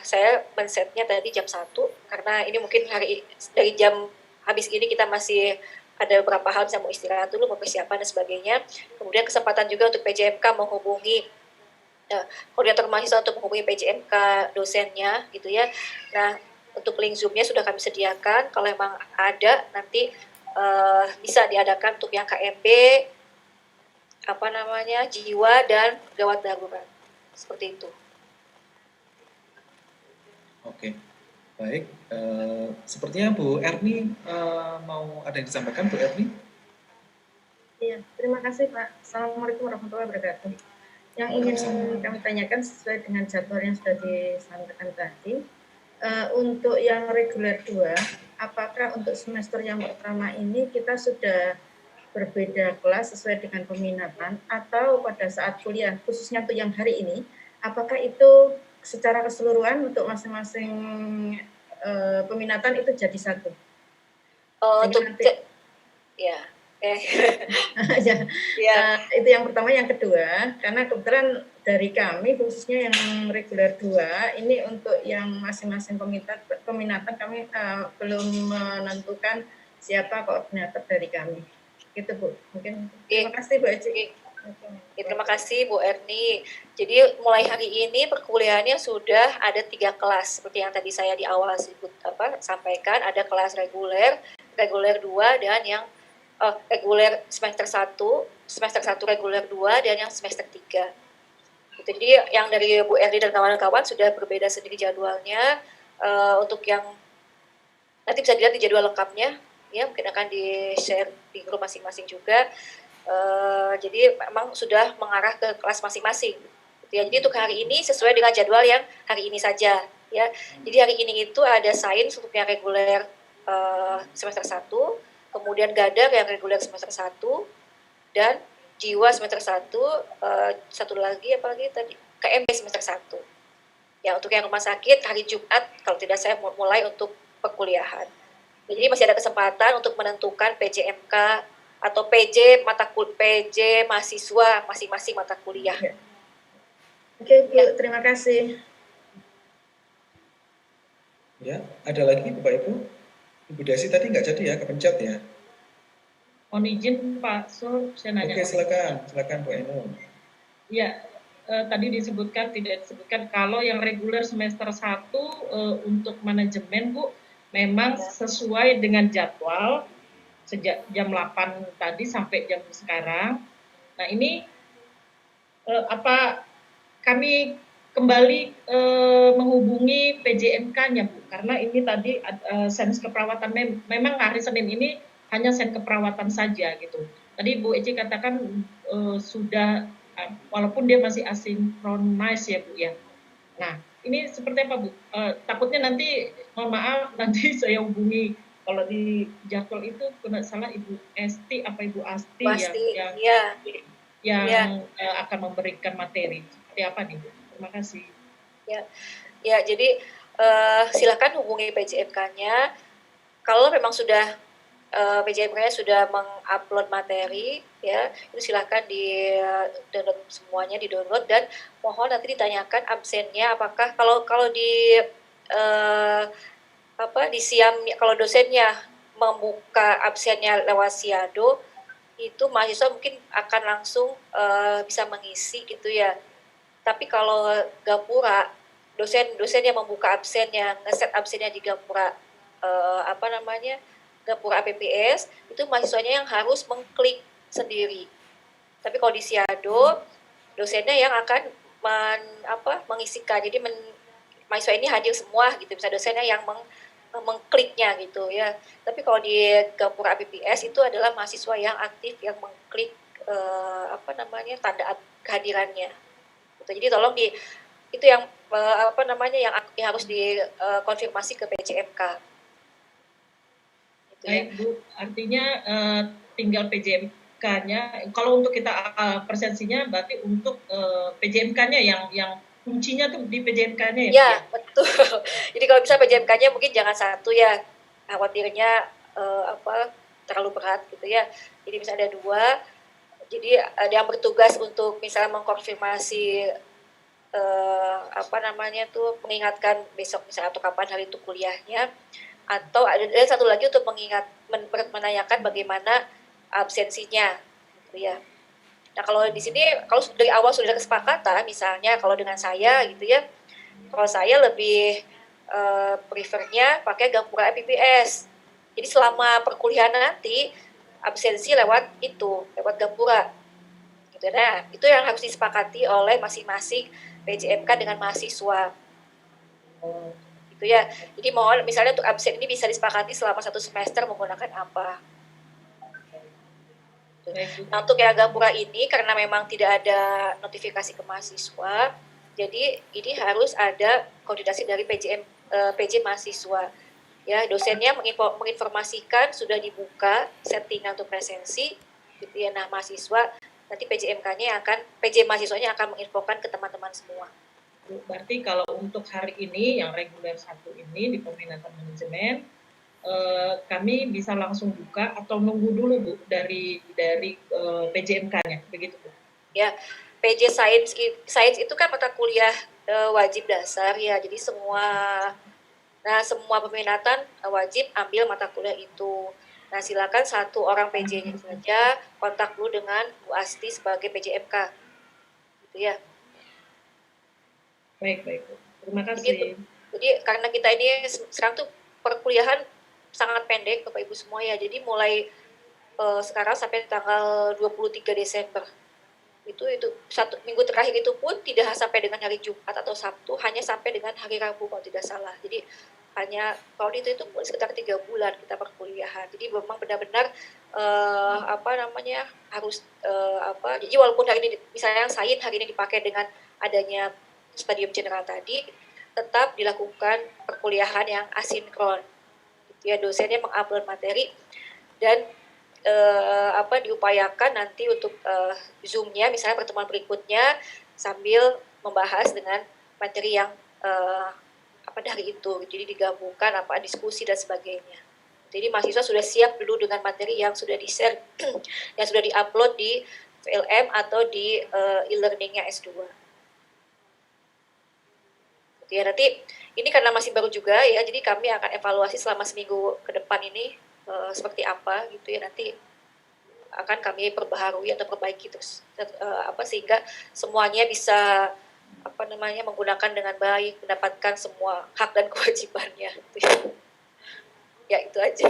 Saya men-setnya tadi jam 1 karena ini mungkin dari jam habis ini kita masih ada beberapa hal, bisa mau istirahat dulu, mau persiapan dan sebagainya. Kemudian kesempatan juga untuk PJMK menghubungi koordinator mahasiswa untuk menghubungi PJMK dosennya gitu ya. Nah, untuk link Zoom-nya sudah kami sediakan. Kalau memang ada nanti bisa diadakan untuk yang KMB, Jiwa, dan gawat darurat. Seperti itu. Oke, baik. Sepertinya Bu Erni mau ada yang disampaikan, Bu Erni? Iya, terima kasih Pak. Assalamualaikum warahmatullahi wabarakatuh. Yang ingin kami tanyakan sesuai dengan jadwal yang sudah disampaikan tadi, untuk yang reguler 2, apakah untuk semester yang pertama ini kita sudah berbeda kelas sesuai dengan peminatan, atau pada saat kuliah, khususnya untuk yang hari ini, apakah itu secara keseluruhan untuk masing-masing peminatan itu jadi satu? Untuk ya. Itu yang pertama. Yang kedua, karena kebetulan dari kami khususnya yang reguler 2 ini untuk yang masing-masing peminatan kami belum menentukan siapa koordinator dari kami. Gitu Bu, mungkin. Terima kasih Bu Eci. Terima kasih Bu Erni. Jadi mulai hari ini perkuliahannya sudah ada 3 kelas seperti yang tadi saya di awal sampaikan. Ada kelas reguler 2, dan yang reguler semester 1 reguler 2, dan yang semester 3 Gitu. Jadi yang dari Bu Erli dan kawan-kawan sudah berbeda sendiri jadwalnya. Untuk yang nanti bisa dilihat di jadwal lengkapnya, ya mungkin akan di-share di grup masing-masing juga. Jadi memang sudah mengarah ke kelas masing-masing. Gitu ya. Jadi untuk hari ini sesuai dengan jadwal yang hari ini saja. Ya. Jadi hari ini itu ada sains untuk yang reguler semester 1, kemudian gadar yang reguler semester 1, dan jiwa semester 1, satu lagi apalagi tadi KMP semester 1. Ya, untuk yang rumah sakit hari Jumat kalau tidak saya mulai untuk perkuliahan. Jadi masih ada kesempatan untuk menentukan PJMK atau PJ PJ mahasiswa masing-masing mata kuliah. Oke, Bu, terima kasih. Ya, ada lagi Bapak Ibu? Ibu Desi tadi nggak jadi ya, kepencet ya? Mohon izin Pak Sur, saya nanya. Oke, silakan Bu Eno. Ya, tadi tidak disebutkan kalau yang reguler semester 1 untuk manajemen Bu, memang sesuai dengan jadwal sejak jam 8 tadi sampai jam sekarang. Nah ini apa kami kembali menghubungi PJMK-nya Bu, karena ini tadi sains keperawatan memang hari Senin ini hanya sains keperawatan saja gitu. Tadi Bu Eci katakan sudah walaupun dia masih asinkronis ya Bu ya. Nah ini seperti apa Bu? Takutnya nanti, mohon maaf nanti saya hubungi kalau di jadwal itu tidak salah Ibu Esti apa Ibu Asti yang akan memberikan materi. Seperti apa nih Bu? Terima kasih. Ya jadi silakan hubungi PJMK-nya. Kalau memang sudah PJMK-nya sudah mengupload materi, ya itu silakan di download semuanya, di download, dan mohon nanti ditanyakan absennya apakah kalau di di SIAM kalau dosennya membuka absennya lewat Siado, itu mahasiswa mungkin akan langsung bisa mengisi gitu ya. Tapi kalau Gapura, dosen yang membuka absennya, ngeset absennya di Gapura Gapura APPS, itu mahasiswanya yang harus mengklik sendiri. Tapi kalau di Siado, dosennya yang akan mengisikan. Jadi mahasiswa ini hadir semua gitu, bisa dosennya yang mengkliknya gitu ya. Tapi kalau di Gapura APPS itu adalah mahasiswa yang aktif yang mengklik tanda kehadirannya. Gitu. Jadi tolong itu yang yang harus dikonfirmasi ke PJMK. Baik Bu, artinya tinggal PJMK-nya. Kalau untuk kita presensinya berarti untuk PJMK-nya yang kuncinya tuh di PJMK-nya ya? Ya, betul. Jadi kalau bisa PJMK-nya mungkin jangan satu ya, khawatirnya terlalu berat gitu ya. Jadi bisa ada 2. Jadi ada yang bertugas untuk misalnya mengkonfirmasi mengingatkan besok misalnya atau kapan hari itu kuliahnya, atau ada satu lagi untuk menanyakan bagaimana absensinya gitu ya. Nah kalau di sini kalau dari awal sudah ada kesepakatan, misalnya kalau dengan saya gitu ya, kalau saya lebih prefernya pakai Gapura APPS. Jadi selama perkuliahan nanti absensi lewat Gapura. Gitu. Nah itu yang harus disepakati oleh masing-masing PJMK dengan mahasiswa. Gitu ya. Jadi mohon misalnya untuk absen ini bisa disepakati selama 1 semester menggunakan apa. Nah untuk yang Gapura ini karena memang tidak ada notifikasi ke mahasiswa, jadi ini harus ada koordinasi dari PJ mahasiswa. Ya, dosennya menginformasikan sudah dibuka settingan untuk presensi, gitu ya. Nah mahasiswa nanti PJMK-nya PJ mahasiswanya akan menginfokan ke teman-teman semua. Berarti kalau untuk hari ini yang reguler 1 ini di peminatan manajemen, kami bisa langsung buka atau nunggu dulu Bu dari PJMK-nya, begitu Bu? Ya, PJ Sains itu kan mata kuliah wajib dasar ya, jadi semua peminatan wajib ambil mata kuliah itu. Nah silakan 1 orang PJ-nya saja kontak dulu dengan Bu Asti sebagai PJMK, gitu ya. Baik Bu, terima kasih. Jadi karena kita ini sekarang tuh perkuliahan sangat pendek Bapak Ibu semua ya, jadi mulai sekarang sampai tanggal 23 Desember. Itu satu minggu terakhir itu pun tidak sampai dengan hari Jumat atau Sabtu, hanya sampai dengan hari Rabu kalau tidak salah. Jadi hanya kalau itu sekitar 3 bulan kita perkuliahan. Jadi memang benar-benar harus jadi walaupun hari ini misalnya yang sains hari ini dipakai dengan adanya stadium general tadi, tetap dilakukan perkuliahan yang asinkron. Gitu ya, dosennya mengupload materi dan diupayakan nanti untuk Zoom-nya misalnya pertemuan berikutnya sambil membahas dengan materi yang dari itu. Jadi digabungkan diskusi dan sebagainya. Jadi mahasiswa sudah siap dulu dengan materi yang sudah di-share yang sudah di-upload di VLM atau di e-learning-nya S2. Gitu ya, nanti ini karena masih baru juga ya, jadi kami akan evaluasi selama seminggu ke depan ini seperti apa gitu ya, nanti akan kami perbaharui atau perbaiki terus sehingga semuanya bisa menggunakan dengan baik, mendapatkan semua hak dan kewajibannya gitu ya. Ya itu aja.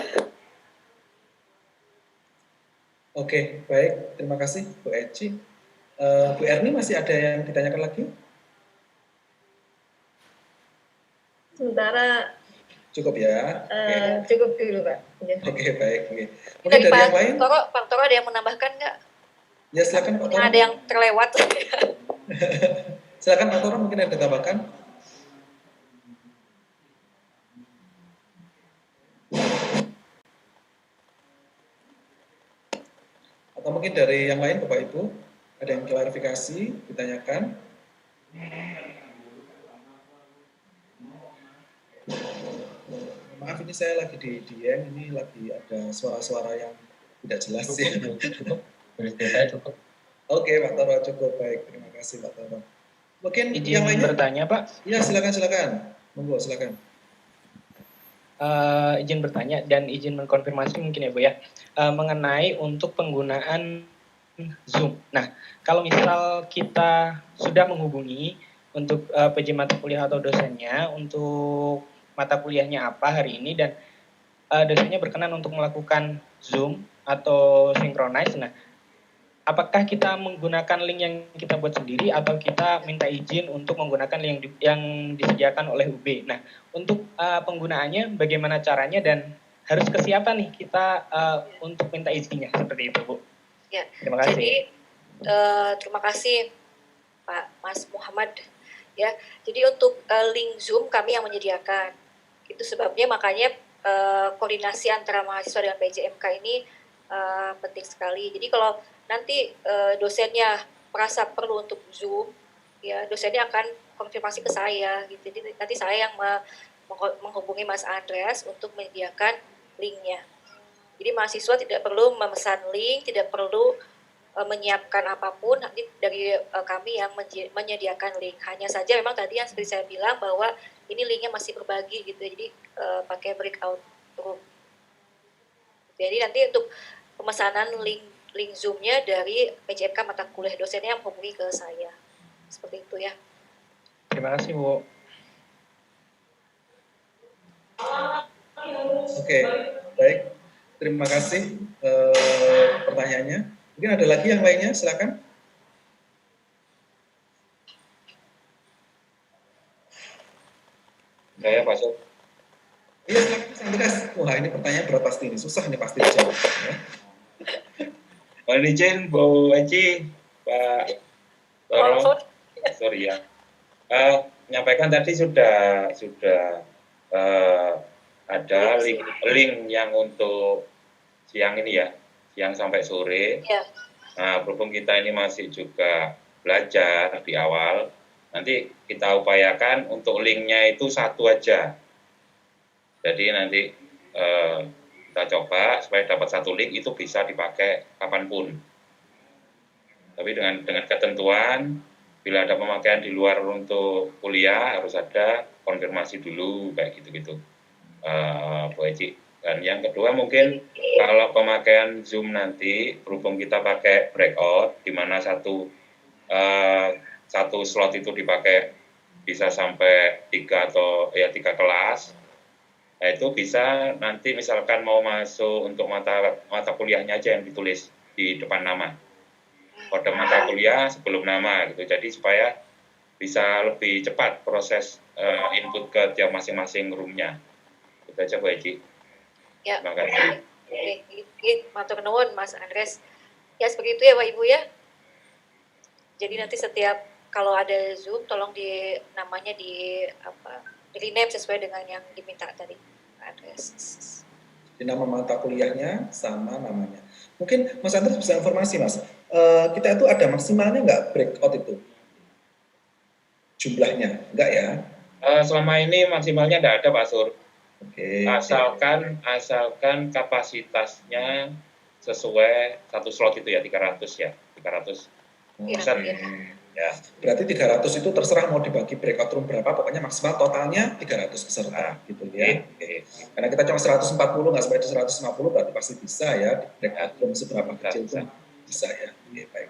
Oke, baik, terima kasih Bu Eci. Bu Erni masih ada yang ditanyakan lagi? Sementara cukup ya. Cukup dulu Pak. Oke, baik. Mungkin dari yang lain? Pak Toro ada yang menambahkan nggak? Ya silakan Pak Toro. Ada yang terlewat. Silakan Pak Toro, mungkin ada yang ditambahkan. Atau mungkin dari yang lain Bapak Ibu, ada yang klarifikasi, ditanyakan. Maaf ini saya lagi di DM, ini lagi ada suara-suara yang tidak jelas ya. Cukup. Oke Pak Toro, cukup baik, terima kasih Pak Toro. Mungkin izin yang lainnya bertanya Pak? Iya silakan. Monggo silakan. Izin bertanya dan izin mengkonfirmasi mungkin ya Bu ya, mengenai untuk penggunaan Zoom. Nah, kalau misal kita sudah menghubungi untuk PJ mata kuliah atau dosennya untuk mata kuliahnya apa hari ini dan dosennya berkenan untuk melakukan Zoom atau synchronize. Nah, apakah kita menggunakan link yang kita buat sendiri atau kita minta izin untuk menggunakan link yang disediakan oleh UB? Nah, untuk penggunaannya bagaimana caranya dan harus ke siapa nih kita untuk minta izinnya seperti itu, Bu? Ya. Terima kasih. Jadi terima kasih Pak Mas Muhammad. Ya, jadi untuk link Zoom kami yang menyediakan. Itu sebabnya makanya koordinasi antara mahasiswa dengan PJMK ini penting sekali. Jadi kalau nanti dosennya merasa perlu untuk Zoom, ya dosennya akan konfirmasi ke saya gitu. Jadi nanti saya yang menghubungi Mas Andreas untuk menyediakan linknya. Jadi mahasiswa tidak perlu memesan link, tidak perlu menyiapkan apapun, nanti dari kami yang menyediakan link. Hanya saja memang tadi yang seperti saya bilang bahwa ini linknya masih berbagi gitu, jadi pakai breakout room. Jadi nanti untuk pemesanan link Zoom-nya dari PJMK mata kuliah dosennya yang menghubungi ke saya. Seperti itu ya. Terima kasih Bu. Oke, baik. Terima kasih pertanyaannya. Mungkin ada lagi yang lainnya, silakan. Saya Pak Sob. Iya, silakan. Wah, ini pertanyaan berat pasti ini, susah nih pasti dijawab. Ya. Mohon izin, Bu Eci, Pak Toro, sorry ya. Menyampaikan tadi sudah ada link yang untuk siang ini ya, siang sampai sore. Ya. Nah, berhubung kita ini masih juga belajar di awal, nanti kita upayakan untuk linknya itu satu aja. Jadi nanti kita coba supaya dapat satu link itu bisa dipakai kapanpun. Tapi dengan ketentuan, bila ada pemakaian di luar untuk kuliah harus ada konfirmasi dulu kayak gitu-gitu, Bu Eci. Dan yang kedua mungkin kalau pemakaian Zoom nanti berhubung kita pakai breakout di mana satu slot itu dipakai bisa sampai 3 kelas. Nah, itu bisa nanti misalkan mau masuk untuk mata kuliahnya aja yang ditulis di depan nama. kode mata kuliah sebelum nama gitu. Jadi supaya bisa lebih cepat proses input ke tiap masing-masing roomnya. Itu aja Bu Eci. Ya. Terima kasih. Oke, matur nuwun Mas Andres. Ya seperti itu ya Pak Ibu ya. Jadi nanti setiap kalau ada Zoom tolong namanya di rename sesuai dengan yang diminta tadi Pak Andres. Di nama mata kuliahnya sama namanya. Mungkin Mas Andres bisa informasi Mas, kita itu ada maksimalnya nggak breakout itu? Jumlahnya, enggak ya? Selama ini maksimalnya nggak ada Pak Sur. Oke. Asalkan kapasitasnya sesuai satu slot itu ya 300 ya, 300 persen. Ya. Berarti 300 itu terserah mau dibagi breakout room berapa, pokoknya maksimal totalnya 300 peserta gitu ya. Oke. Karena kita cuma 140 nggak sampai 150 berarti pasti bisa ya di breakout room seberapa kecil pun bisa ya. Oke, baik.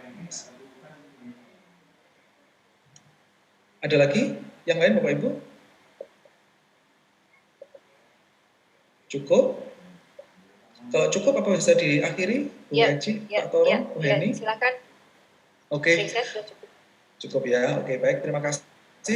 Ada lagi yang lain Bapak Ibu? Cukup? Kalau cukup apa bisa diakhiri Bu Eci, Pak Toro, Bu Heni? Silakan. Oke. Cukup ya. Oke, baik. Terima kasih.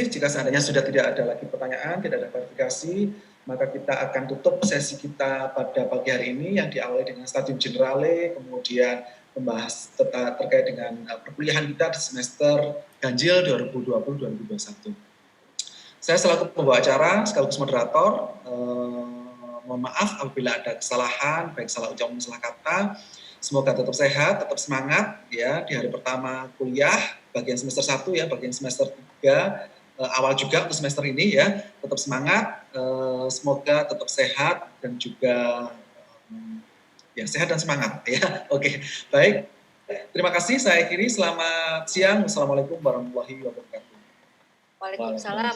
Jika seandainya sudah tidak ada lagi pertanyaan, tidak ada klarifikasi, maka kita akan tutup sesi kita pada pagi hari ini yang diawali dengan Stadium Generale, kemudian membahas terkait dengan perkuliahan kita di semester ganjil 2020-2021. Saya selaku pembawa acara, sekaligus moderator, mohon maaf apabila ada kesalahan, baik salah ucapan, salah kata. Semoga tetap sehat, tetap semangat ya di hari pertama kuliah, bagian semester 1 ya, bagian semester 3, awal juga untuk semester ini ya, tetap semangat, semoga tetap sehat dan juga ya sehat dan semangat ya. Oke, baik. Terima kasih, saya akhiri. Selamat siang. Wassalamualaikum warahmatullahi wabarakatuh. Waalaikumsalam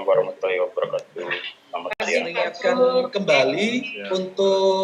warahmatullahi wabarakatuh. Saya ingatkan kembali untuk